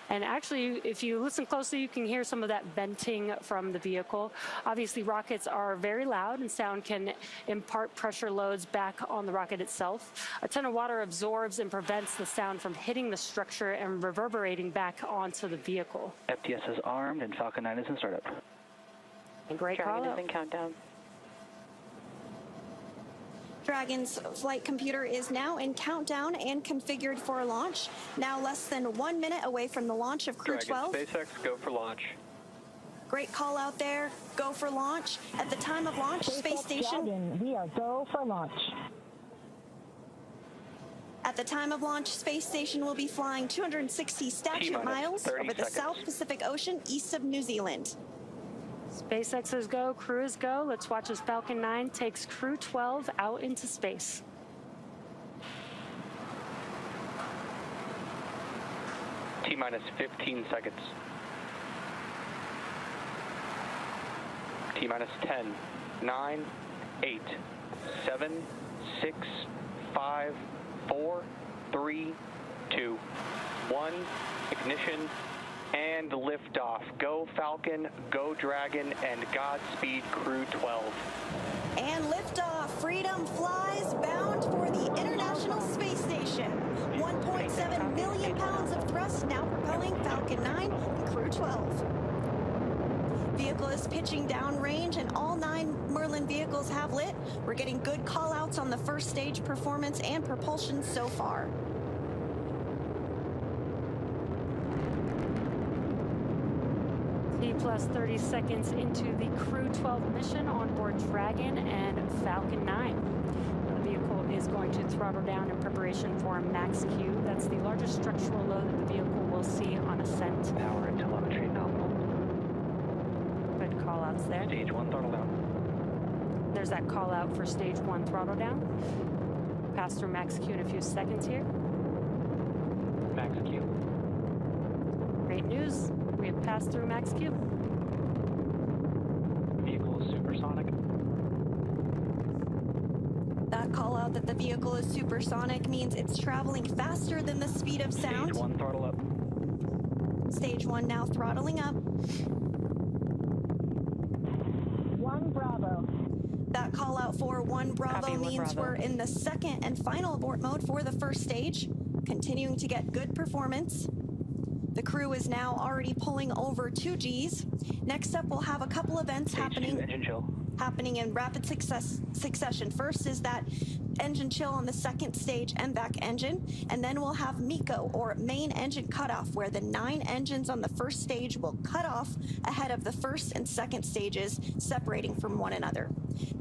And actually, if you listen closely, you can hear some of that venting from the vehicle. Obviously, rockets are very loud, and sound can impart pressure loads back on the rocket itself. A ton of water absorbs and prevents the sound from hitting the structure and reverberating back onto the vehicle. FTS is armed, and Falcon 9 is in startup. And great call Dragon out. is in countdown. Dragon's flight computer is now in countdown and configured for launch. Now less than 1 minute away from the launch of Crew-12. Dragon, SpaceX, go for launch. Great call out there. Go for launch. At the time of launch, space station. Dragon, we are go for launch. At the time of launch, space station will be flying 260 statute miles over the South Pacific Ocean east of New Zealand. SpaceX is go, Crew is go. Let's watch as Falcon 9 takes Crew-12 out into space. T-minus 15 seconds. T-minus 10, 9, 8, 7, 6, 5, 4, 3, 2, 1, ignition, and liftoff. Go Falcon, go Dragon, and Godspeed Crew-12. And liftoff. Freedom flies bound for the International Space Station. 1.7 million pounds of thrust now propelling Falcon 9 and Crew-12. Vehicle is pitching downrange, and all 9 Merlin vehicles have lit. We're getting good call-outs on the first stage performance and propulsion so far. Plus 30 seconds into the Crew-12 mission on board Dragon and Falcon 9. The vehicle is going to throttle down in preparation for max Q. That's the largest structural load that the vehicle will see on ascent. Power and telemetry nominal. Good call outs there. Stage 1 throttle down. There's that call out for stage 1 throttle down. Pass through max Q in a few seconds here. Max Q. Great news. We have passed through max Q. Vehicle is supersonic. That call out that the vehicle is supersonic means it's traveling faster than the speed of sound. Stage 1 throttle up. Stage 1 now throttling up. 1 Bravo. That call out for 1 Bravo Copy, 1 means Bravo. we're in the second and final abort mode for the first stage, continuing to get good performance. The crew is now already pulling over 2 Gs. Next up, we'll have a couple events happening in rapid succession. First is that engine chill on the second stage MVAC engine, and then we'll have MECO, or main engine cutoff, where the 9 engines on the first stage will cut off ahead of the first and second stages, separating from one another.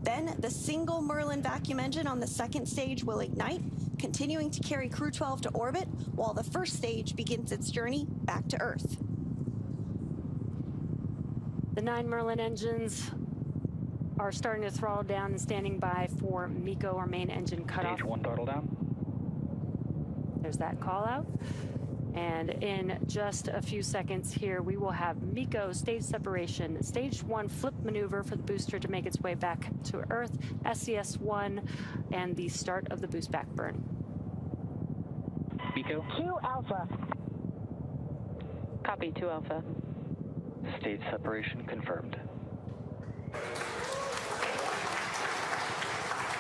Then the single Merlin vacuum engine on the second stage will ignite, continuing to carry Crew-12 to orbit, while the first stage begins its journey back to Earth. The 9 Merlin engines are starting to throttle down and standing by for MECO, or main engine cutoff. Stage 1 throttle down. There's that call out. And in just a few seconds here, we will have MECO stage separation, stage 1 flip maneuver for the booster to make its way back to Earth, SES-1, and the start of the boost back burn. MECO. 2 Alpha. Copy, 2 Alpha. Stage separation confirmed.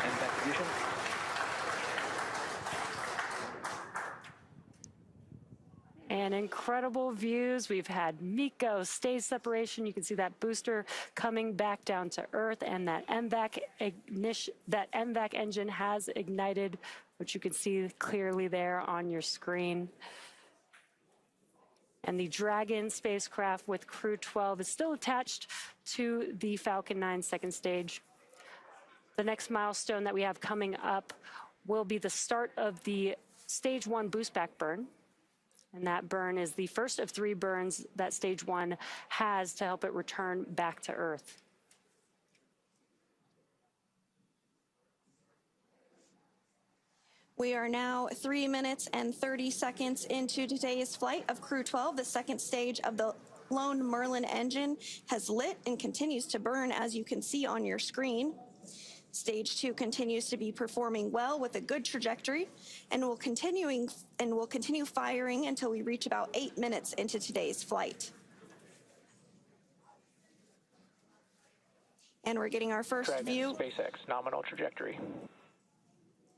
And back position. And incredible views. We've had MECO stage separation. You can see that booster coming back down to Earth, and that MVAC engine has ignited, which you can see clearly there on your screen. And the Dragon spacecraft with Crew-12 is still attached to the Falcon 9 second stage. The next milestone that we have coming up will be the start of the stage 1 boost back burn. And that burn is the first of 3 burns that stage 1 has to help it return back to Earth. We are now 3 minutes and 30 seconds into today's flight of Crew-12. The second stage of the lone Merlin engine has lit and continues to burn, as you can see on your screen. Stage 2 continues to be performing well with a good trajectory, and will continue firing until we reach about 8 minutes into today's flight. And we're getting our first Dragon, view. SpaceX, nominal trajectory.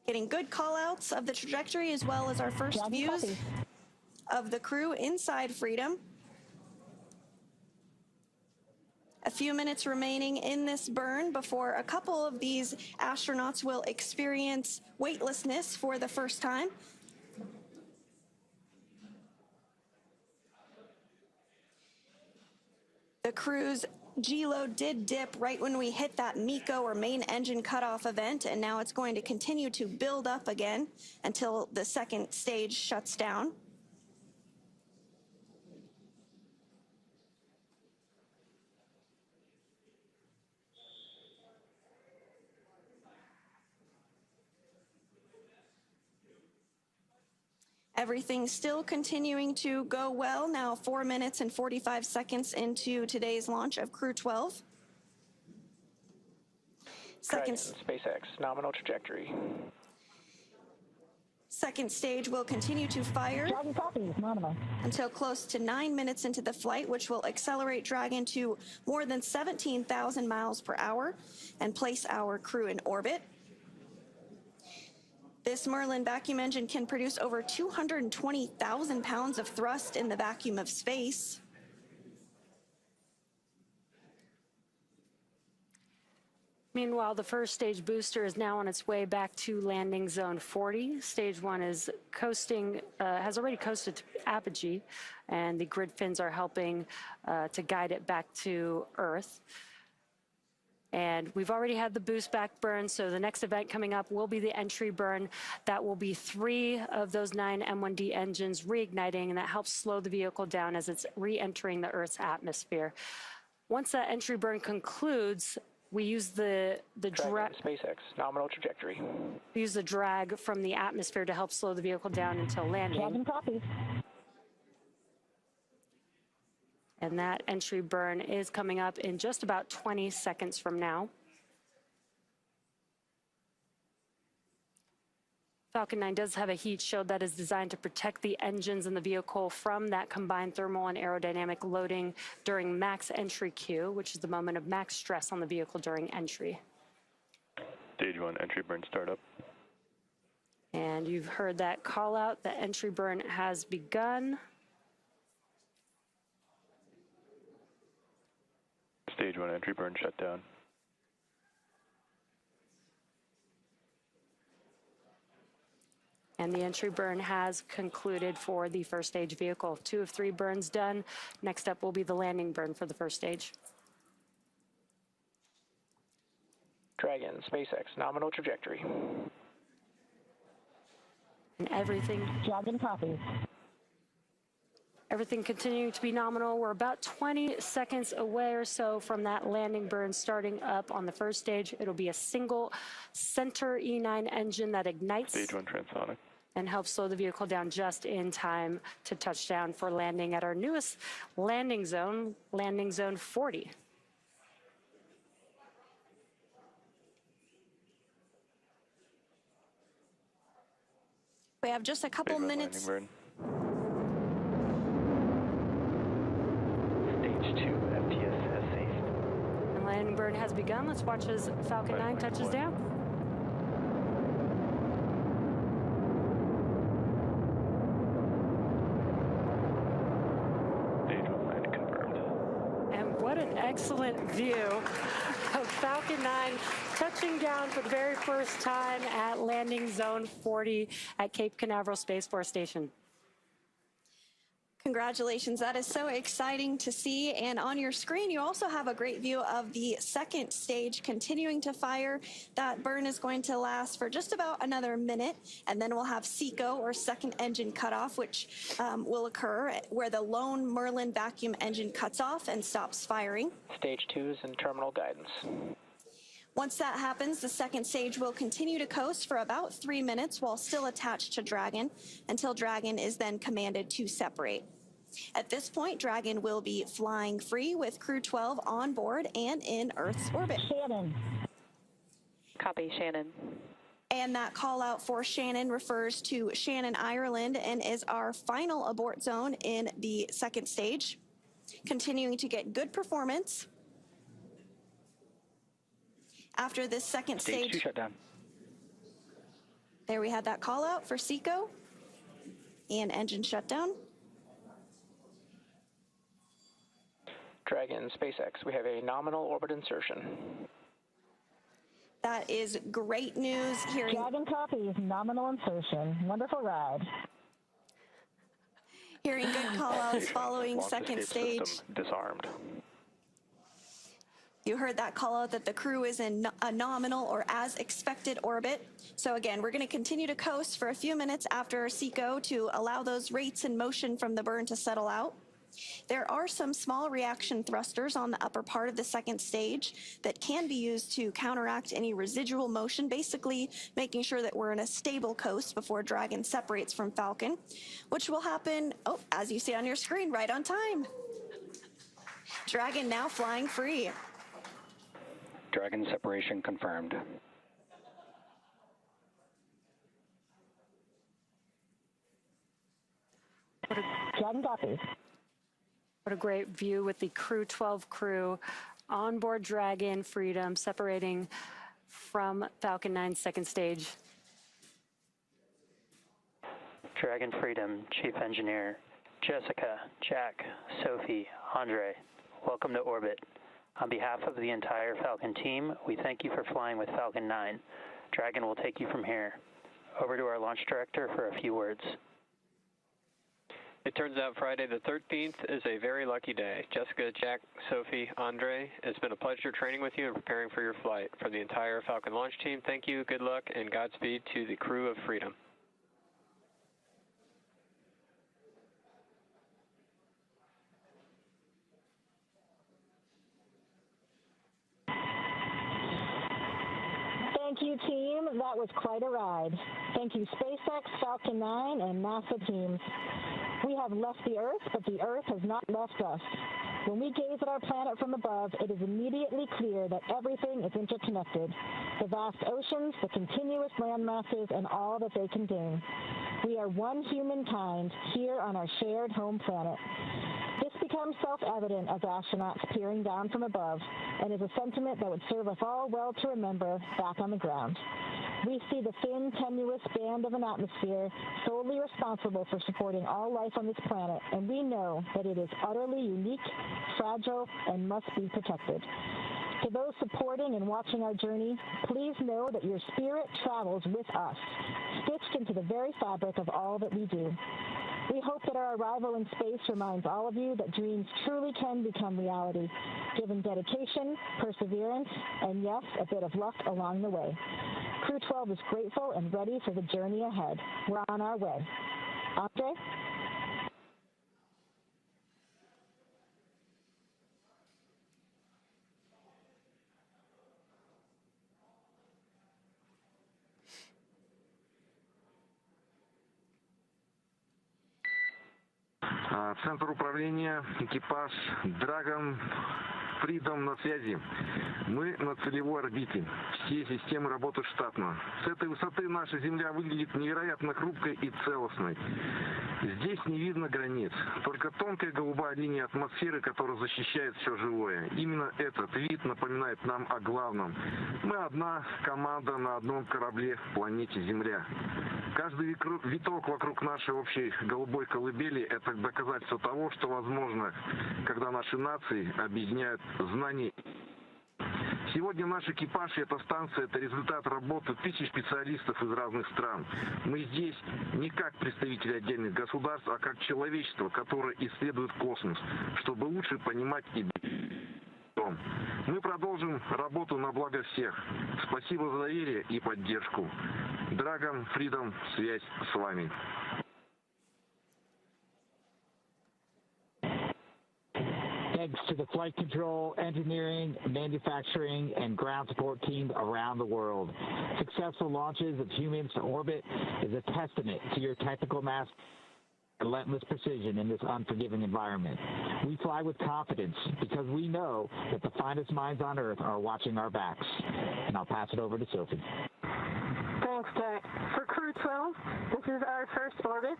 Getting good call-outs of the trajectory, as well as our first views of the crew inside Freedom. A few minutes remaining in this burn before a couple of these astronauts will experience weightlessness for the first time. The crew's G-load did dip right when we hit that MECO or main engine cutoff event, and now it's going to continue to build up again until the second stage shuts down. Everything's still continuing to go well. Now 4 minutes and 45 seconds into today's launch of Crew-12. Dragon, SpaceX, nominal trajectory. Second stage will continue to fire until close to 9 minutes into the flight, which will accelerate Dragon to more than 17,000 miles per hour and place our crew in orbit. This Merlin vacuum engine can produce over 220,000 pounds of thrust in the vacuum of space. Meanwhile, the first stage booster is now on its way back to landing zone 40. Stage 1 is coasting, has already coasted to apogee, and the grid fins are helping to guide it back to Earth. And we've already had the boost back burn, so the next event coming up will be the entry burn. That will be 3 of those 9 M1D engines reigniting, and that helps slow the vehicle down as it's re-entering the Earth's atmosphere. Once that entry burn concludes, we use the drag. SpaceX, nominal trajectory. We use the drag from the atmosphere to help slow the vehicle down until landing. Dragon copy. And that entry burn is coming up in just about 20 seconds from now. Falcon 9 does have a heat shield that is designed to protect the engines in the vehicle from that combined thermal and aerodynamic loading during max entry Q, which is the moment of max stress on the vehicle during entry. Stage 1 entry burn startup. And you've heard that call out. The entry burn has begun. Stage 1 entry burn shut down. And the entry burn has concluded for the first stage vehicle. 2 of 3 burns done. Next up will be the landing burn for the first stage. Dragon, SpaceX, nominal trajectory. And everything. Dragon copy. Everything continuing to be nominal. We're about 20 seconds away or so from that landing burn starting up on the first stage. It'll be a single center E9 engine that ignites. Stage 1 transonic. And helps slow the vehicle down just in time to touch down for landing at our newest landing zone 40. We have just a couple minutes. Stage 2, FTS has safe. And landing burn has begun. Let's watch as Falcon 9 touches down. Stage 1 landing confirmed. And what an excellent view of Falcon 9 touching down for the very first time at landing zone 40 at Cape Canaveral Space Force Station. Congratulations, that is so exciting to see. And on your screen, you also have a great view of the second stage continuing to fire. That burn is going to last for just about another minute, and then we'll have SECO, or second engine cutoff, which will occur where the lone Merlin vacuum engine cuts off and stops firing. Stage 2 is in terminal guidance. Once that happens, the second stage will continue to coast for about 3 minutes while still attached to Dragon, until Dragon is then commanded to separate. At this point, Dragon will be flying free with Crew-12 on board and in Earth's orbit. Shannon. Copy, Shannon. And that call out for Shannon refers to Shannon, Ireland, and is our final abort zone in the second stage. Continuing to get good performance. After this second Stage 2 shut down. There we had that call out for SECO and engine shutdown. Dragon, SpaceX, we have a nominal orbit insertion. That is great news here. Dragon copies, nominal insertion. Wonderful ride. Hearing good call-outs following second stage. Disarmed. You heard that call-out that the crew is in a nominal or as expected orbit. So again, we're going to continue to coast for a few minutes after SECO to allow those rates in motion from the burn to settle out. There are some small reaction thrusters on the upper part of the second stage that can be used to counteract any residual motion, basically making sure that we're in a stable coast before Dragon separates from Falcon, which will happen, as you see on your screen, right on time. Dragon now flying free. Dragon separation confirmed. Dragon copies. What a great view with the Crew-12 crew on board Dragon Freedom separating from Falcon 9 second stage. Dragon Freedom, Chief Engineer, Jessica, Jack, Sophie, Andrey, welcome to orbit. On behalf of the entire Falcon team, we thank you for flying with Falcon 9. Dragon will take you from here. Over to our launch director for a few words. It turns out Friday the 13th is a very lucky day. Jessica, Jack, Sophie, Andrey, it's been a pleasure training with you and preparing for your flight. From the entire Falcon launch team, thank you, good luck, and Godspeed to the crew of Freedom. Thank you, team. That was quite a ride. Thank you, SpaceX, Falcon 9, and NASA teams. We have left the Earth, but the Earth has not left us. When we gaze at our planet from above, it is immediately clear that everything is interconnected. The vast oceans, the continuous land masses, and all that they contain. We are one humankind here on our shared home planet. This becomes self-evident as astronauts peering down from above, and is a sentiment that would serve us all well to remember back on the ground. We see the thin, tenuous band of an atmosphere solely responsible for supporting all life on this planet, and we know that it is utterly unique, fragile, and must be protected. To those supporting and watching our journey, please know that your spirit travels with us, stitched into the very fabric of all that we do. We hope that our arrival in space reminds all of you that dreams truly can become reality, given dedication, perseverance, and yes, a bit of luck along the way. Crew-12 is grateful and ready for the journey ahead. We're on our way. Andrey? Центр управления, экипаж Dragon Freedom на связи. Мы на целевой орбите. Все системы работают штатно. С этой высоты наша Земля выглядит невероятно хрупкой и целостной. Здесь не видно границ, только тонкая голубая линия атмосферы, которая защищает все живое. Именно этот вид напоминает нам о главном. Мы одна команда на одном корабле планете Земля. Каждый виток вокруг нашей общей голубой колыбели – это доказательство того, что возможно, когда наши нации объединяют знания. Сегодня наш экипаж и эта станция – это результат работы тысяч специалистов из разных стран. Мы здесь не как представители отдельных государств, а как человечество, которое исследует космос, чтобы лучше понимать и дом. Мы продолжим работу на благо всех. Спасибо за доверие и поддержку. Dragon Freedom, связь с вами. Thanks to the flight control, engineering, manufacturing, and ground support teams around the world. Successful launches of humans to orbit is a testament to your technical mastery and relentless precision in this unforgiving environment. We fly with confidence because we know that the finest minds on Earth are watching our backs. And I'll pass it over to Sophie. Thanks, Jack. For Crew Crew-12, this is our first orbit.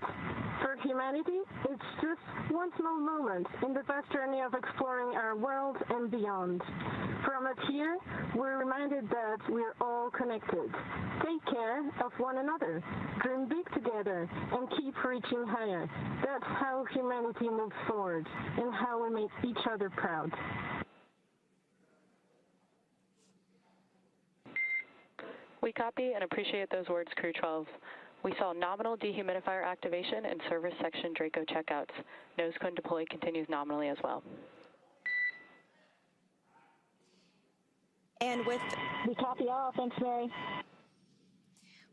For humanity, it's just one small moment in the vast journey of exploring our world and beyond. From up here, we're reminded that we're all connected. Take care of one another, dream big together, and keep reaching higher. That's how humanity moves forward, and how we make each other proud. We copy and appreciate those words, Crew-12. We saw nominal dehumidifier activation and service section Draco checkouts. Nose cone deploy continues nominally as well. And with... We copy all. Thanks, Mary.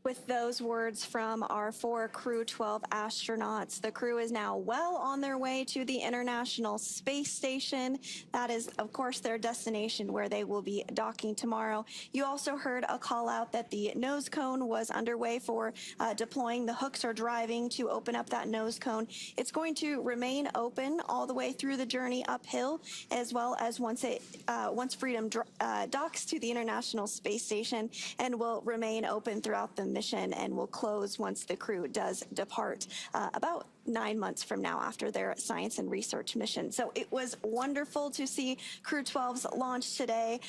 With those words from our 4 Crew-12 astronauts, the crew is now well on their way to the International Space Station. That is, of course, their destination where they will be docking tomorrow. You also heard a call out that the nose cone was underway for deploying. The hooks are driving to open up that nose cone. It's going to remain open all the way through the journey uphill, as well as once Freedom docks to the International Space Station, and will remain open throughout the mission and will close once the crew does depart about 9 months from now after their science and research mission. So it was wonderful to see Crew-12's launch today.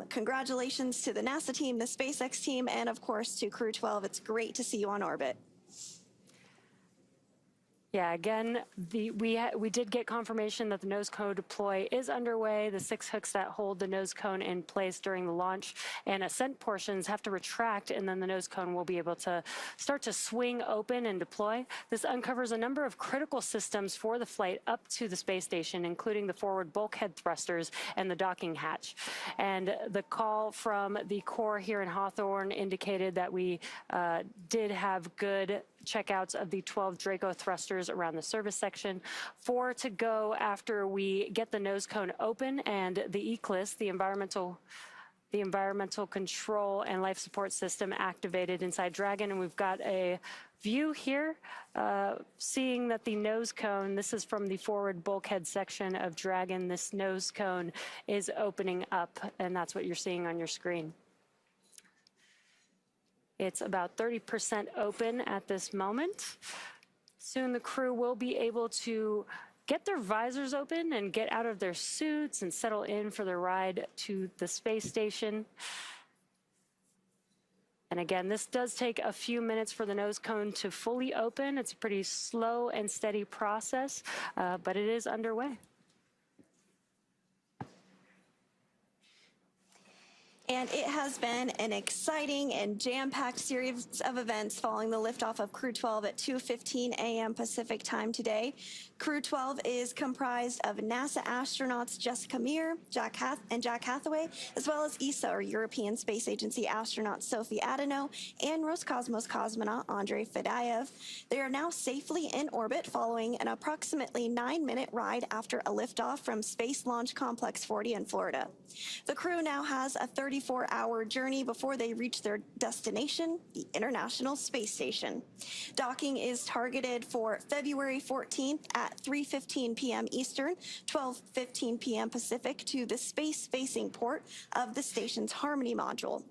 Congratulations to the NASA team, the SpaceX team, and of course to Crew-12. It's great to see you on orbit. Yeah, again, we did get confirmation that the nose cone deploy is underway. The 6 hooks that hold the nose cone in place during the launch and ascent portions have to retract, and then the nose cone will be able to start to swing open and deploy. This uncovers a number of critical systems for the flight up to the space station, including the forward bulkhead thrusters and the docking hatch. And the call from the core here in Hawthorne indicated that we did have good checkouts of the 12 Draco thrusters around the service section. 4 to go after we get the nose cone open and the ECLIS, the environmental control and life support system, activated inside Dragon. And we've got a view here seeing that the nose cone, this is from the forward bulkhead section of Dragon, this nose cone is opening up, and that's what you're seeing on your screen. It's about 30% open at this moment. Soon the crew will be able to get their visors open and get out of their suits and settle in for the ride to the space station. And again, this does take a few minutes for the nose cone to fully open. It's a pretty slow and steady process, but it is underway. And it has been an exciting and jam-packed series of events following the liftoff of Crew-12 at 2:15 a.m. Pacific time today. Crew-12 is comprised of NASA astronauts Jessica Meir, Jack Hathaway, as well as ESA, or European Space Agency astronaut Sophie Adenot, and Roscosmos cosmonaut Andrey Fedyaev. They are now safely in orbit following an approximately 9-minute ride after a liftoff from Space Launch Complex 40 in Florida. The crew now has a 34-hour journey before they reach their destination, the International Space Station. Docking is targeted for February 14th at 3:15 p.m. Eastern, 12:15 p.m. Pacific, to the space-facing port of the station's Harmony module.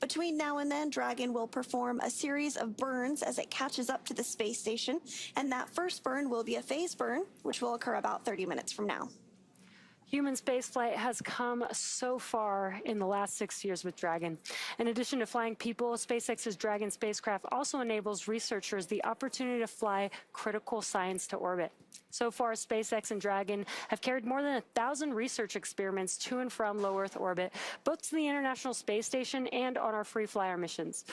Between now and then, Dragon will perform a series of burns as it catches up to the space station, and that first burn will be a phase burn, which will occur about 30 minutes from now. Human spaceflight has come so far in the last 6 years with Dragon. In addition to flying people, SpaceX's Dragon spacecraft also enables researchers the opportunity to fly critical science to orbit. So far, SpaceX and Dragon have carried more than 1,000 research experiments to and from low Earth orbit, both to the International Space Station and on our free flyer missions.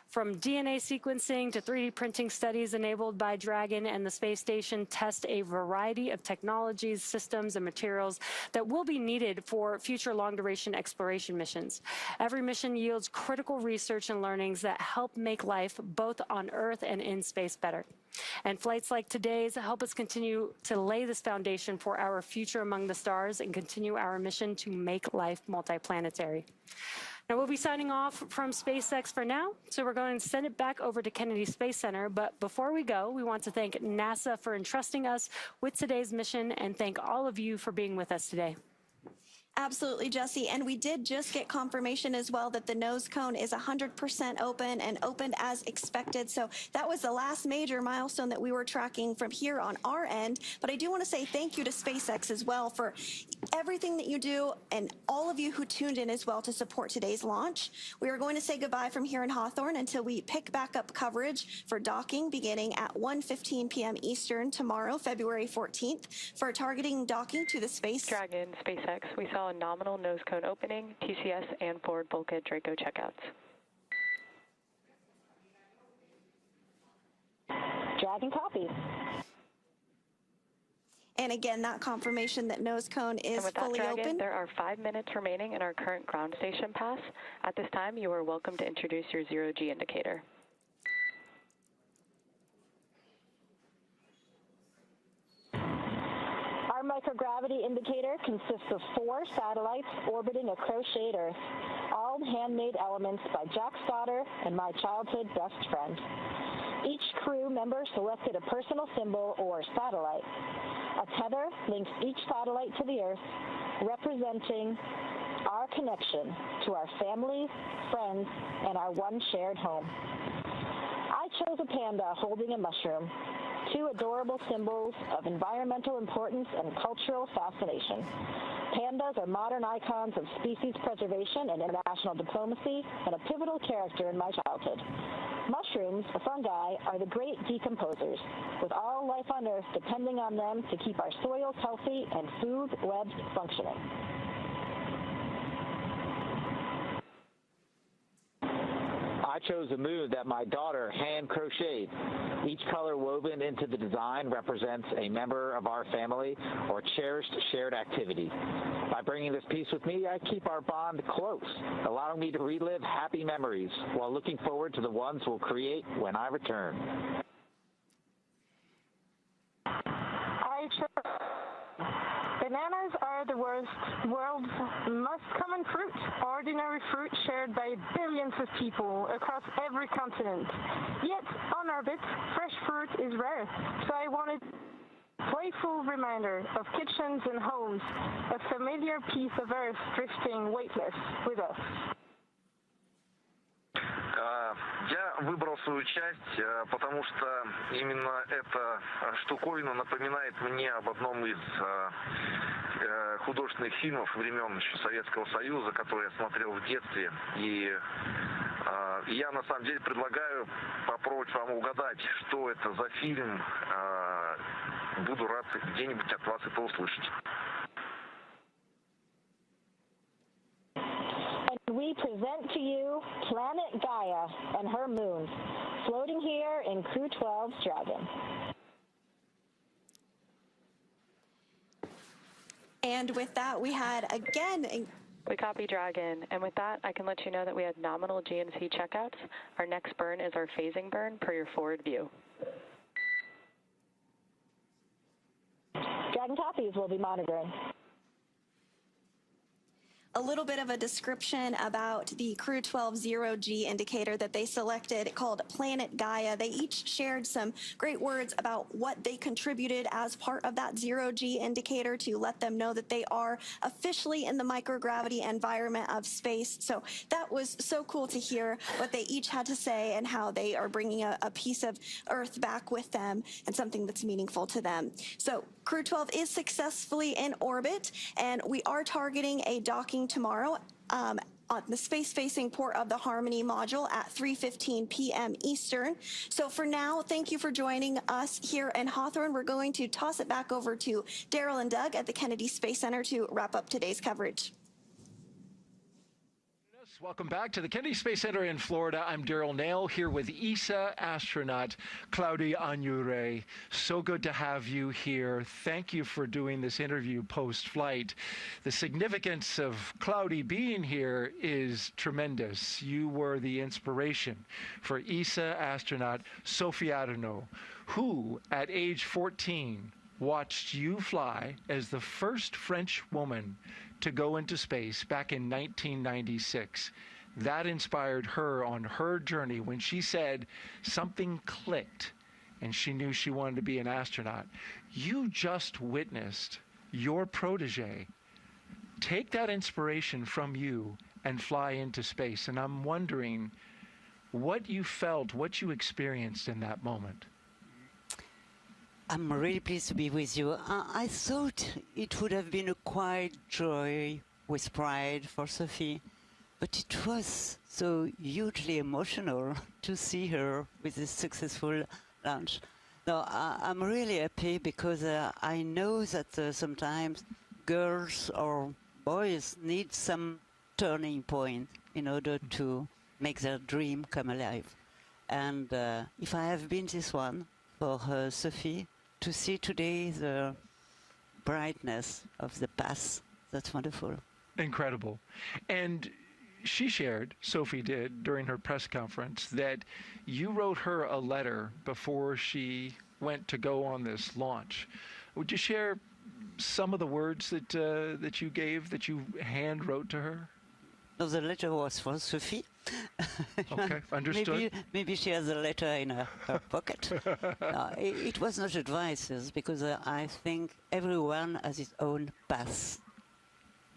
From DNA sequencing to 3D printing, studies enabled by Dragon and the space station test a variety of technologies, systems, and materials that will be needed for future long-duration exploration missions. Every mission yields critical research and learnings that help make life both on Earth and in space better. And flights like today's help us continue to lay this foundation for our future among the stars and continue our mission to make life multiplanetary. Now, we'll be signing off from SpaceX for now, so we're going to send it back over to Kennedy Space Center. But before we go, we want to thank NASA for entrusting us with today's mission and thank all of you for being with us today. Absolutely, Jesse. And we did just get confirmation as well that the nose cone is 100% open and opened as expected. So that was the last major milestone that we were tracking from here on our end. But I do want to say thank you to SpaceX as well for everything that you do and all of you who tuned in as well to support today's launch. We are going to say goodbye from here in Hawthorne until we pick back up coverage for docking beginning at 1:15 p.m. Eastern tomorrow, February 14th, for targeting docking to the Space Dragon, SpaceX. We saw a nominal nose cone opening, TCS and forward bulkhead Draco checkouts. Dragon copy. And again, that confirmation that nose cone is and with that, fully Dragon, open. There are 5 minutes remaining in our current ground station pass. At this time, you are welcome to introduce your zero-G indicator. Our microgravity indicator consists of 4 satellites orbiting a crocheted Earth, all handmade elements by Jack Stoddard and my childhood best friend. Each crew member selected a personal symbol or satellite. A tether links each satellite to the Earth, representing our connection to our families, friends, and our one shared home. I chose a panda holding a mushroom, 2 adorable symbols of environmental importance and cultural fascination. Pandas are modern icons of species preservation and international diplomacy, and a pivotal character in my childhood. Mushrooms, or fungi, are the great decomposers, with all life on Earth depending on them to keep our soils healthy and food webs functioning. I chose a moon that my daughter hand crocheted. Each color woven into the design represents a member of our family or cherished shared activity. By bringing this piece with me, I keep our bond close, allowing me to relive happy memories while looking forward to the ones we'll create when I return. Bananas are the world's most common fruit, ordinary fruit shared by billions of people across every continent. Yet, on orbit, fresh fruit is rare, so I wanted a playful reminder of kitchens and homes, a familiar piece of Earth drifting weightless with us. Я выбрал свою часть, потому что именно эта штуковина напоминает мне об одном из художественных фильмов времен еще Советского Союза, который я смотрел в детстве. И я на самом деле предлагаю попробовать вам угадать, что это за фильм. Буду рад где-нибудь от вас это услышать. We present to you planet Gaia and her moon, floating here in Crew-12's Dragon. And with that, we had again... We copy Dragon, and with that, I can let you know that we had nominal GNC checkouts. Our next burn is our phasing burn per your forward view. Dragon copies will be monitoring. A little bit of a description about the Crew-12 zero-G indicator that they selected called Planet Gaia. They each shared some great words about what they contributed as part of that zero-G indicator to let them know that they are officially in the microgravity environment of space. So that was so cool to hear what they each had to say and how they are bringing a piece of Earth back with them and something that's meaningful to them. So Crew-12 is successfully in orbit, and we are targeting a docking tomorrow on the space-facing port of the Harmony module at 3:15 p.m. Eastern. So for now, thank you for joining us here in Hawthorne. We're going to toss it back over to Daryl and Doug at the Kennedy Space Center to wrap up today's coverage. Welcome back to the Kennedy Space Center in Florida. I'm Daryl Nail here with ESA astronaut Claudia Agnure. So good to have you here. Thank you for doing this interview post-flight. The significance of Claudia being here is tremendous. You were the inspiration for ESA astronaut Sophie Adenot, who at age 14 watched you fly as the first French woman to go into space back in 1996. That inspired her on her journey when she said something clicked and she knew she wanted to be an astronaut. You just witnessed your protege take that inspiration from you and fly into space. And I'm wondering what you felt, what you experienced in that moment. I'm really pleased to be with you. I thought it would have been a quiet joy with pride for Sophie, but it was so hugely emotional to see her with this successful launch. No, I'm really happy because I know that sometimes girls or boys need some turning point in order to make their dream come alive. And if I have been this one for Sophie, to see today the brightness of the path, that's wonderful. Incredible. And she shared, Sophie did, during her press conference, that you wrote her a letter before she went to go on this launch. Would you share some of the words that you gave, that you hand wrote to her? No, the letter was for Sophie. Okay, understood. Maybe she has a letter in her pocket. No, it was not advices, because I think everyone has his own path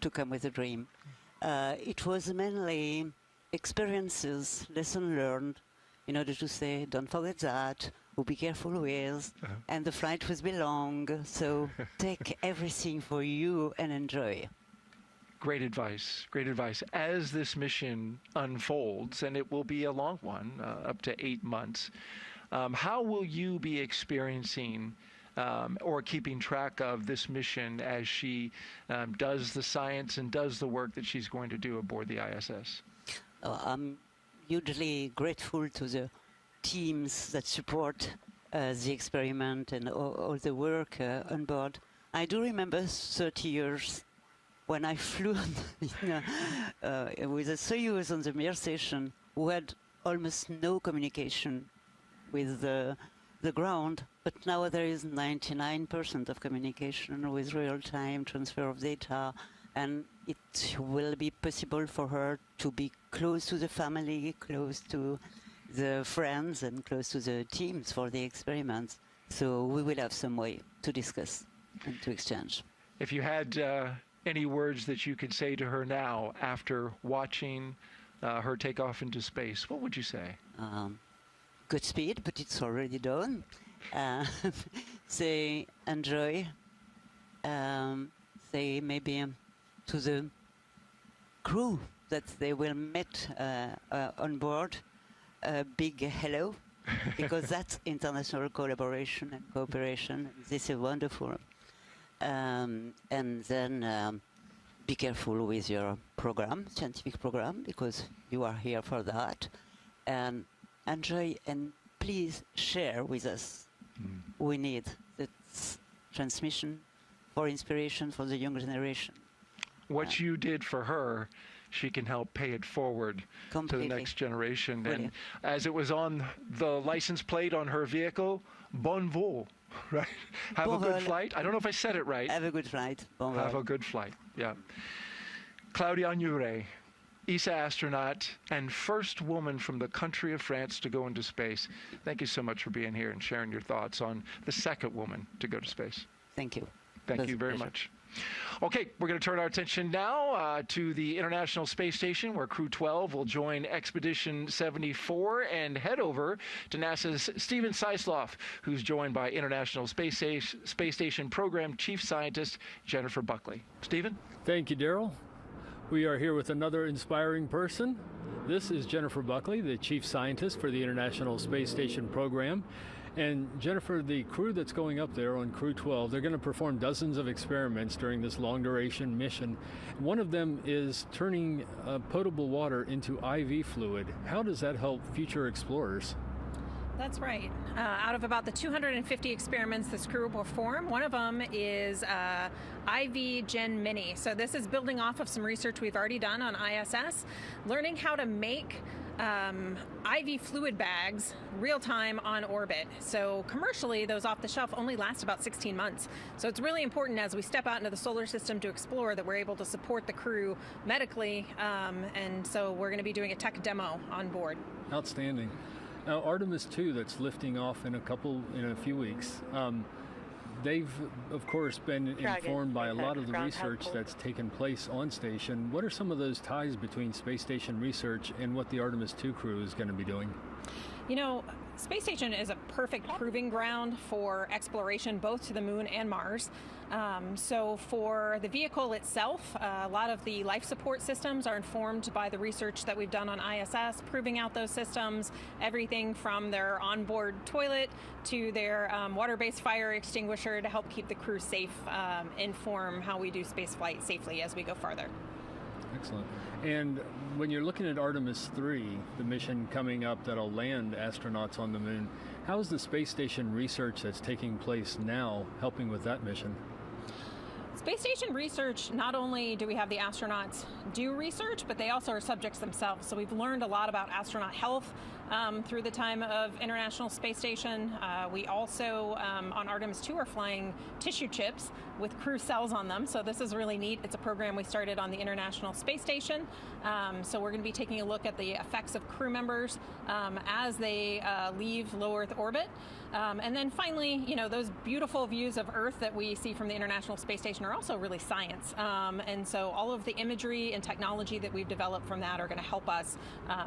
to come with a dream. It was mainly experiences, lessons learned, in order to say, don't forget that, or be careful with, and the flight will be long, so take everything for you and enjoy. Great advice, great advice. As this mission unfolds, and it will be a long one, up to 8 months, how will you be experiencing or keeping track of this mission as she does the science and does the work that she's going to do aboard the ISS? I'm hugely grateful to the teams that support the experiment and all the work on board. I do remember 30 years when I flew with a Soyuz on the Meir station, who had almost no communication with the ground, but now there is 99% of communication with real-time transfer of data, and it will be possible for her to be close to the family, close to the friends, and close to the teams for the experiments. So we will have some way to discuss and to exchange. If you had any words that you could say to her now after watching her take off into space, what would you say? Good speed, but it's already done. Say enjoy. Say maybe to the crew that they will meet on board a big hello, because that's international collaboration and cooperation. This is wonderful. And then be careful with your program, scientific program, because you are here for that. And enjoy, and please share with us. We need this transmission for inspiration for the young generation. What you did for her, she can help pay it forward completely. To the next generation. Brilliant. And as it was on the license plate on her vehicle, bon vol. Right. Have a good flight. I don't know if I said it right. Have a good flight. Bon Have a good flight. Yeah. Claudia Agnure, ESA astronaut and first woman from the country of France to go into space. Thank you so much for being here and sharing your thoughts on the second woman to go to space. Thank you. Thank you very much. Okay, we're going to turn our attention now to the International Space Station, where Crew-12 will join Expedition 74 and head over to NASA's Stephen Sisloff, who's joined by International Space Station Program Chief Scientist Jennifer Buckley. Stephen? Thank you, Daryl. We are here with another inspiring person. This is Jennifer Buckley, the Chief Scientist for the International Space Station Program. And Jennifer, the crew that's going up there on Crew-12, they're going to perform dozens of experiments during this long-duration mission. One of them is turning potable water into IV fluid. How does that help future explorers? That's right. Out of about the 250 experiments this crew will perform, one of them is IV Gen Mini. So this is building off of some research we've already done on ISS, learning how to make IV fluid bags real-time on orbit. So commercially, those off the shelf only last about 16 months. So it's really important as we step out into the solar system to explore that we're able to support the crew medically. And so we're going to be doing a tech demo on board. Outstanding. Now, Artemis 2 that's lifting off in a few weeks. they've, of course, been Dragon, informed by a lot of the ground research help. that's taken place on station. What are some of those ties between space station research and what the Artemis II crew is going to be doing? You know, space station is a perfect proving ground for exploration both to the moon and Mars. So for the vehicle itself, a lot of the life support systems are informed by the research that we've done on ISS, proving out those systems, everything from their onboard toilet to their water-based fire extinguisher to help keep the crew safe, inform how we do space flight safely as we go farther. Excellent. And when you're looking at Artemis 3, the mission coming up that'll land astronauts on the moon, how is the space station research that's taking place now helping with that mission? Space station research, not only do we have the astronauts do research, but they also are subjects themselves. So we've learned a lot about astronaut health through the time of International Space Station. We also, on Artemis 2, are flying tissue chips with crew cells on them. So this is really neat. It's a program we started on the International Space Station. So we're going to be taking a look at the effects of crew members as they leave low Earth orbit. And then finally, you know, those beautiful views of Earth that we see from the International Space Station are also really science. And so all of the imagery and technology that we've developed from that are going to help us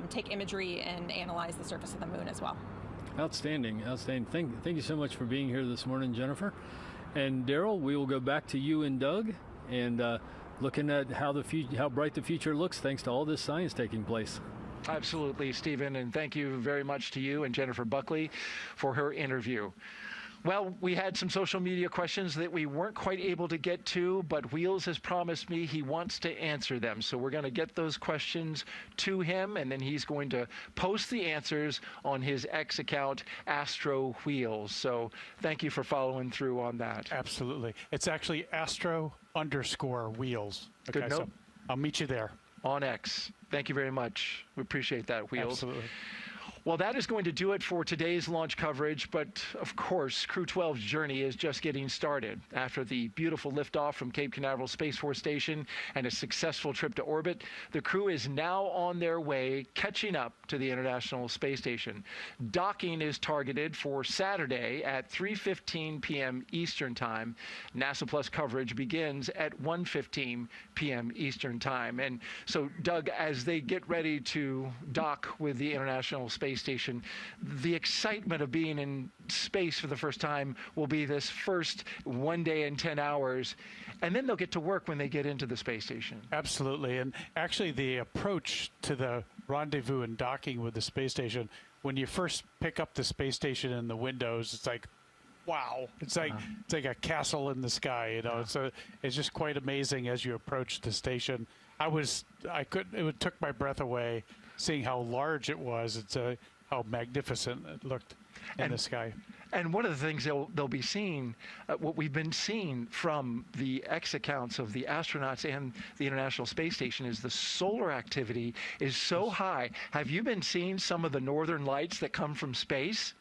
take imagery and analyze the surface of the moon as well. Outstanding, outstanding. Thank you so much for being here this morning, Jennifer. And Daryl, we will go back to you and Doug, and looking at how bright the future looks thanks to all this science taking place. Absolutely, Stephen, and thank you very much to you and Jennifer Buckley for her interview. Well, we had some social media questions that we weren't quite able to get to, but Wheels has promised me he wants to answer them. So we're going to get those questions to him, and then he's going to post the answers on his X account, Astro Wheels. So thank you for following through on that. Absolutely. It's actually Astro_Wheels. Okay, Good note. so I'll meet you there. On X. Thank you very much. We appreciate that, Wheels. Absolutely. Well, that is going to do it for today's launch coverage, but of course, Crew-12's journey is just getting started. After the beautiful liftoff from Cape Canaveral Space Force Station and a successful trip to orbit, the crew is now on their way, catching up to the International Space Station. Docking is targeted for Saturday at 3:15 p.m. Eastern Time. NASA Plus coverage begins at 1:15 p.m. Eastern Time. And so, Doug, as they get ready to dock with the International Space Station, the excitement of being in space for the first time will be this first 1 day and 10 hours, and then they'll get to work when they get into the space station. Absolutely. And actually the approach to the rendezvous and docking with the space station, when you first pick up the space station in the windows, it's like, wow, it's like a castle in the sky, you know. It's just quite amazing as you approach the station. It took my breath away seeing how large it was. It's how magnificent it looked in the sky. And one of the things they'll be seeing, what we've been seeing from the X accounts of the astronauts and the International Space Station, is the solar activity is so high. Have you been seeing some of the northern lights that come from space?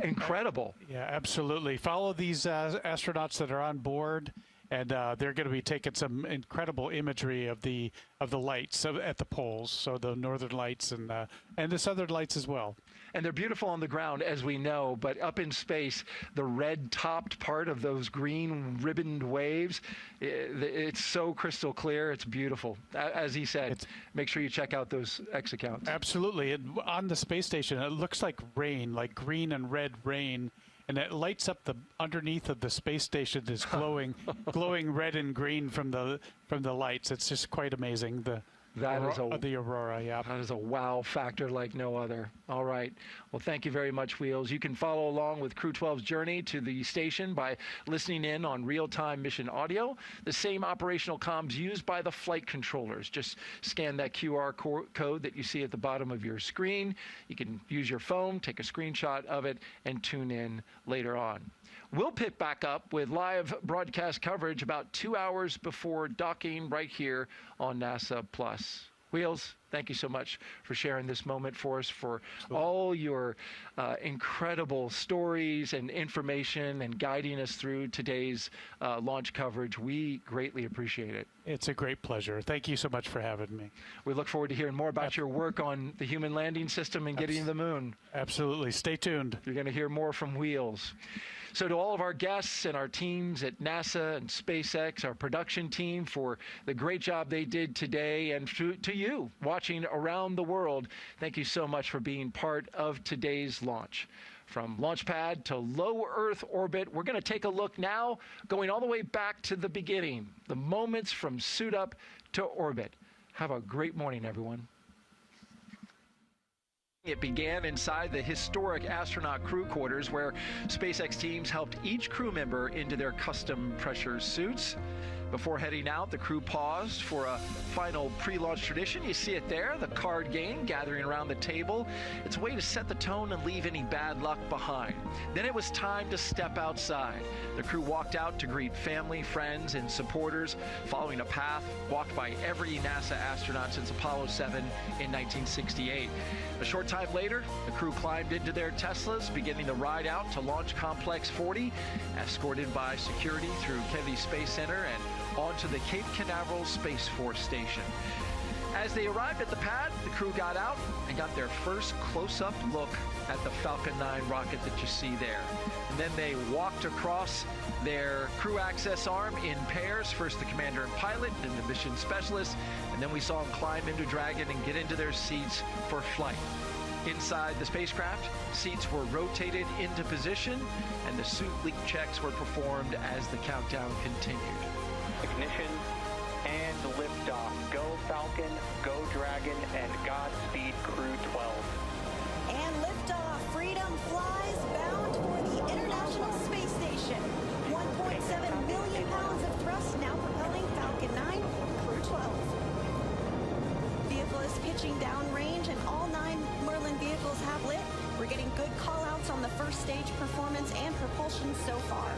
Incredible. Yeah, absolutely. Follow these astronauts that are on board, and they're going to be taking some incredible imagery of the lights at the poles, so the northern lights and the southern lights as well. And they're beautiful on the ground, as we know, but up in space, the red-topped part of those green ribboned waves, it's so crystal clear. It's beautiful. As he said, make sure you check out those X accounts. Absolutely. And on the space station, it looks like rain, like green and red rain. And it lights up the underneath of the space station is glowing, glowing red and green from the lights. It's just quite amazing. The aurora, yeah. That is a wow factor like no other. All right. Well, thank you very much, Wheels. You can follow along with Crew-12's journey to the station by listening in on real-time mission audio, the same operational comms used by the flight controllers. Just scan that QR code that you see at the bottom of your screen. You can use your phone, take a screenshot of it, and tune in later on. We'll pick back up with live broadcast coverage about 2 hours before docking right here on NASA Plus. Wheels, thank you so much for sharing this moment for us, for all your incredible stories and information and guiding us through today's launch coverage. We greatly appreciate it. It's a great pleasure. Thank you so much for having me. We look forward to hearing more about your work on the human landing system and getting to the moon. Absolutely. Stay tuned. You're going to hear more from Wheels. So to all of our guests and our teams at NASA and SpaceX, our production team, for the great job they did today, and to you watching around the world, thank you so much for being part of today's launch. From launch pad to low Earth orbit, we're going to take a look now, going all the way back to the beginning, the moments from suit up to orbit. Have a great morning, everyone. It began inside the historic astronaut crew quarters, where SpaceX teams helped each crew member into their custom pressure suits. Before heading out, the crew paused for a final pre-launch tradition. You see it there, the card game gathering around the table. It's a way to set the tone and leave any bad luck behind. Then it was time to step outside. The crew walked out to greet family, friends, and supporters, following a path walked by every NASA astronaut since Apollo 7 in 1968. A short time later, the crew climbed into their Teslas, beginning the ride out to Launch Complex 40, escorted by security through Kennedy Space Center and onto the Cape Canaveral Space Force Station. As they arrived at the pad, the crew got out and got their first close-up look at the Falcon 9 rocket that you see there. And then they walked across their crew access arm in pairs, first the commander and pilot, then the mission specialist, and then we saw them climb into Dragon and get into their seats for flight. Inside the spacecraft, seats were rotated into position, and the suit leak checks were performed as the countdown continued. Ignition and liftoff. Go Falcon, go Dragon, and Godspeed Crew-12. And liftoff. Freedom flies bound for the International Space Station. 1.7 million pounds of thrust now propelling Falcon 9, Crew-12. Vehicle is pitching downrange, and all 9 Merlin vehicles have lit. We're getting good call-outs on the first stage performance and propulsion so far.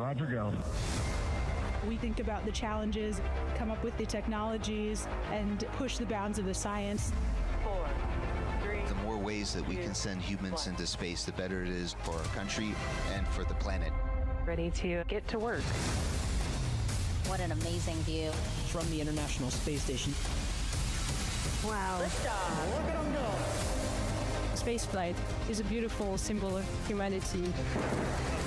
Roger, go. We think about the challenges, come up with the technologies, and push the bounds of the science. 4, 3. The more ways that we can send humans into space, the better it is for our country and for the planet. Ready to get to work. What an amazing view. From the International Space Station. Wow. Orbit on go. Spaceflight is a beautiful symbol of humanity.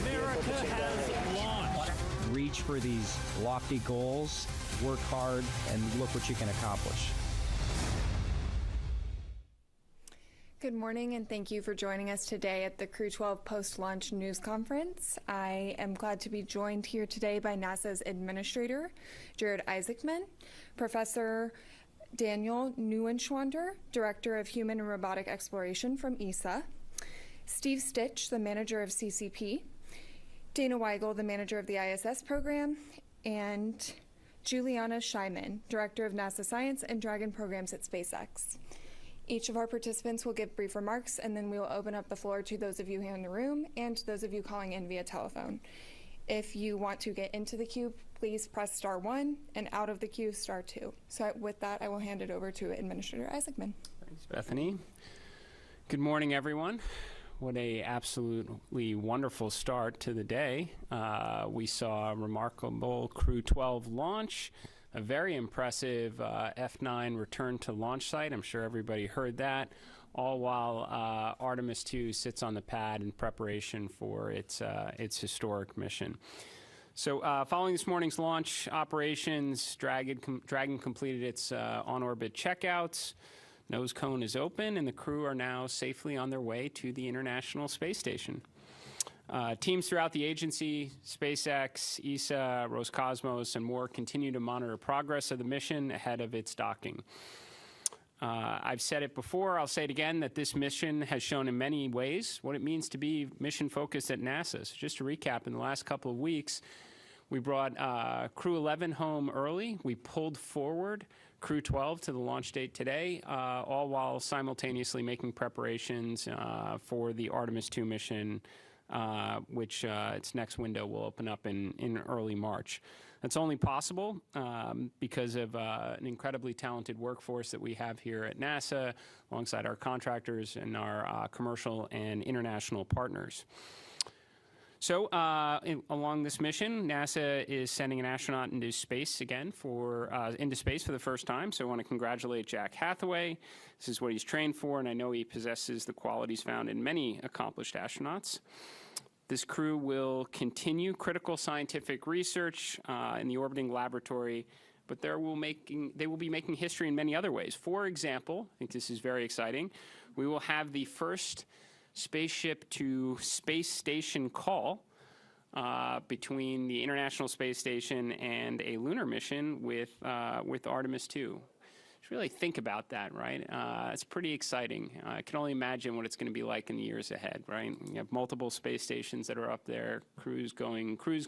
America has launched. Reach for these lofty goals, work hard, and look what you can accomplish. Good morning, and thank you for joining us today at the Crew-12 post-launch news conference. I am glad to be joined here today by NASA's administrator, Jared Isaacman, Professor Daniel Neuenschwander, Director of Human and Robotic Exploration from ESA, Steve Stitch, the manager of CCP, Dana Weigel, the manager of the ISS program, and Juliana Scheiman, Director of NASA Science and Dragon programs at SpaceX. Each of our participants will give brief remarks, and then we will open up the floor to those of you here in the room and to those of you calling in via telephone. If you want to get into the queue, please press *1, and out of the queue, *2. So with that, I will hand it over to Administrator Isaacman. Thanks, Bethany. Good morning, everyone. What a absolutely wonderful start to the day. We saw a remarkable Crew-12 launch, a very impressive F9 return to launch site. I'm sure everybody heard that, all while Artemis 2 sits on the pad in preparation for its historic mission. So following this morning's launch operations, Dragon completed its on-orbit checkouts. Nose cone is open, and the crew are now safely on their way to the International Space Station. Teams throughout the agency, SpaceX, ESA, Roscosmos, and more continue to monitor progress of the mission ahead of its docking. I've said it before, I'll say it again, that this mission has shown in many ways what it means to be mission-focused at NASA. So just to recap, in the last couple of weeks, we brought Crew-11 home early. We pulled forward Crew-12 to the launch date today, all while simultaneously making preparations for the Artemis 2 mission, which its next window will open up in early March. That's only possible because of an incredibly talented workforce that we have here at NASA, alongside our contractors and our commercial and international partners. So along this mission, NASA is sending an astronaut into space again for the first time. So I want to congratulate Jack Hathaway. This is what he's trained for, and I know he possesses the qualities found in many accomplished astronauts. This crew will continue critical scientific research in the orbiting laboratory, but they will be making history in many other ways. For example, I think this is very exciting, we will have the first spaceship to space station call between the International Space Station and a lunar mission with Artemis 2. Just really think about that, right? It's pretty exciting. I can only imagine what it's going to be like in the years ahead, right? You have multiple space stations that are up there, cruise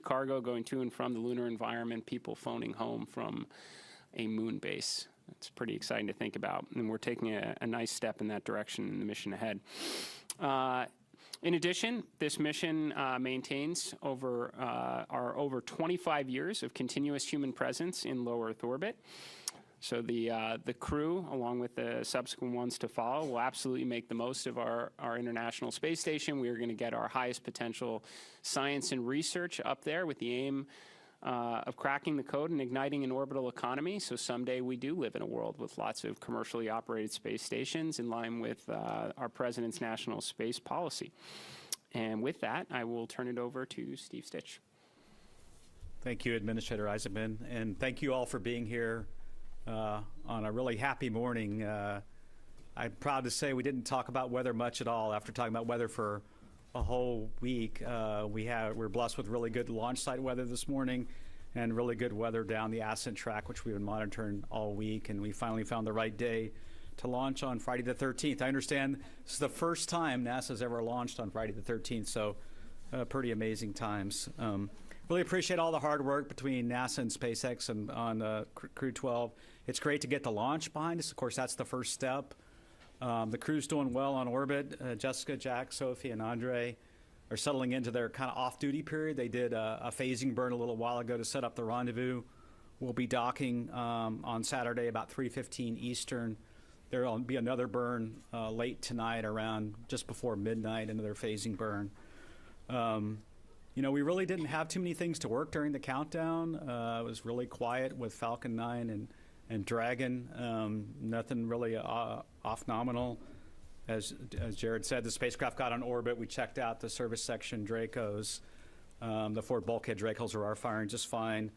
cargo going to and from the lunar environment, people phoning home from a moon base. It's pretty exciting to think about, and we're taking a nice step in that direction in the mission ahead. In addition, this mission maintains our over 25 years of continuous human presence in low Earth orbit. So the crew, along with the subsequent ones to follow, will absolutely make the most of our International Space Station. We are going to get our highest potential science and research up there with the aim of cracking the code and igniting an orbital economy. So someday we do live in a world with lots of commercially operated space stations in line with our President's national space policy. And with that, I will turn it over to Steve Stitch. Thank you, Administrator Isaacman, and thank you all for being here on a really happy morning. I'm proud to say we didn't talk about weather much at all after talking about weather for a whole week. We're blessed with really good launch site weather this morning and really good weather down the ascent track, which we've been monitoring all week, and we finally found the right day to launch on Friday the 13th. I understand this is the first time NASA's ever launched on Friday the 13th, so pretty amazing times. Really appreciate all the hard work between NASA and SpaceX and on Crew-12. It's great to get the launch behind us. Of course, that's the first step. The crew's doing well on orbit. Jessica, Jack, Sophie, and Andrey. are settling into their kind of off-duty period. They did a phasing burn a little while ago to set up the rendezvous. We'll be docking on Saturday about 3:15 Eastern. There will be another burn late tonight around just before midnight, another phasing burn. You know, we really didn't have too many things to work during the countdown. It was really quiet with Falcon 9 and Dragon. Nothing really off nominal. As Jared said, the spacecraft got on orbit. We checked out the service section Dracos. The 4 bulkhead Dracos are firing just fine.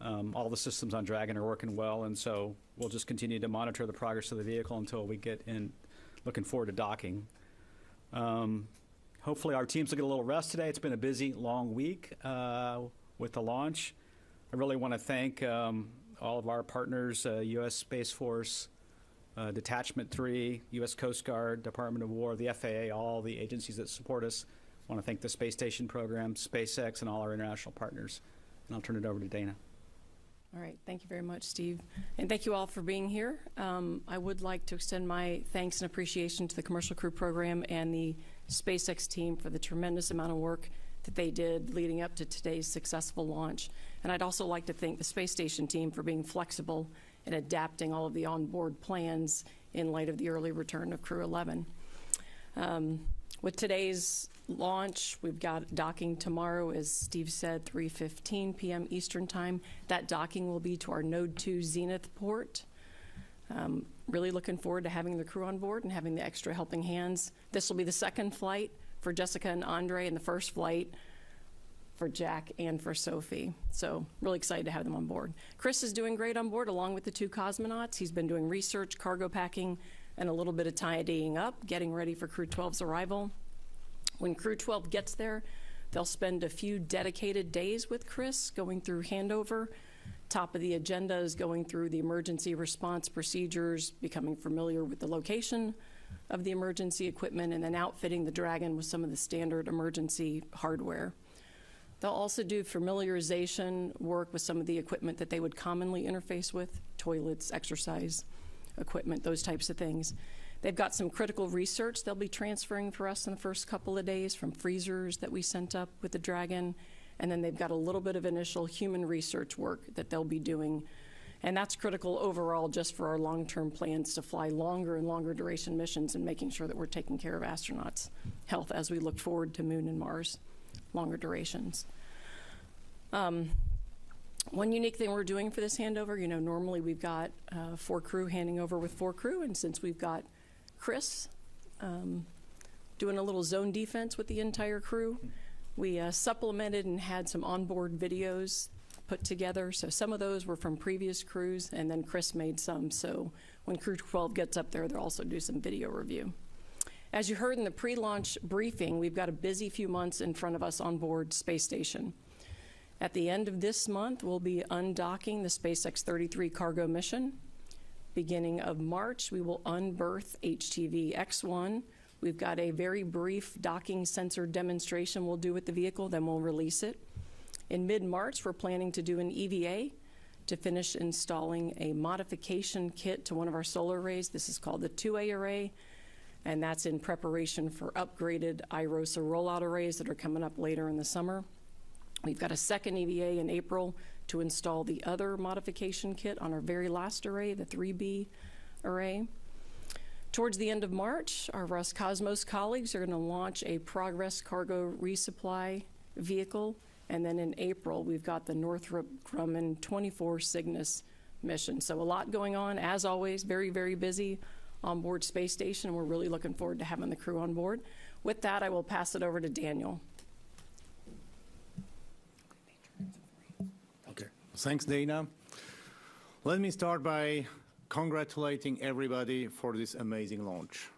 All the systems on Dragon are working well, and so we'll just continue to monitor the progress of the vehicle until we get in. Looking forward to docking. Hopefully our teams will get a little rest today. It's been a busy, long week with the launch. I really want to thank all of our partners, U.S. Space Force, Detachment 3, U.S. Coast Guard, Department of War, the FAA, all the agencies that support us. I want to thank the Space Station program, SpaceX, and all our international partners. And I'll turn it over to Dana. All right, thank you very much, Steve. And thank you all for being here. I would like to extend my thanks and appreciation to the Commercial Crew Program and the SpaceX team for the tremendous amount of work that they did leading up to today's successful launch. And I'd also like to thank the Space Station team for being flexible and adapting all of the onboard plans in light of the early return of Crew-11. With today's launch, we've got docking tomorrow, as Steve said, 3:15 p.m. Eastern Time. That docking will be to our Node 2 Zenith port. Really looking forward to having the crew on board and having the extra helping hands. This will be the second flight for Jessica and Andrey, and the first flight for Jack and for Sophie. So really excited to have them on board. Chris is doing great on board along with the 2 cosmonauts. He's been doing research, cargo packing, and a little bit of tidying up, getting ready for Crew-12's arrival. When Crew-12 gets there, they'll spend a few dedicated days with Chris going through handover. Top of the agenda is going through the emergency response procedures, becoming familiar with the location of the emergency equipment, and then outfitting the Dragon with some of the standard emergency hardware. They'll also do familiarization work with some of the equipment that they would commonly interface with, toilets, exercise equipment, those types of things. They've got some critical research they'll be transferring for us in the first couple of days from freezers that we sent up with the Dragon. And then they've got a little bit of initial human research work that they'll be doing. And that's critical overall just for our long-term plans to fly longer and longer duration missions and making sure that we're taking care of astronauts' health as we look forward to Moon and Mars, longer durations. One unique thing we're doing for this handover, you know, normally we've got 4 crew handing over with 4 crew, and since we've got Chris doing a little zone defense with the entire crew, we supplemented and had some onboard videos put together. So some of those were from previous crews, and then Chris made some. So when Crew-12 gets up there, they'll also do some video review. As you heard in the pre-launch briefing, we've got a busy few months in front of us on board Space Station. At the end of this month, we'll be undocking the SpaceX 33 cargo mission. Beginning of March, we will unberth HTV X1. We've got a very brief docking sensor demonstration we'll do with the vehicle, then we'll release it. In mid-March, we're planning to do an EVA to finish installing a modification kit to one of our solar arrays. This is called the 2A array, and that's in preparation for upgraded IROSA rollout arrays that are coming up later in the summer. We've got a second EVA in April to install the other modification kit on our very last array, the 3B array. Towards the end of March, our Roscosmos colleagues are going to launch a Progress cargo resupply vehicle. And then in April, we've got the Northrop Grumman 24 Cygnus mission. So a lot going on, as always, very, very busy on board Space Station. We're really looking forward to having the crew on board. With that, I will pass it over to Daniel. Okay, thanks, Dana. Let me start by congratulating everybody for this amazing launch.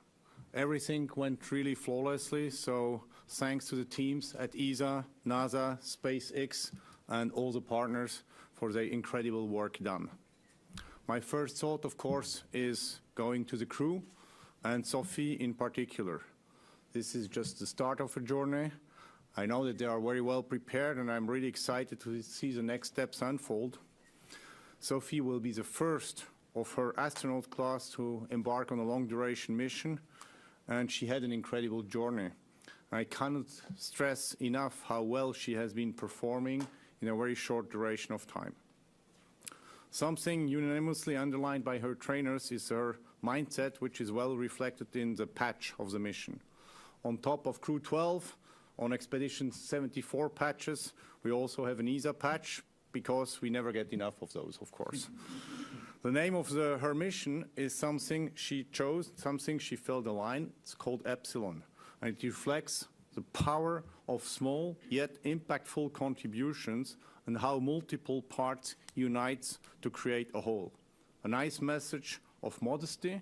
Everything went really flawlessly, so thanks to the teams at ESA, NASA, SpaceX, and all the partners for their incredible work done. My first thought, of course, is going to the crew, and Sophie in particular. This is just the start of a journey. I know that they are very well prepared, and I'm really excited to see the next steps unfold. Sophie will be the first of her astronaut class to embark on a long-duration mission, and she had an incredible journey. I cannot stress enough how well she has been performing in a very short duration of time. Something unanimously underlined by her trainers is her mindset, which is well reflected in the patch of the mission. On top of Crew-12, on Expedition 74 patches, we also have an ESA patch, because we never get enough of those, of course. The name of her mission is something she chose, something she felt aligned. It's called Epsilon, and it reflects the power of small yet impactful contributions and how multiple parts unite to create a whole. A nice message of modesty,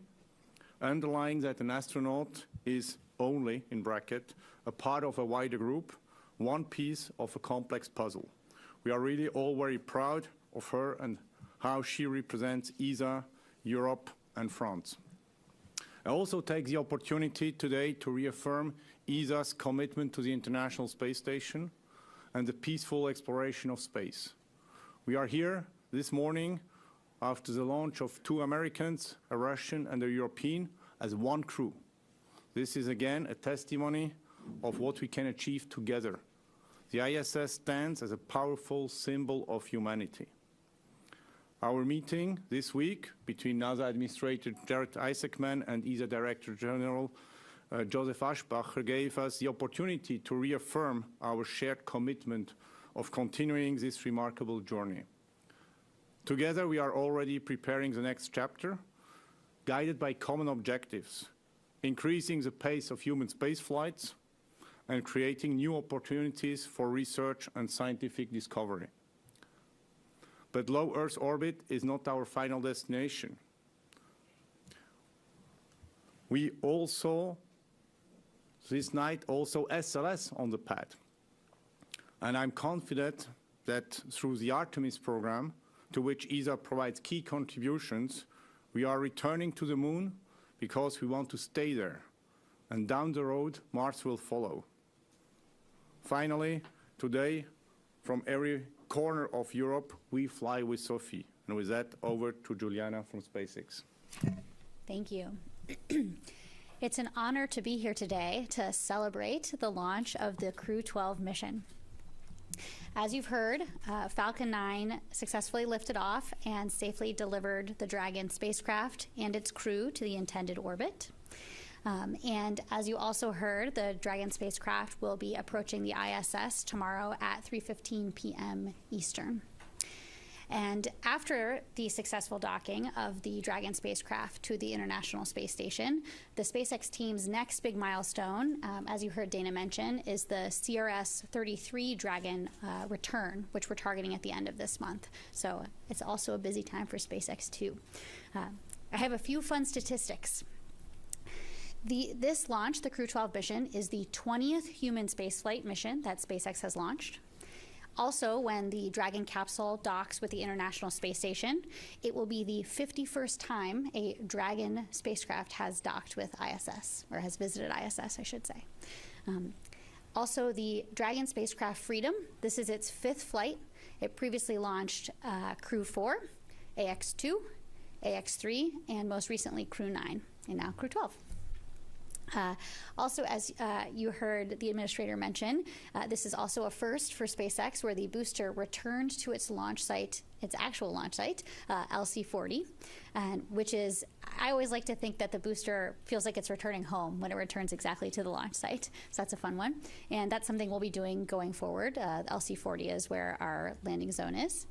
underlying that an astronaut is only, in bracket, a part of a wider group, one piece of a complex puzzle. We are really all very proud of her and how she represents ESA, Europe, and France. I also take the opportunity today to reaffirm ESA's commitment to the International Space Station and the peaceful exploration of space. We are here this morning after the launch of 2 Americans, a Russian and a European, as one crew. This is again a testimony of what we can achieve together. The ISS stands as a powerful symbol of humanity. Our meeting this week between NASA Administrator Jared Isaacman and ESA Director General Joseph Aschbacher gave us the opportunity to reaffirm our shared commitment of continuing this remarkable journey. Together, we are already preparing the next chapter, guided by common objectives, increasing the pace of human space flights, and creating new opportunities for research and scientific discovery. But low Earth orbit is not our final destination. We also, this night, also SLS on the pad. And I'm confident that through the Artemis program, to which ESA provides key contributions, we are returning to the moon because we want to stay there. And down the road, Mars will follow. Finally, today, from every corner of Europe, we fly with Sophie. And with that, over to Juliana from SpaceX. Thank you. It's an honor to be here today to celebrate the launch of the Crew-12 mission. As you've heard, Falcon 9 successfully lifted off and safely delivered the Dragon spacecraft and its crew to the intended orbit. And as you also heard, the Dragon spacecraft will be approaching the ISS tomorrow at 3:15 p.m. Eastern. And after the successful docking of the Dragon spacecraft to the International Space Station, the SpaceX team's next big milestone, as you heard Dana mention, is the CRS-33 Dragon return, which we're targeting at the end of this month. So it's also a busy time for SpaceX too. I have a few fun statistics. This launch, the Crew-12 mission, is the 20th human spaceflight mission that SpaceX has launched. Also, when the Dragon capsule docks with the International Space Station, it will be the 51st time a Dragon spacecraft has docked with ISS, or has visited ISS, I should say. Also, the Dragon spacecraft Freedom, this is its 5th flight. It previously launched Crew-4, AX-2, AX-3, and most recently Crew-9, and now Crew-12. Also, as you heard the administrator mention, this is also a first for SpaceX, where the booster returned to its launch site, its actual launch site, LC-40, and which is, I always like to think that the booster feels like it's returning home when it returns exactly to the launch site. So that's a fun one. And that's something we'll be doing going forward. LC-40 is where our landing zone is.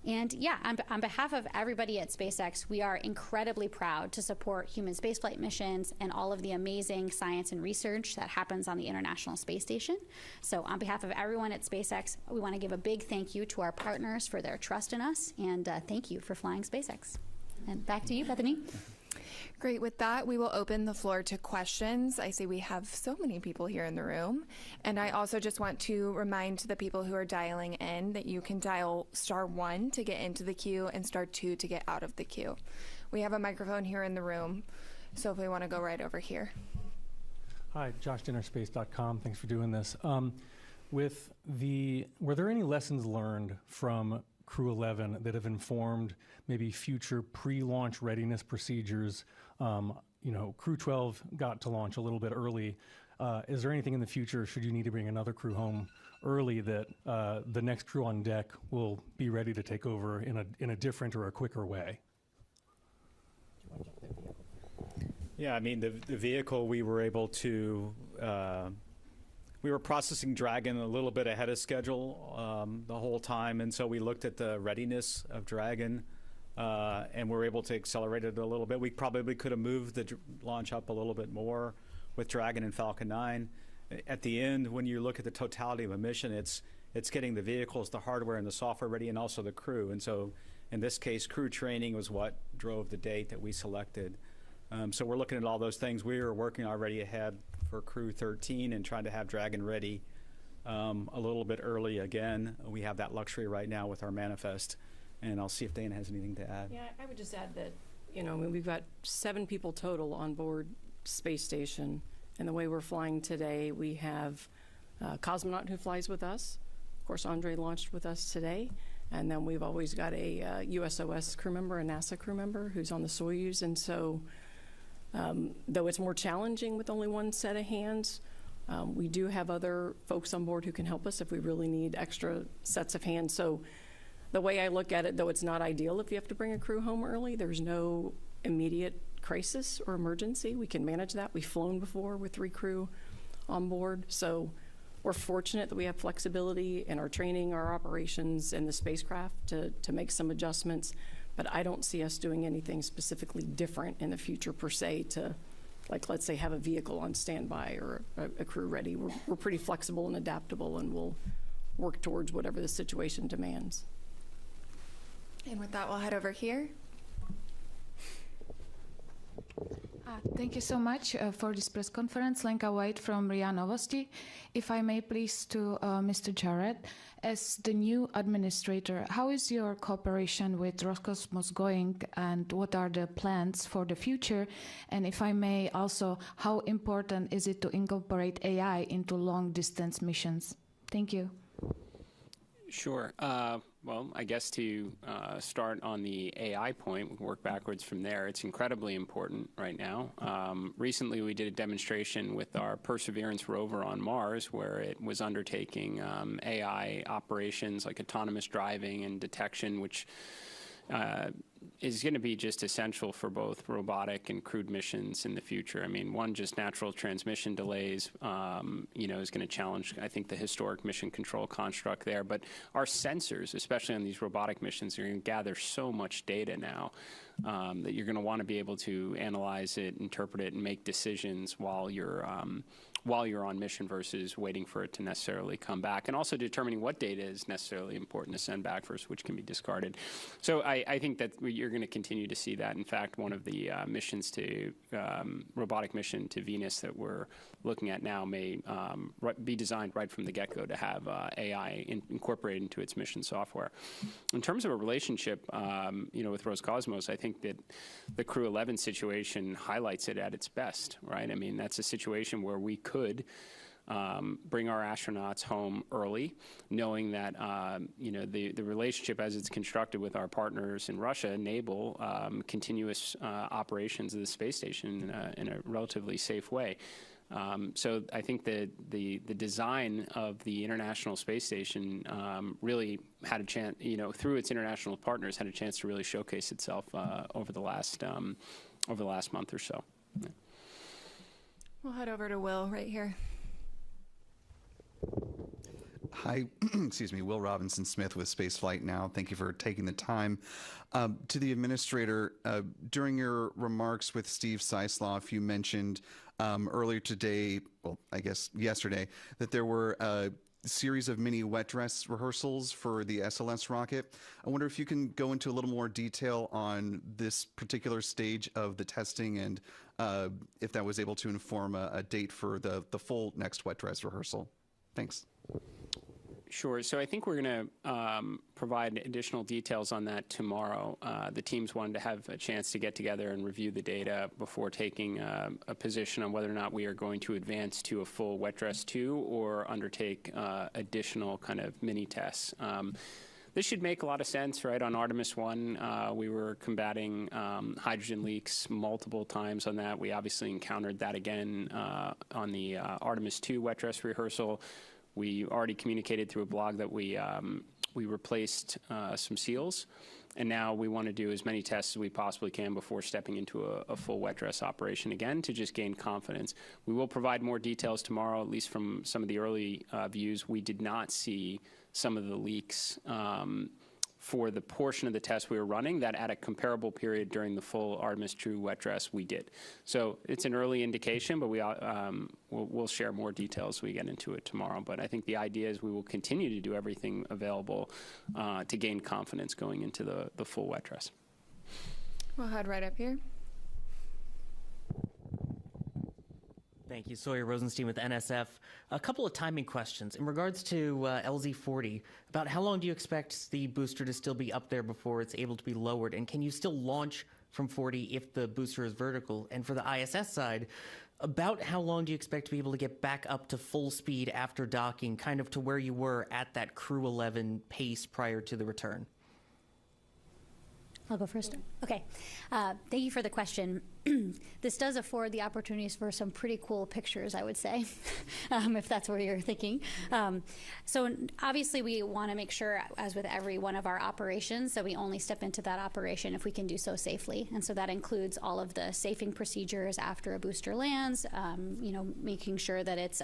And yeah, on behalf of everybody at SpaceX, we are incredibly proud to support human spaceflight missions and all of the amazing science and research that happens on the International Space Station. So on behalf of everyone at SpaceX, we want to give a big thank you to our partners for their trust in us, and thank you for flying SpaceX. And back to you, Bethany. Great. With that, we will open the floor to questions. I see we have so many people here in the room. And I also just want to remind the people who are dialing in that you can dial *1 to get into the queue and *2 to get out of the queue. We have a microphone here in the room, so if we want to go right over here. Hi, JoshDinnerspace.com. Thanks for doing this. Were there any lessons learned from Crew-11 that have informed maybe future pre-launch readiness procedures? Crew-12 got to launch a little bit early. Is there anything in the future, should you need to bring another crew home early, that the next crew on deck will be ready to take over in a different or a quicker way? Yeah, I mean, the vehicle, we were able to, we were processing Dragon a little bit ahead of schedule the whole time, and so we looked at the readiness of Dragon, and we were able to accelerate it a little bit. We probably could have moved the launch up a little bit more with Dragon and Falcon 9. At the end, when you look at the totality of a mission, it's getting the vehicles, the hardware, and the software ready, and also the crew. And so, in this case, crew training was what drove the date that we selected. So we're looking at all those things. We were working already ahead for Crew 13 and trying to have Dragon ready a little bit early again. We have that luxury right now with our manifest. And I'll see if Dana has anything to add. Yeah, I would just add that, I mean, we've got 7 people total on board Space Station. And the way we're flying today, we have a cosmonaut who flies with us. Of course, Andrey launched with us today. And then we've always got a USOS crew member, a NASA crew member who's on the Soyuz. And so, though it's more challenging with only one set of hands, we do have other folks on board who can help us if we really need extra sets of hands. So the way I look at it, though it's not ideal if you have to bring a crew home early, there's no immediate crisis or emergency. We can manage that. We've flown before with 3 crew on board. So we're fortunate that we have flexibility in our training, our operations, and the spacecraft to make some adjustments. But I don't see us doing anything specifically different in the future per se to, like, let's say, have a vehicle on standby or a crew ready. We're pretty flexible and adaptable, and we'll work towards whatever the situation demands. And with that, we'll head over here. Thank you so much for this press conference. Lenka White from RIA Novosti. If I may please to Mr. Jared, as the new administrator, how is your cooperation with Roscosmos going, and what are the plans for the future? And if I may also, how important is it to incorporate AI into long-distance missions? Thank you. Sure. Well, I guess to start on the AI point, we can work backwards from there. It's incredibly important right now. Recently, we did a demonstration with our Perseverance rover on Mars, where it was undertaking AI operations like autonomous driving and detection, which is going to be just essential for both robotic and crewed missions in the future. I mean, one, just natural transmission delays, is going to challenge, I think, the historic mission control construct there. But our sensors, especially on these robotic missions, are going to gather so much data now that you're going to want to be able to analyze it, interpret it, and make decisions while you're on mission versus waiting for it to necessarily come back, and also determining what data is necessarily important to send back versus which can be discarded. So I think that you're going to continue to see that. In fact, one of the missions to robotic mission to Venus that we're looking at now may be designed right from the get-go to have AI incorporated into its mission software. In terms of a relationship, with Roscosmos, I think that the Crew-11 situation highlights it at its best, right? I mean, that's a situation where we could bring our astronauts home early, knowing that the relationship as it's constructed with our partners in Russia enable continuous operations of the space station in a relatively safe way. So I think that the design of the International Space Station really had a chance, through its international partners, had a chance to really showcase itself over the last month or so. Yeah. We'll head over to Will right here. Hi, excuse me, Will Robinson Smith with Spaceflight Now. Thank you for taking the time. To the administrator, during your remarks with Steve Sisloff, you mentioned earlier today, well, I guess yesterday, that there were a series of mini wet dress rehearsals for the SLS rocket. I wonder if you can go into a little more detail on this particular stage of the testing, and if that was able to inform a date for the full next wet dress rehearsal. Thanks. Sure. So I think we're going to provide additional details on that tomorrow. The teams wanted to have a chance to get together and review the data before taking a position on whether or not we are going to advance to a full wet dress 2 or undertake additional kind of mini tests. this should make a lot of sense, right? On Artemis 1, we were combating hydrogen leaks multiple times on that. We obviously encountered that again on the Artemis 2 wet dress rehearsal. We already communicated through a blog that we replaced some seals. And now we want to do as many tests as we possibly can before stepping into a full wet dress operation again to just gain confidence. We will provide more details tomorrow, at least from some of the early views. We did not see some of the leaks for the portion of the test we were running that at a comparable period during the full Artemis True wet dress we did. So it's an early indication, but we'll share more details as we get into it tomorrow. But I think the idea is we will continue to do everything available to gain confidence going into the full wet dress. We'll head right up here. Thank you. Sawyer Rosenstein with NSF. A couple of timing questions. In regards to LZ-40, about how long do you expect the booster to still be up there before it's able to be lowered? And can you still launch from 40 if the booster is vertical? And for the ISS side, about how long do you expect to be able to get back up to full speed after docking, kind of to where you were at that Crew-11 pace prior to the return? I'll go first. Okay. Thank you for the question. This does afford the opportunities for some pretty cool pictures, I would say, if that's what you're thinking. So obviously we want to make sure, as with every one of our operations, that we only step into that operation if we can do so safely. And so that includes all of the safing procedures after a booster lands, making sure that it's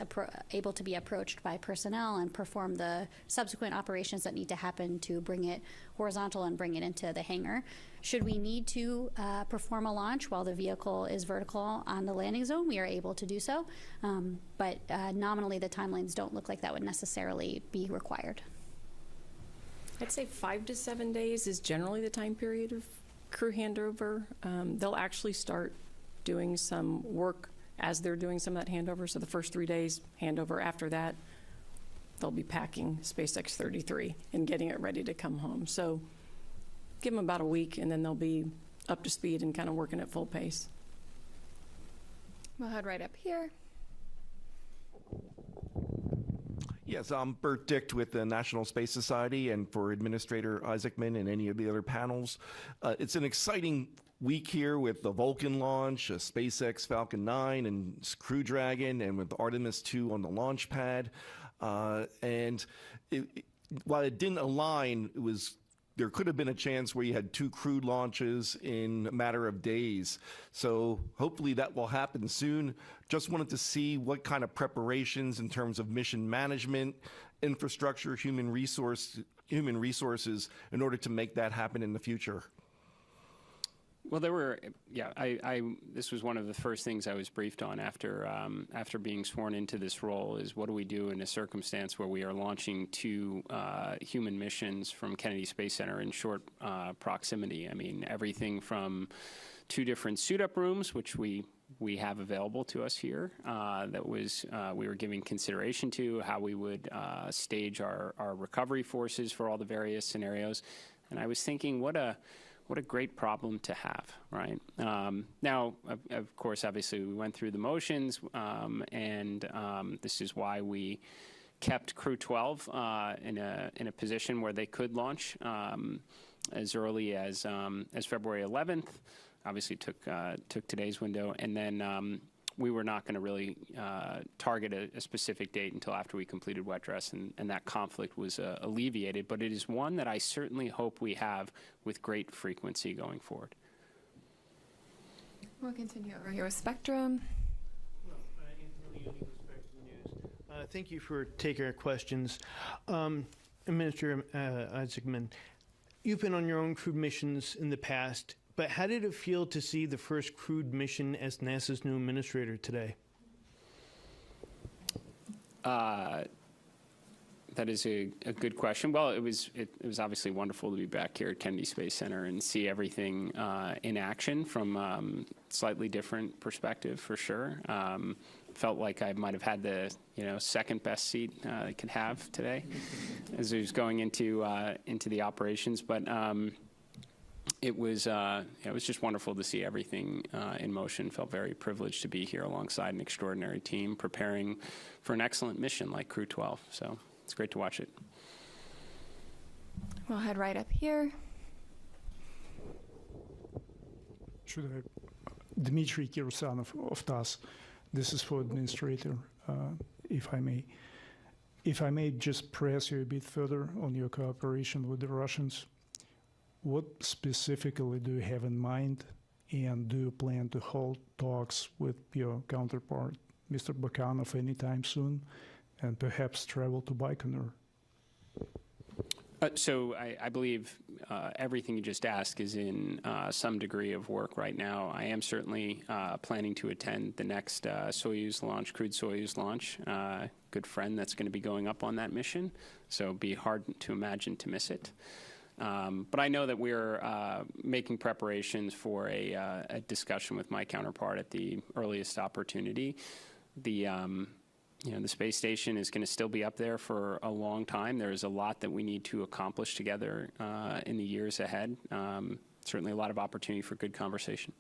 able to be approached by personnel and perform the subsequent operations that need to happen to bring it horizontal and bring it into the hangar. Should we need to perform a launch while the vehicle is vertical on the landing zone, we are able to do so. But nominally, the timelines don't look like that would necessarily be required. I'd say 5 to 7 days is generally the time period of crew handover. They'll actually start doing some work as they're doing some of that handover. So the first 3 days, handover. After that, they'll be packing SpaceX 33 and getting it ready to come home. So give them about a week, and then they'll be up to speed and kind of working at full pace. We'll head right up here. Yes, I'm Bert Dicht with the National Space Society, and for Administrator Isaacman and any of the other panels. It's an exciting week here with the Vulcan launch, SpaceX Falcon 9 and Crew Dragon, and with Artemis 2 on the launch pad. While it didn't align, there could have been a chance where you had 2 crewed launches in a matter of days. So hopefully that will happen soon. Just wanted to see what kind of preparations in terms of mission management, infrastructure, human resources in order to make that happen in the future. Well, this was one of the first things I was briefed on after being sworn into this role is what do we do in a circumstance where we are launching 2 human missions from Kennedy Space Center in short proximity. I mean, everything from 2 different suit-up rooms, which we have available to us here, we were giving consideration to how we would stage our recovery forces for all the various scenarios. And I was thinking, what a great problem to have, right? Now, of course, obviously, we went through the motions, and this is why we kept Crew-12 in a position where they could launch as early as February 11th. Obviously, took today's window, and then we were not going to really target a specific date until after we completed wet dress, and that conflict was alleviated. But it is one that I certainly hope we have with great frequency going forward. We'll continue over here with Spectrum. Thank you for taking our questions. Administrator Isaacman, you've been on your own crewed missions in the past, but how did it feel to see the first crewed mission as NASA's new administrator today? That is a good question. Well, it was obviously wonderful to be back here at Kennedy Space Center and see everything in action from slightly different perspective, for sure. Felt like I might have had the second best seat I could have today as I was going into the operations, but. It was just wonderful to see everything in motion. Felt very privileged to be here alongside an extraordinary team preparing for an excellent mission like Crew-12. So it's great to watch it. We'll head right up here. Dmitry Kirsanov of TASS. This is for administrator, if I may. If I may just press you a bit further on your cooperation with the Russians, what specifically do you have in mind, and do you plan to hold talks with your counterpart, Mr. Bakanov, anytime soon, and perhaps travel to Baikonur? So I believe everything you just asked is in some degree of work right now. I am certainly planning to attend the next Soyuz launch, crewed Soyuz launch. Good friend that's going to be going up on that mission, so it'd be hard to imagine to miss it. But I know that we're making preparations for a discussion with my counterpart at the earliest opportunity. The space station is going to still be up there for a long time. There's a lot that we need to accomplish together in the years ahead. Certainly a lot of opportunity for good conversation.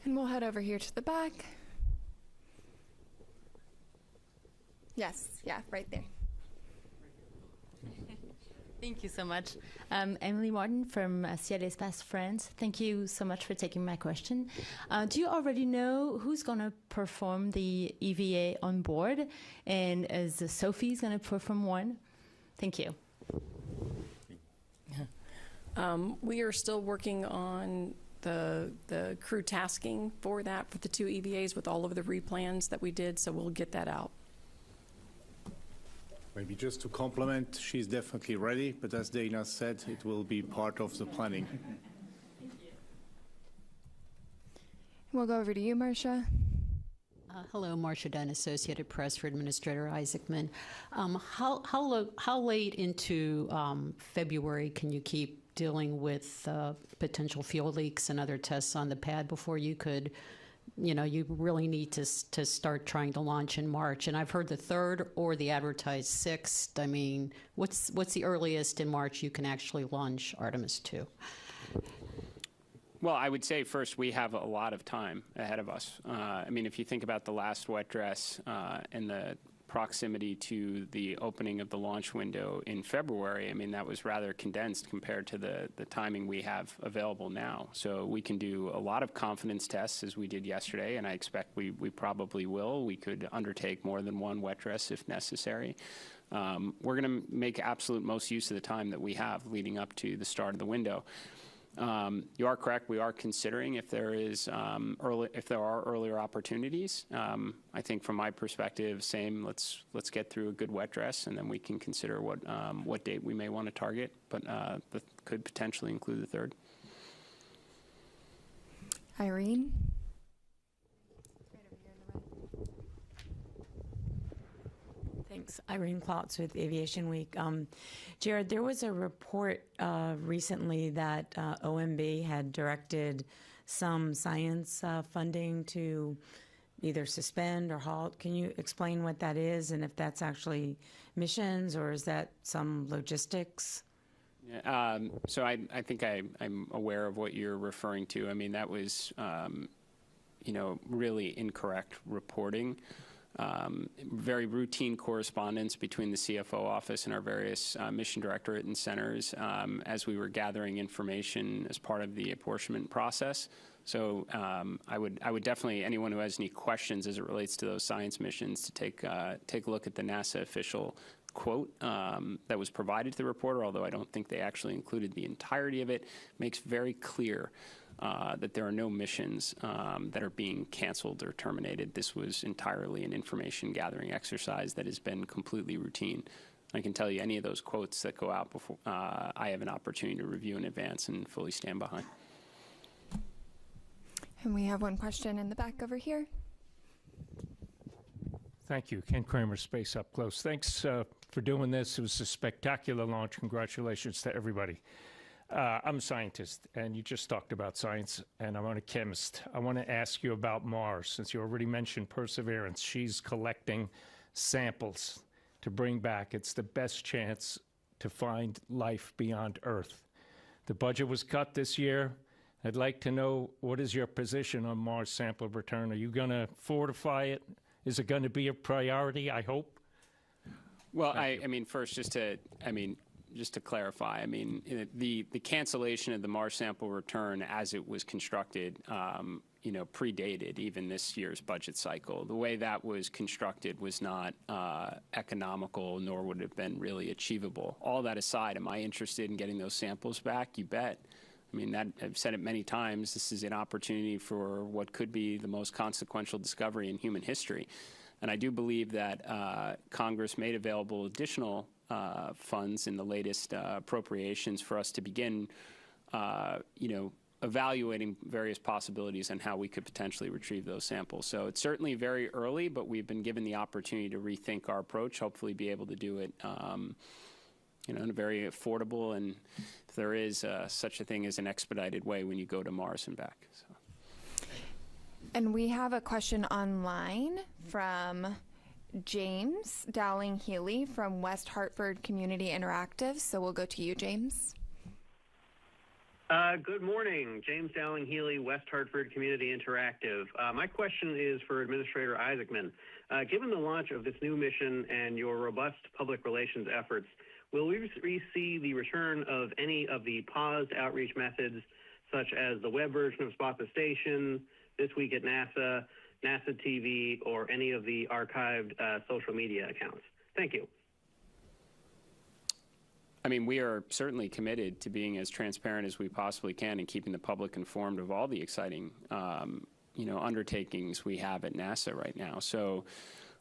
And we'll head over here to the back. Yes, yeah, right there. Thank you so much. Emily Martin from Ciel Espace France. Thank you so much for taking my question. Do you already know who's going to perform the EVA on board? And is Sophie's going to perform one? Thank you. We are still working on the crew tasking for that, for the two EVAs with all of the replans that we did, so we'll get that out. Maybe just to complement, she's definitely ready, but as Dana said, it will be part of the planning. We'll go over to you, Marcia. Hello, Marcia Dunn, Associated Press for Administrator Isaacman. How late into February can you keep dealing with potential fuel leaks and other tests on the pad before you could, you really need to start trying to launch in March? And I've heard the 3rd or the advertised 6th. I mean, what's the earliest in March you can actually launch Artemis 2? Well, I would say first we have a lot of time ahead of us. I mean, if you think about the last wet dress and the proximity to the opening of the launch window in February, I mean, that was rather condensed compared to the timing we have available now. So we can do a lot of confidence tests as we did yesterday, and I expect we probably will. We could undertake more than one wet dress if necessary. We're going to make absolute most use of the time that we have leading up to the start of the window. You are correct. We are considering if there are earlier opportunities. I think from my perspective, same. Let's get through a good wet dress, and then we can consider what date we may want to target. But that could potentially include the 3rd. Irene. Thanks. Irene Klotz with Aviation Week. Jared, there was a report recently that OMB had directed some science funding to either suspend or halt. Can you explain what that is, and if that's actually missions or is that some logistics? So I think I'm aware of what you're referring to. I mean, that was, really incorrect reporting. Very routine correspondence between the CFO office and our various mission directorate and centers as we were gathering information as part of the apportionment process. So I would definitely, anyone who has any questions as it relates to those science missions, to take a look at the NASA official quote that was provided to the reporter, although I don't think they actually included the entirety of it. Makes very clear that there are no missions that are being canceled or terminated. This was entirely an information gathering exercise that has been completely routine. I can tell you any of those quotes that go out before I have an opportunity to review in advance and fully stand behind. And we have one question in the back over here. Thank you. Ken Kramer, Space Up Close. Thanks for doing this. It was a spectacular launch. Congratulations to everybody. I'm a scientist, and you just talked about science, and I'm a chemist. I want to ask you about Mars, since you already mentioned Perseverance. She's collecting samples to bring back. It's the best chance to find life beyond Earth. The budget was cut this year. I'd like to know, what is your position on Mars sample return? Are you going to fortify it? Is it going to be a priority, I hope? Well, I mean, first, just to clarify, I mean, the cancellation of the Mars sample return as it was constructed, predated even this year's budget cycle. The way that was constructed was not economical, nor would it have been really achievable. All that aside, am I interested in getting those samples back? You bet. I mean, I've said it many times, this is an opportunity for what could be the most consequential discovery in human history. And I do believe that Congress made available additional funds in the latest appropriations for us to begin, evaluating various possibilities on how we could potentially retrieve those samples. So it's certainly very early, but we've been given the opportunity to rethink our approach, hopefully be able to do it in a very affordable, and if there is such a thing as an expedited way when you go to Mars and back. So. And we have a question online from James Dowling-Healy from West Hartford Community Interactive. So we'll go to you, James. Good morning. James Dowling-Healy, West Hartford Community Interactive. My question is for Administrator Isaacman. Given the launch of this new mission and your robust public relations efforts, will we see the return of any of the paused outreach methods, such as the web version of Spot the Station, This Week at NASA, NASA TV, or any of the archived social media accounts? Thank you. I mean, we are certainly committed to being as transparent as we possibly can and keeping the public informed of all the exciting, undertakings we have at NASA right now. So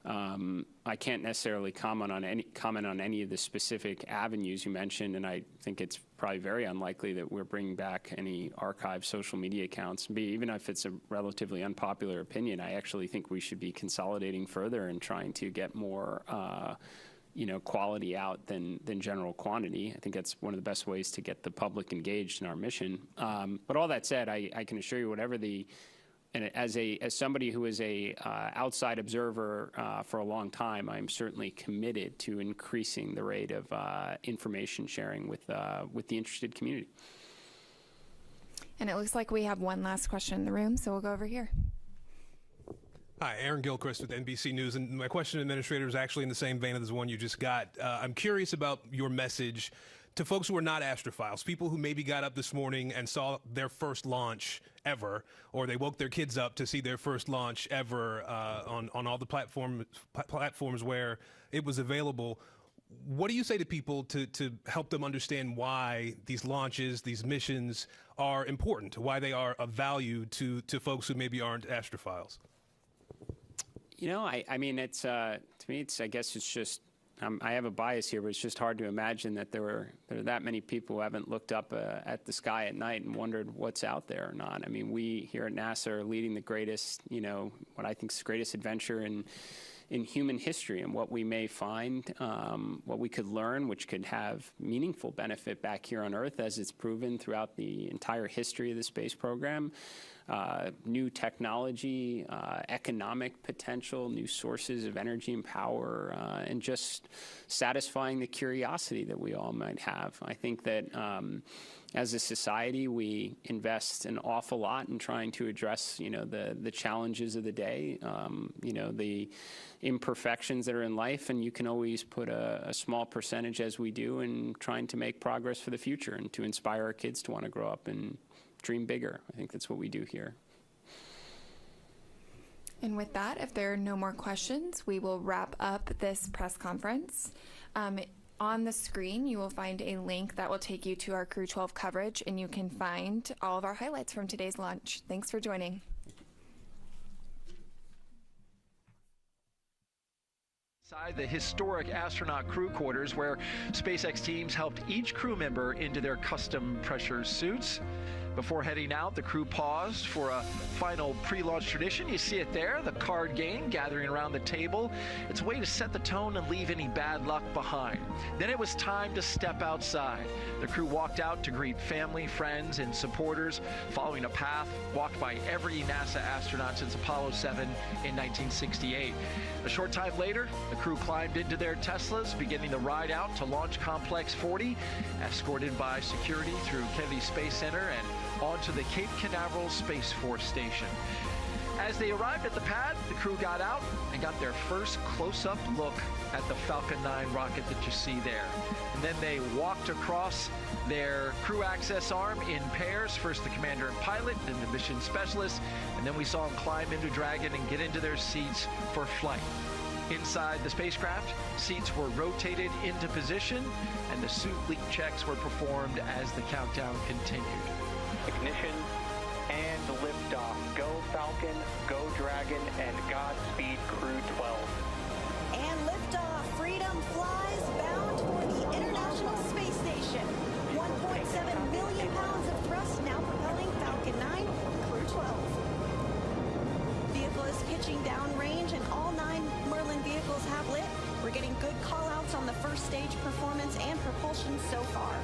I can't necessarily comment on any of the specific avenues you mentioned, and I think it's probably very unlikely that we're bringing back any archived social media accounts. Even if it's a relatively unpopular opinion, I actually think we should be consolidating further and trying to get more quality out than general quantity. I think that's one of the best ways to get the public engaged in our mission. But all that said, I can assure you, whatever the, and as somebody who is a outside observer for a long time, I'm certainly committed to increasing the rate of information sharing with the interested community. And it looks like we have one last question in the room, so we'll go over here. Hi, Aaron Gilchrist with NBC News, and my question, Administrator, is actually in the same vein as the one you just got. I'm curious about your message to folks who are not astrophiles, people who maybe got up this morning and saw their first launch ever, or they woke their kids up to see their first launch ever on all the platforms where it was available. What do you say to people to help them understand why these launches, these missions are important, why they are of value to folks who maybe aren't astrophiles? I mean, it's to me, I guess it's just, I have a bias here, but it's just hard to imagine that there are that many people who haven't looked up at the sky at night and wondered what's out there or not. I mean, we here at NASA are leading the greatest, what I think is the greatest adventure in human history, and what we may find, what we could learn, which could have meaningful benefit back here on Earth, as it's proven throughout the entire history of the space program. New technology, economic potential, new sources of energy and power, and just satisfying the curiosity that we all might have. I think that as a society, we invest an awful lot in trying to address, the challenges of the day, the imperfections that are in life, and you can always put a small percentage, as we do, in trying to make progress for the future and to inspire our kids to want to grow up and dream bigger. I think that's what we do here. And with that, if there are no more questions, we will wrap up this press conference. On the screen, you will find a link that will take you to our Crew-12 coverage, and you can find all of our highlights from today's launch. Thanks for joining. Inside the historic astronaut crew quarters, where SpaceX teams helped each crew member into their custom pressure suits. Before heading out, the crew paused for a final pre-launch tradition. You see it there, the card game, gathering around the table. It's a way to set the tone and leave any bad luck behind. Then it was time to step outside. The crew walked out to greet family, friends, and supporters, following a path walked by every NASA astronaut since Apollo 7 in 1968. A short time later, the crew climbed into their Teslas, beginning the ride out to Launch Complex 40, escorted by security through Kennedy Space Center and onto the Cape Canaveral Space Force Station. As they arrived at the pad, the crew got out and got their first close-up look at the Falcon 9 rocket that you see there. And then they walked across their crew access arm in pairs, first the commander and pilot, then the mission specialist, and then we saw them climb into Dragon and get into their seats for flight. Inside the spacecraft, seats were rotated into position, and the suit leak checks were performed as the countdown continued. Ignition and liftoff. Go Falcon, go Dragon, and Godspeed Crew-12. And liftoff. Freedom flies bound for the International Space Station. 1.7 million pounds of thrust now propelling Falcon 9, Crew-12. Vehicle is pitching downrange, and all 9 Merlin vehicles have lit. We're getting good call-outs on the first stage performance and propulsion so far.